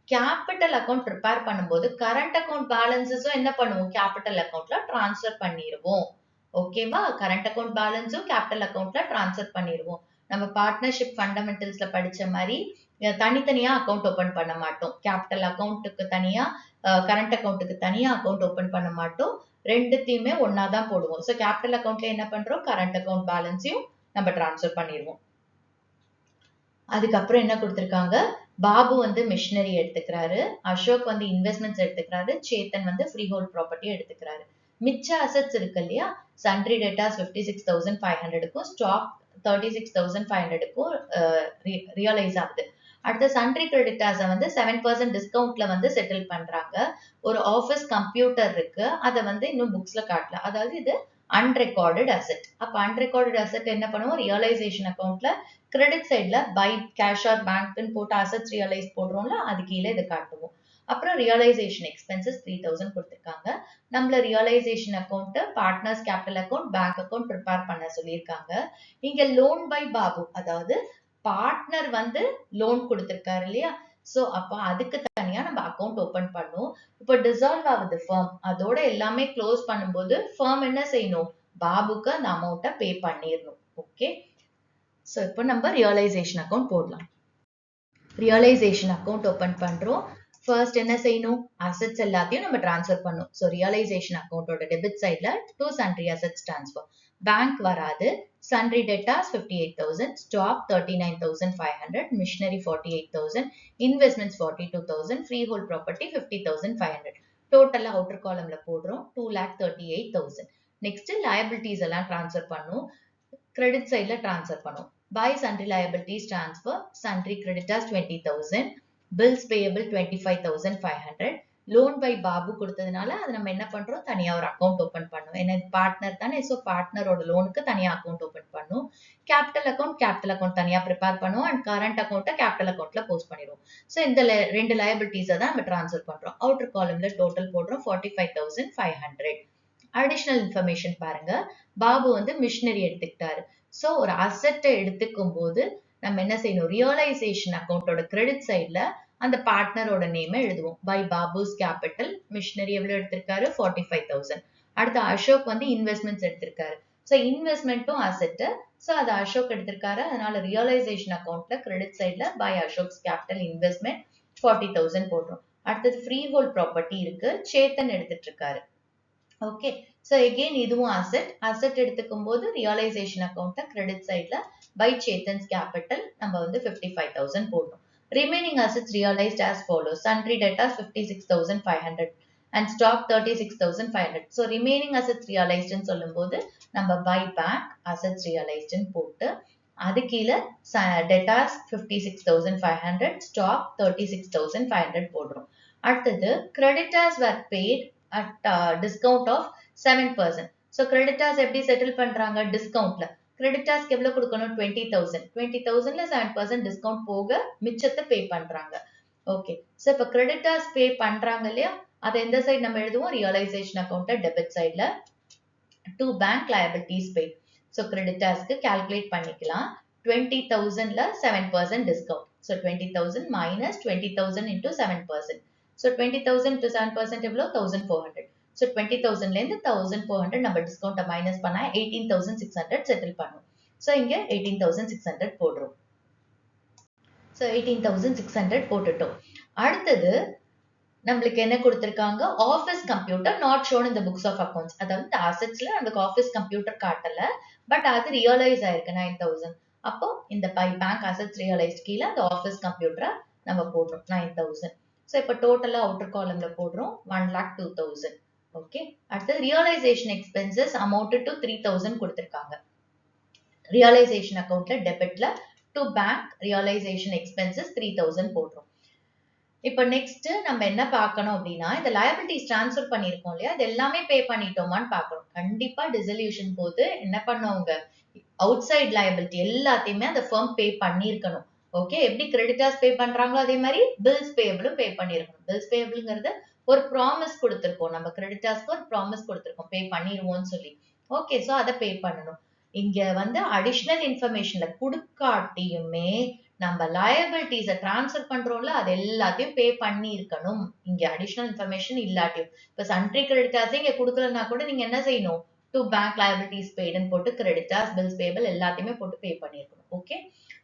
A: கேபிட்டல் அக்கௌண்ட் ப்ரிப்பேர் பண்ணும்போது கரண்ட் அக்கௌண்ட் பேலன்சஸும் என்ன பண்ணுவோம், கேபிட்டல் அக்கௌண்ட்ல டிரான்ஸ்ஃபர் பண்ணிடுவோம். ஓகேவா, கரண்ட் அக்கௌண்ட் பேலன்ஸும் கேபிட்டல் அக்கௌண்ட்ல டிரான்ஸ்ஃபர் பண்ணிடுவோம். நம்ம பார்ட்னர்ஷிப் ஃபண்டமெண்டல்ஸ்ல படிச்ச மாதிரி தனித்தனியா அக்கௌண்ட் ஓபன் பண்ண மாட்டோம். கேபிட்டல் அக்கௌண்ட்டுக்கு தனியா, கரண்ட் அக்கௌண்ட்டுக்கு தனியா அக்கௌண்ட் ஓபன் பண்ண மாட்டோம். ரெண்டுத்தையுமே ஒன்னாதான் போடுவோம். ஸோ கேபிட்டல் அக்கௌண்ட்ல என்ன பண்றோம், கரண்ட் அக்கௌண்ட் பேலன்ஸையும் நம்ம டிரான்ஸ்ஃபர் பண்ணிடுவோம். அதுக்கப்புறம் என்ன கொடுத்திருக்காங்க, பாபு வந்து மிஷினரி எடுத்துக்கிறாரு, அசோக் வந்து இன்வெஸ்ட்மெண்ட்ஸ் எடுத்துக்கிறாரு, சேத்தன் வந்து ஃப்ரீ ஹோல்ட் ப்ராப்பர்ட்டி எடுத்துக்கிறாரு. மிச்ச அசெட்ஸ் இருக்கு இல்லையா, சன்ட்ரி டேட்டாஸ் 56,500க்கும் ஸ்டாக் 36,500க்கும் ரியலைஸ் ஆகுது. அடுத்த சன்ட்ரி கிரெடிட்டாஸை வந்து 7% டிஸ்கவுண்ட்ல வந்து செட்டில் பண்றாங்க. ஒரு ஆஃபீஸ் கம்ப்யூட்டர் இருக்கு, அதை வந்து இன்னும் புக்ஸ்ல காட்டல, அதாவது இது அன்ரெக்கார்டட் அசெட். அப்ப அன்ரெக்கார்டட் அசெட் என்ன பண்ணுவோம், ரியலைசேஷன் அக்கௌண்ட்ல கிரெடிட் சைட்ல பை கேஷ் ஆர் பேங்க்னு போட்டு அசெட்ஸ் ரியலைஸ் போடுறோம்ல, அது கீழே இதை காட்டுவோம். அப்புறம் ரியலைசேஷன் எக்ஸ்பென்சஸ் 3000 கொடுத்திருக்காங்க. நம்மள realisation account, partners capital account, bank account prepare பண்ண சொல்லியிருக்காங்க. இங்க லோன் பை பாபு, அதாவது பார்ட்னர் வந்து லோன் கொடுத்திருக்காரு இல்லையா, சோ அப்ப அதுக்கு தனியா நம்ம அக்கௌண்ட் ஓபன் பண்ணும். இப்போ டிசால்வ் ஆகுது ஃபர்ம், அதோட எல்லாமே க்ளோஸ் பண்ணும்போது ஃபர்ம் என்ன செய்யணும், பாபுக்கு அந்த அமௌண்ட்டை பே பண்ணிடணும். ஓகே, சோ இப்போ நம்ம ரியலைசேஷன் அக்கௌண்ட் போடலாம். ரியலைசேஷன் அக்கௌண்ட் ஓபன் பண்றோம். ஃபர்ஸ்ட் என்ன செய்யணும், அசெட்ஸ் எல்லாத்தையும் நம்ம டிரான்ஸ்ஃபர் பண்ணும். ஸோ ரியலைசேஷன் அக்கௌண்டோட டெபிட் சைட்ல to sundry assets transfer. Bank வராது. Sundry debtors 58,000, stock 39,500, machinery 48,000, investments 42,000, freehold property 50,500. டோட்டலா அவுட்டர் காலம்ல போடுறோம் 2,38,000. நெக்ஸ்ட் லயபிலிட்டிஸ் எல்லாம் டிரான்ஸ்ஃபர் பண்ணும், கிரெடிட் சைட்ல டிரான்ஸ்ஃபர் பண்ணும். By sundry liabilities transfer, sundry creditors 20,000, bills payable 25,500. Loan by Babu கொடுத்ததுனால அது நம்ம என்ன பண்றோம், தனியா ஒரு அக்கௌண்ட் ஓபன் பண்ணும். ஏன்னா பார்ட்னர் தானே, சோ பார்ட்னரோட லோனுக்கு தனியா அக்கௌண்ட் ஓபன் பண்ணும். கேபிட்டல் அக்கௌண்ட் தனியா ப்ரிப்பேர் பண்ணும். அண்ட் கரண்ட் அக்கௌண்ட்டை கேபிட்டல் அக்கௌண்ட்ல போஸ்ட் பண்ணிடுவோம். சோ இந்த ரெண்டு லயபிலிட்டிஸை தான் நம்ம டிரான்ஸ்ஃபர் பண்றோம். அவுட்டர் காலம்ல டோட்டல் போடுறோம் 45,500. அடிஷனல் இன்ஃபர்மேஷன் பாருங்க, பாபு வந்து மிஷினரி எடுத்துக்கிட்டாரு. சோ ஒரு அசெட்டை எடுத்துக்கும் போது நம்ம என்ன செய்யணும், ரியலைசேஷன் அக்கௌண்டோட கிரெடிட் சைட்ல அந்த பார்ட்னரோட நேமை எழுதுவோம். பை பாபுஸ் கேபிட்டல், மிஷினரி எவ்வளவு எடுத்திருக்காரு, 45,000. அடுத்து அசோக் வந்து இன்வெஸ்ட்மெண்ட்ஸ் எடுத்திருக்காரு. சோ இன்வெஸ்ட்மெண்ட்டும் அசெட், சோ அது அசோக் எடுத்திருக்காரு, அதனால ரியலைசேஷன் அக்கௌண்ட்ல கிரெடிட் சைட்ல பை அசோக்ஸ் கேபிட்டல் இன்வெஸ்ட்மெண்ட் 40,000 போடுறோம். அடுத்தது ஃப்ரீ ஹோல்ட் ப்ராப்பர்ட்டி இருக்கு, சேத்தன் எடுத்துட்டு இருக்காரு. ஓகே, சோ எகெயின் இதுவும் அசெட் எடுத்துக்கும் போது ரியலைசேஷன் அக்கௌண்ட்டை கிரெடிட் சைட்ல பை சேத்தன்ஸ் கேபிட்டல் நம்ம வந்து 55,000 போடணும். Remaining assets realised as follows. Sundry debtors 56,500 and stock 36,500. So remaining assets ரியலைஸ்ட்னு சொல்லும்போது நம்ம பை பேங்க் அசெட்ஸ் ரியலைஸ்ட்னு போட்டு அது கீழே டெட்டாஸ் 56,500, ஸ்டாக் 36,500 போடுறோம். அடுத்தது creditors were paid at discount of 7%. So creditors எப்படி செட்டில் பண்றாங்க? டிஸ்கவுண்ட்ல. கிரெடிட்டார்ஸ்க்கு எவ்வளவு கொடுக்கணும்? 20,000. 20,000ல 7% டிஸ்கவுண்ட் போக மிச்சத்தை பே பண்றாங்க. ஓகே. சோ இப்ப கிரெடிட்டார்ஸ் பே பண்றாங்க இல்லையா? அதை எந்த சைடு நம்ம எழுதுவோம்? ரியலைசேஷன் அக்கௌண்ட் டெபிட் சைடுல. To bank liabilities pay. So கிரெடிட்டார்ஸ்க்கு கால்குலேட் பண்ணிக்கலாம். 20,000ல 7% discount. So 20,000 minus 20,000 into 7%. So 20,000 to 7% எவ்வளோ? 1,400. So 20,000ல இருந்து 1,400 நம்ம டிஸ்கவுண்ட்டை மைனஸ் பண்ணா 18,600 செட்டில் பண்ணும். So இங்க 18,600 போடுறோம். So 18,600 போட்டுட்டோம். அடுத்தது நம்மளுக்கு என்ன கொடுத்திருக்காங்க? Office computer not shown in the books of accounts. அதாவது இந்த அசெட்ஸ்ல நமக்கு ஆஃபீஸ் கம்ப்யூட்டர் காட்டல, பட் அது ரியலைஸ் ஆயிருக்கு 9,000. அப்போ இந்த பை பேங்க் அசெட்ஸ் ரியலைஸ் கீழே அந்த ஆஃபீஸ் கம்ப்யூட்டரை நம்ம போடுறோம் 9,000. ஸோ இப்போ டோட்டலா அவுட்டர் காலம்ல போடுறோம் 1,02,000. ஓகே. அடுத்தது ரியலைசேஷன் எக்ஸ்பென்சஸ் அமௌண்ட் டு 3,000 கொடுத்திருக்காங்க. ரியலைசேஷன் அக்கௌண்ட்ல டெபிட்ல டு பேங்க் ரியலைசேஷன் எக்ஸ்பென்சஸ் 3,000 போடுறோம். இப்போ நெக்ஸ்ட் நம்ம என்ன பார்க்கணும் அப்படின்னா, இந்த லயபிலிட்டிஸ் டிரான்ஸ்ஃபர் பண்ணிருக்கோம் இல்லையா, அது எல்லாமே பே பண்ணிட்டோமான்னு பார்க்கணும். கண்டிப்பா டிசல்யூஷன் போது என்ன பண்ணுவாங்க? அவுட் சைட் லயபிலிட்டி எல்லாத்தையுமே அந்த ஃபர்ம் பே பண்ணிருக்கணும். ஓகே. எப்படி கிரெடிட்டர்ஸ் பே பண்றாங்களோ அதே மாதிரி பில்ஸ் பேபிளும் பே பண்ணிருக்கணும். பில்ஸ் பேபிள்ங்கிறது ஒரு ப்ராமிஸ் கொடுத்திருக்கோம். நம்ம கிரெடிட்டர்ஸ்க்கு ஒரு ப்ராமிஸ் கொடுத்திருக்கோம் பே பண்ணிடுவோம்னு சொல்லி. ஓகே. சோ அதை பே பண்ணணும். இங்க வந்து அடிஷனல் இன்ஃபர்மேஷன்ல கொடுக்காட்டியுமே நம்ம லயபிலிட்டிஸை டிரான்ஸ்ஃபர் பண்றோம்ல, அது எல்லாத்தையும் பே பண்ணி இருக்கணும். இங்க அடிஷனல் இன்ஃபர்மேஷன் இல்லாட்டியும் இப்ப சன்ட்ரி கிரெடிட்டர்ஸ் இங்க கொடுக்கலன்னா கூட நீங்க என்ன செய்யணும்? டு பேங்க் லயபிலிட்டிஸ் பெய்டுன்னு போட்டு கிரெடிட்டர்ஸ் பில்ஸ் பேபிள் எல்லாத்தையுமே போட்டு பே பண்ணிருக்கணும். ஓகே.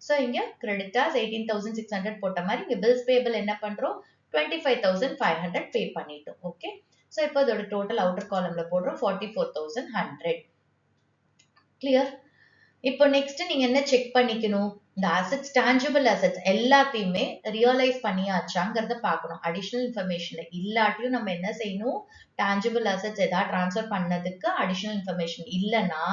A: சோ இங்க கிரெடிட்டர்ஸ் 18,600 போட்ட மாதிரி இங்க பில்ஸ் பேபிள் என்ன பண்றோம்? 25,500 பே பண்ணிட்டோம். ஓகே. சோ இப்போ இதோட டோட்டல் அவுட்டர் காலம்ல போடுறோம் 44,100. கிளியர்? இப்போ நெக்ஸ்ட் நீங்க என்ன செக் பண்ணிக்கணும்? இந்த அசெட்ஸ் டான்ஜிபிள் அசெட்ஸ் எல்லாத்தையுமே ரியலைஸ் பண்ணியாச்சாங்கிறத பார்க்கணும். அடிஷனல் இன்ஃபர்மேஷன்ல இல்லாட்டியும் நம்ம என்ன செய்யணும்? டான்ஜிபிள் அசெட்ஸ் ஏதாவது டிரான்ஸ்ஃபர் பண்ணதுக்கு அடிஷனல் இன்ஃபர்மேஷன் இல்லைன்னா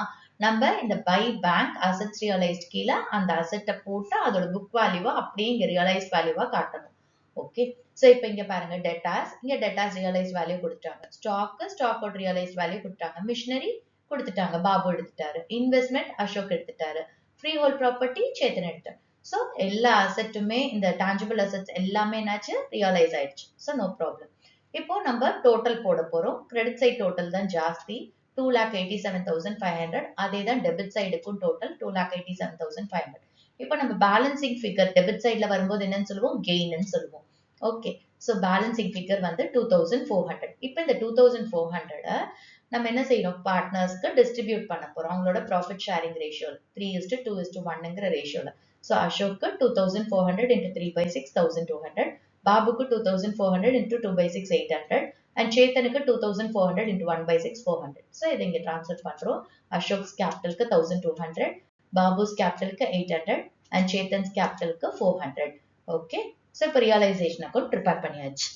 A: நம்ம இந்த பை பேங்க் அசெட்ஸ் ரியலைஸ்ட் கீழே அந்த அசெட்டை போட்டு அதோட புக் வேல்யூவா அப்படியே இங்க ரியலைஸ் வேல்யூவா காட்டணும். ஓகே. சோ இப்போ இங்க பாருங்க டெட்டாஸ், இங்க டெட்டாஸ் ரியலைஸ் வேல்யூ கொடுத்துட்டாங்க. ஸ்டாக் அவுட் ரியலைஸ் வேல்யூ கொடுத்தாங்க. மிஷினரி கொடுத்துட்டாங்க, பாபு எடுத்துட்டாரு. இன்வெஸ்ட்மெண்ட் அசோக் எடுத்துட்டாரு. ஃப்ரீ ஹோல்ட் ப்ராப்பர்ட்டி சேத்தன் எடுத்தாரு. சோ எல்லா அசெட்டுமே இந்த டான்ஜிபிள் அசெட்ஸ் எல்லாமே என்னாச்சு? ரியலைஸ் ஆயிடுச்சு. So no problem. இப்போ நம்ம டோட்டல் போட போறோம். கிரெடிட் சைட் டோட்டல் தான் ஜாஸ்தி 2,87,500. அதே தான் டெபிட் சைடுக்கும் டோட்டல் 2,87,500. இப்போ நம்ம பேலன்சிங் ஃபிகர் டெபிட் சைட்ல வரும்போது என்னன்னு சொல்லுவோம்? கெயின்னு சொல்லுவோம். ஓகே. சோ பேலன்சிங் ஃபிகர் வந்து 2,400. இப்போ இந்த 2,400 நம்ம என்ன செய்யணும்? பார்ட்னர்ஸ்க்கு டிஸ்ட்ரிபியூட் பண்ண போறோம். அவங்களோட ப்ராஃபிட் ஷேரிங் ரேஷியோ 3:2:1ங்கிற ரேஷியோல. சோ அசோக்கு 2,400 into 3/6 1,200. பாபுக்கு 2,400 into 2/6 800. அண்ட் சேத்தனுக்கு 2,400 into 1/6 400. சோ இதை இங்க டிரான்ஸ்ஃபர் பண்றோம். அசோக்ஸ் கேபிட்டலுக்கு 1,200, பாபுஸ் கேபிட்டலுக்கு 800 அண்ட் சேத்தன்ஸ் கேபிட்டலுக்கு 400. ஓகே. சோ இப்போ ரியலைசேஷன் அக்கௌண்ட் ப்ரிப்பேர் பண்ணியாச்சு.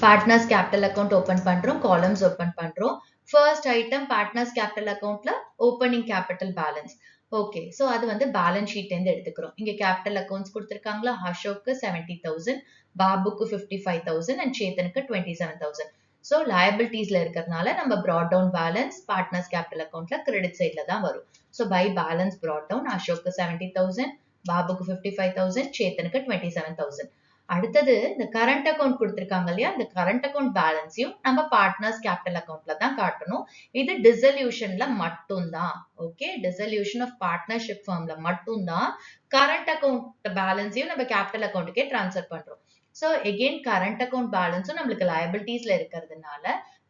A: பார்ட்னர்ஸ் கேபிட்டல் அக்கௌண்ட் ஓபன் பண்றோம். காலம்ஸ் ஓபன் பண்றோம். ஃபர்ஸ்ட் ஐட்டம் பார்ட்னர்ஸ் கேபிட்டல் அக்கௌண்ட்ல opening capital balance. Okay. So அது வந்து பேலன்ஸ் ஷீட்ல இருந்து எடுத்துக்கிறோம். இங்க கேபிட்டல் அக்கௌண்ட்ஸ் கொடுத்திருக்காங்களா? அசோக்கு 70,000, பாபுக்கு 55,000 அண்ட் சேத்தனுக்கு 27,000. சோ லயபிலிட்டிஸ்ல இருக்கிறதுனால நம்ம brought down balance partners capital அக்கௌண்ட்ல கிரெடிட் சைட்ல தான் வரும். So by balance brought down அசோக்கு 70,000, பாபுக்கு 55,000, சேத்தனுக்கு 27,000. அடுத்தது இந்த கரண்ட் அக்கௌண்ட் கொடுத்திருக்காங்க இல்லையா, இந்த கரண்ட் அக்கௌண்ட் பேலன்ஸையும் நம்ம பார்ட்னர்ஸ் கேபிட்டல் அக்கௌண்ட்ல தான் காட்டணும். இது டிசல்யூஷன்ல மட்டும்தான். ஓகே. டிசல்யூஷன் ஆஃப் பார்ட்னர்ஷிப் ஃபார்ம்ல மட்டும்தான் கரண்ட் அக்கௌண்ட் பேலன்ஸையும் நம்ம கேபிட்டல் அக்கௌண்ட்டுக்கே டிரான்ஸ்ஃபர் பண்றோம். சோ எகெயின் கரண்ட் அக்கௌண்ட் பேலன்ஸும் நம்மளுக்கு லயபிலிட்டிஸ்ல இருக்கிறதுனால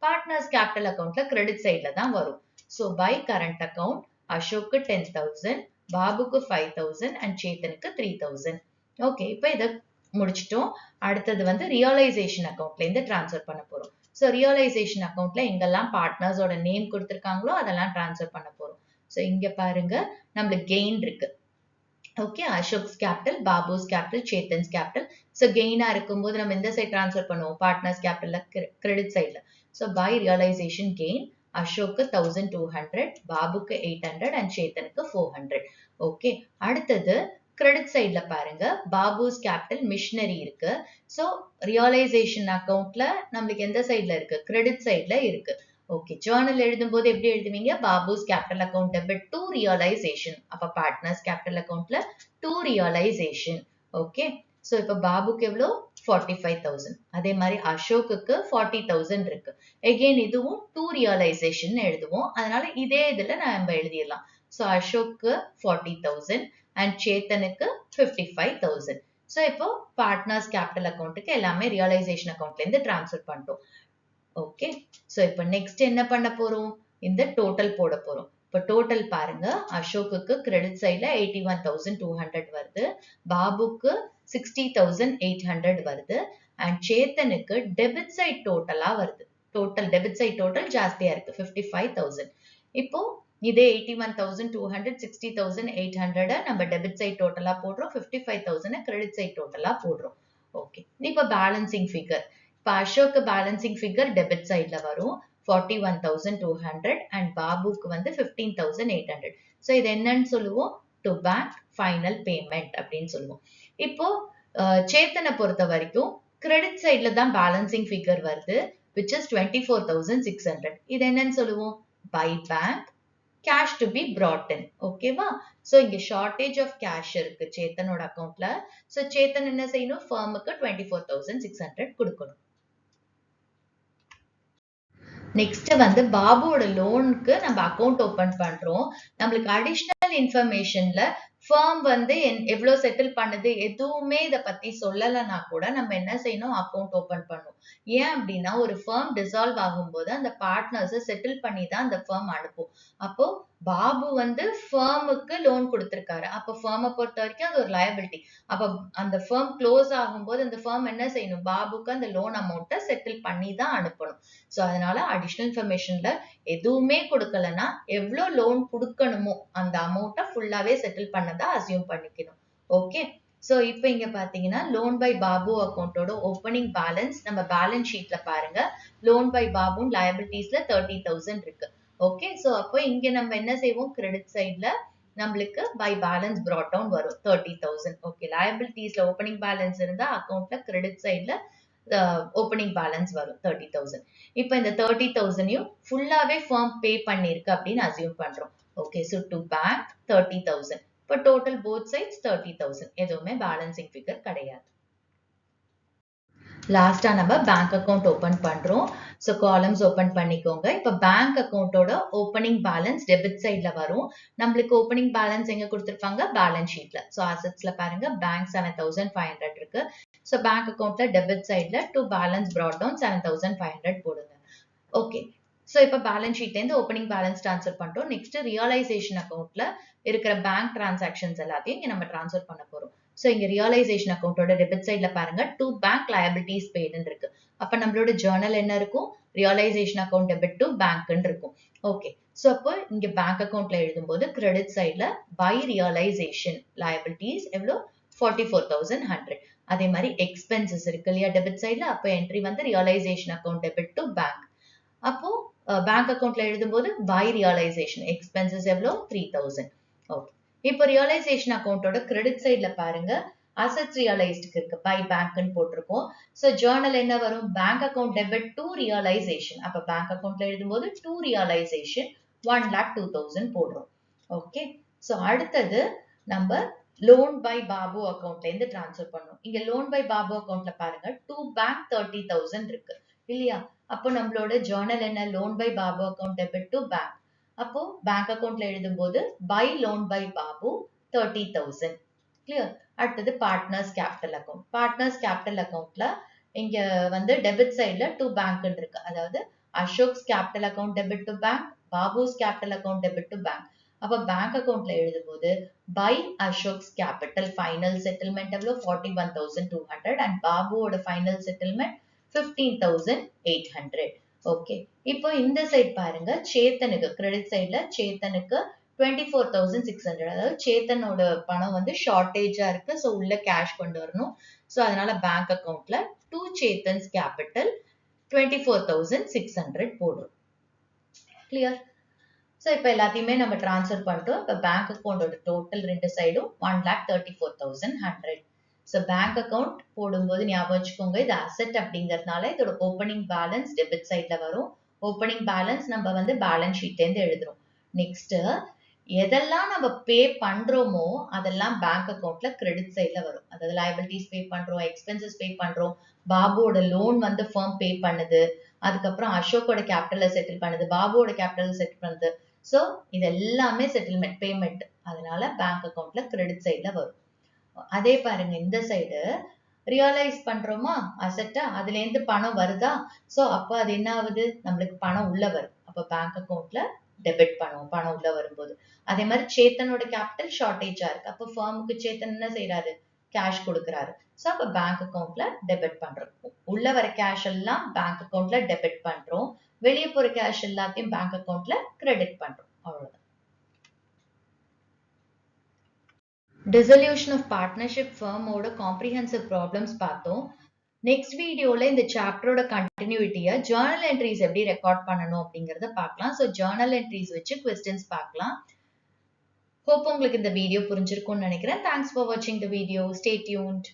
A: பார்ட்னர்ஸ் கேபிட்டல் அக்கௌண்ட்ல கிரெடிட் சைட்ல தான் வரும். சோ பை கரண்ட் அக்கௌண்ட் அசோக்கு 10,000, பாபுக்கு 5,000 அண்ட் சேத்தனுக்கு 3,000. ஓகே. இப்போ இதை முடிச்சிட்டோம். அடுத்தது வந்து ரியலைசேஷன் அக்கௌண்ட்ல இருந்து டிரான்ஸ்ஃபர் பண்ண போறோம். சோ ரியலைசேஷன் அக்கௌண்ட்ல எங்கெல்லாம் பார்ட்னர்ஸோட நேம் கொடுத்திருக்காங்களோ அதெல்லாம் டிரான்ஸ்ஃபர் பண்ண போறோம். சோ இங்க பாருங்க நம்மளுக்கு கெயின் இருக்கு. Okay. Ashok's capital, Babu's capital, Chetan's capital. So கெயினா இருக்கும்போது நம்ம இந்த சைட் டிரான்ஸ்ஃபர் பண்ணுவோம் பார்ட்னர்ஸ் கேபிட்டல்ல கிரெடிட் சைட்ல. சோ பை ரியலைசேஷன் கெயின் அசோக்கு 1,200, பாபுக்கு 800 அண்ட் சேத்தனுக்கு 400. ஓகே. அடுத்தது கிரெடிட் சைட்ல பாருங்க பாபுஸ் கேபிட்டல் மிஷினரி இருக்கு. சோ ரியலைசேஷன் அக்கௌண்ட்ல நம்மளுக்கு எந்த சைட்ல இருக்கு? கிரெடிட் சைட்ல இருக்கு. ஓகே, ஜர்னல் எழுதும்போது எப்படி எழுதுவீங்க? Babu's capital account debit to realisation. அப்ப பார்ட்னர்ஸ் கேபிட்டல் அக்கவுண்ட்ல டு ரியலைசேஷன். ஓகே, சோ இப்ப பாபுக்கு எவ்வளோ? 45,000. அதே மாதிரி அசோக்குக்கு 40,000 இருக்கு. எகெயின் இதுவும் டு ரியலைசேஷன் எழுதுவோம். அதனால இதே இதுல நம்ம எழுதிடலாம். சோ அசோக்கு 40,000 அண்ட் சேத்தனுக்கு 55,000. சோ இப்போ பார்ட்னர்ஸ் கேபிட்டல் அக்கவுண்ட்டுக்கு எல்லாமே ரியலைசேஷன் அக்கவுண்ட்ல இருந்து டிரான்ஸ்ஃபர் பண்ணிட்டோம். ஓகே, சோ இப்போ நெக்ஸ்ட் என்ன பண்ண போறோம்? இந்த டோட்டல் போட போறோம். இப்போ டோட்டல் பாருங்க, அசோக்குக்கு கிரெடிட் சைட்ல 81,200 வருது, பாபுக்கு 60,800 வருது அண்ட் சேத்தனுக்கு டெபிட் சைட் டோட்டலா வருது. டோட்டல் டெபிட் சைட் டோட்டல் ஜாஸ்தியா இருக்கு, 55,000. இப்போ இதே 81,200 60,800 நம்ம டெபிட் சைட் டோட்டலா போடுறோம், 55,000 கிரெடிட் சைட் டோட்டலா போடுறோம். ஓகே, இப்போ பேலன்சிங் ஃபிகர். இப்போ அசோக்கு பேலன்சிங் ஃபிகர் டெபிட் சைட்ல வரும் 41,200 அண்ட் பாபுக்கு வந்து 15,800. ஸோ இது என்னன்னு சொல்லுவோம்? டு பேங்க் ஃபைனல் பேமெண்ட் அப்படின்னு சொல்லுவோம். இப்போ சேத்தனை பொறுத்த வரைக்கும் கிரெடிட் சைட்ல தான் பேலன்சிங் ஃபிகர் வருது, which is 24,600. இது என்னன்னு சொல்லுவோம்? By bank cash to be brought in. ஓகேவா? சோ இங்க ஷார்டேஜ் ஆஃப் கேஷ் இருக்கு சேத்தனோட அக்கவுண்ட்ல. சோ சேத்தன் என்ன செய்யணும்? ஃபர்முக்கு 24,600 கொடுக்கணும். நெக்ஸ்ட் வந்து பாபுவோட லோனுக்கு நம்ம அக்கவுண்ட் ஓபன் பண்றோம். நம்மளுக்கு அடிஷனல் இன்ஃபர்மேஷன்ல ஃபர்ம் வந்து எவ்வளவு செட்டில் பண்ணுது எதுவுமே இத பத்தி சொல்லலைன்னா கூட நம்ம என்ன செய்யணும்? அக்கவுண்ட் ஓபன் பண்ணணும். ஏன் அப்படின்னா ஒரு ஃபர்ம் டிசால்வ் ஆகும்போது அந்த பார்ட்னர்ஸை செட்டில் பண்ணி தான் அந்த ஃபர்ம் அனுப்பும். அப்போ பாபு வந்து ஃபர்முக்கு லோன் கொடுத்திருக்காரு. அப்போ ஃபர்மை பொறுத்த வரைக்கும் அது ஒரு லயபிலிட்டி. அப்ப அந்த ஃபர்ம் க்ளோஸ் ஆகும்போது அந்த ஃபர்ம் என்ன செய்யணும்? பாபுக்கு அந்த லோன் அமௌண்ட்டை செட்டில் பண்ணி தான் அனுப்பணும். சோ அதனால அடிஷனல் இன்ஃபர்மேஷன்ல எதுவுமே கொடுக்கலன்னா எவ்வளவு லோன் கொடுக்கணுமோ அந்த அமௌண்ட்டை ஃபுல்லாவே செட்டில் பண்ணதா அசியூம் பண்ணிக்கணும். ஓகே, சோ இப்போ இங்க பாத்தீங்கன்னா லோன் பை பாபு அக்கௌண்டோட ஓப்பனிங் பேலன்ஸ் நம்ம பேலன்ஸ் ஷீட்ல பாருங்க. லோன் பை பாபு லயபிலிட்டிஸ்ல 30,000 இருக்கு. ஓகே, சோ அப்போ இங்க நம்ம என்ன செய்வோம்? கிரெடிட் சைட்ல நம்மளுக்கு பை பேலன்ஸ் brought down வரும் 30,000. ஓகே, லயபிலிட்டிஸ்ல ஓப்பனிங் பேலன்ஸ் இருந்தா அக்கவுண்ட்ல கிரெடிட் சைட்ல ஓப்பனிங் பேலன்ஸ் வரும் 30,000. இப்போ இந்த 30,000யும் ஃபுல்லாவே ஃபர்ம் பே பண்ணிருக்கு அப்படின்னு அசியூம் பண்றோம். Okay, so to bank 30,000. இப்போ டோட்டல் போத் சைட்ஸ் 30,000. எதுவுமே பேலன்சிங் ஃபிகர் கிடையாது. லாஸ்டா நம்ம பேங்க் அக்கவுண்ட் ஓபன் பண்றோம். சோ காலம்ஸ் ஓபன் பண்ணிக்கோங்க. இப்ப பேங்க் அக்கவுண்டோட ஓப்பனிங் பேலன்ஸ் டெபிட் சைட்ல வரும். நம்மளுக்கு ஓப்பனிங் பேலன்ஸ் எங்க கொடுத்திருப்பாங்க? பேலன்ஸ் ஷீட்ல. சோ அசெட்ஸ்ல பாருங்க பேங்க் 7,500 இருக்கு. சோ பேங்க் அக்கவுண்ட்ல டெபிட் சைட்ல டு பேலன்ஸ் brought down 7,500 போடுங்க. ஓகே, சோ இப்ப பேலன்ஸ் ஷீட்ல இருந்து ஓப்பனிங் பேலன்ஸ் ட்ரான்ஸ்ஃபர் பண்ணிட்டோம். நெக்ஸ்ட் ரியலைசேஷன் அக்கவுண்ட்ல இருக்கிற பேங்க் டிரான்சாக்ஷன்ஸ் எல்லாத்தையும் இங்க நம்ம ட்ரான்ஸ்ஃபர் பண்ண போறோம். சோ இங்க ரியலைசேஷன் அக்கவுண்டோட டெபிட் சைட்ல பாருங்க டு பேங்க் லயபிலிட்டிஸ் பெய்டுன்னு இருக்கு. அப்ப நம்மளோட ஜர்னல் என்ன இருக்கும்? ரியலைசேஷன் அக்கவுண்ட் டெபிட் டு பேங்க்னு இருக்கும். ஓகே, சோ அப்போ இங்க பேங்க் அக்கவுண்ட்ல எழுதும்போது கிரெடிட் சைட்ல பை ரியலைசேஷன் லயபிலிட்டிஸ் எவ்வளோ? 44,100. அதே மாதிரி எக்ஸ்பென்சஸ் இருக்கு இல்லையா டெபிட் சைட்ல, அப்ப என்ட்ரி வந்து realisation account debit to bank. அப்போ பேங்க் அக்கவுண்ட்ல எழுதும்போது பை ரியலைசேஷன் எக்ஸ்பென்சஸ் எவ்வளோ? 3,000. ஓகே, இப்போ ரியலைசேஷன் அக்கவுண்டோட கிரெடிட் சைட்ல பாருங்க அசெட்ஸ் ரியலைஸ்டுக்கு இருக்கு, பை பேங்க்னு போட்டிருக்கோம். சோ ஜர்னல் என்ன வரும்? Bank account debit to realisation. அப்ப பேங்க் அக்கவுண்ட்ல எழுதும்போது டு ரியலைசேஷன் 1,02,000 போடுறோம். ஓகே, சோ அடுத்தது நம்ம லோன் பை பாபு அக்கவுண்ட்ல இருந்து டிரான்ஸ்ஃபர் பண்ணணும். இங்க லோன் பை பாபு அக்கவுண்ட்ல பாருங்க டு பேங்க் 30,000 இருக்கு இல்லையா? அப்போ நம்மளோட ஜர்னல் என்ன? Loan by Babu account debit to bank. அப்போ பேங்க் அக்கவுண்ட்ல எழுதும்போது by loan by Babu 30,000. Clear? அடுத்தது partners capital account. Partners capital அக்கவுண்ட்ல இங்க வந்து டெபிட் சைட்ல டு பேங்க் இருக்கு. அதாவது Ashok's capital account debit to bank, Babu's capital account debit to bank. அப்ப பேங்க் அக்கவுண்ட்ல எழுதும்போது by Ashok's capital final settlement எவ்வளோ? 41,200 அண்ட் பாபுவோட ஃபைனல் செட்டில்மெண்ட் 15,800. ஓகே, இப்போ இந்த சைட் பாருங்க சேத்தனுக்கு கிரெடிட் சைட்ல சேத்தனுக்கு 24,600. அதாவது சேத்தனோட பணம் வந்து ஷார்டேஜா இருக்கு. சோ உள்ள கேஷ் கொண்டு வரணும். சோ அதனால பேங்க் அக்கவுண்ட்ல டு சேத்தன்ஸ் கேபிட்டல் 24,600 போடுறோம். கிளியர்? சோ இப்ப எல்லாத்தையுமே நம்ம டிரான்ஸ்ஃபர் பண்ணிட்டோம். இப்ப பேங்க் அக்கவுண்டோட டோட்டல் ரெண்டு சைடும் 1,34,100. சோ பேங்க் அக்கவுண்ட் போடும்போது ஞாபகம் வச்சுக்கோங்க, இது அசெட் அப்படிங்கறதுனால இதோட ஓப்பனிங் பேலன்ஸ் டெபிட் சைட்ல வரும். ஓப்பனிங் பேலன்ஸ் நம்ம வந்து பேலன்ஸ் ஷீட்லேருந்து எழுதுறோம். நெக்ஸ்ட் எதெல்லாம் நம்ம பே பண்றோமோ அதெல்லாம் பேங்க் அக்கௌண்ட்ல கிரெடிட் சைட்ல வரும். அதாவது லைபிலிட்டிஸ் பே பண்றோம், எக்ஸ்பென்சஸ் பே பண்றோம், பாபுவோட லோன் வந்து ஃபர்ம் பே பண்ணுது, அதுக்கப்புறம் அசோக்கோட கேபிட்டல செட்டில் பண்ணுது, பாபுவோட கேபிட்டல் செட்டில் பண்ணுது. ஸோ இது எல்லாமே செட்டில்மெண்ட் பேமெண்ட், அதனால பேங்க் அக்கௌண்ட்ல கிரெடிட் சைட்ல வரும். அதே பாருங்க இந்த சைடு ரியலைஸ் பண்றோமா அசெட்டா, அதுல இருந்து பணம் வருதா, சோ அப்ப அது என்ன ஆகுது, நம்மளுக்கு பணம் உள்ள வரும். அப்ப பேங்க் அக்கௌண்ட்ல டெபிட் பண்ணுவோம் பணம் உள்ள வரும்போது. அதே மாதிரி சேத்தனோட கேபிட்டல் ஷார்டேஜா இருக்கு, அப்ப ஃபார்முக்கு சேத்தன் என்ன செய்யறாரு, கேஷ் கொடுக்கறாரு. சோ அப்ப பேங்க் அக்கௌண்ட்ல டெபிட் பண்றோம். உள்ள வர கேஷ் எல்லாம் பேங்க் அக்கௌண்ட்ல டெபிட் பண்றோம், வெளியே போற கேஷ் எல்லாத்தையும் பேங்க் அக்கௌண்ட்ல கிரெடிட் பண்றோம். அவ்வளவுதான். Dissolution of partnership firm ஓட comprehensive problems பார்த்தோம். நெக்ஸ்ட் வீடியோல இந்த சாப்டரோட கண்டினியூட்டியா ஜர்னல் என்ட்ரிஸ் எப்படி ரெக்கார்ட் பண்ணணும் அப்படிங்கறத பார்க்கலாம். ஸோ ஜர்னல் என்ட்ரிஸ் வச்சு கொஸ்டின்ஸ் பார்க்கலாம். ஹோப் உங்களுக்கு இந்த வீடியோ புரிஞ்சிருக்கும்னு நினைக்கிறேன். தேங்க்ஸ் ஃபார் வாட்சிங் த வீடியோ. Stay tuned.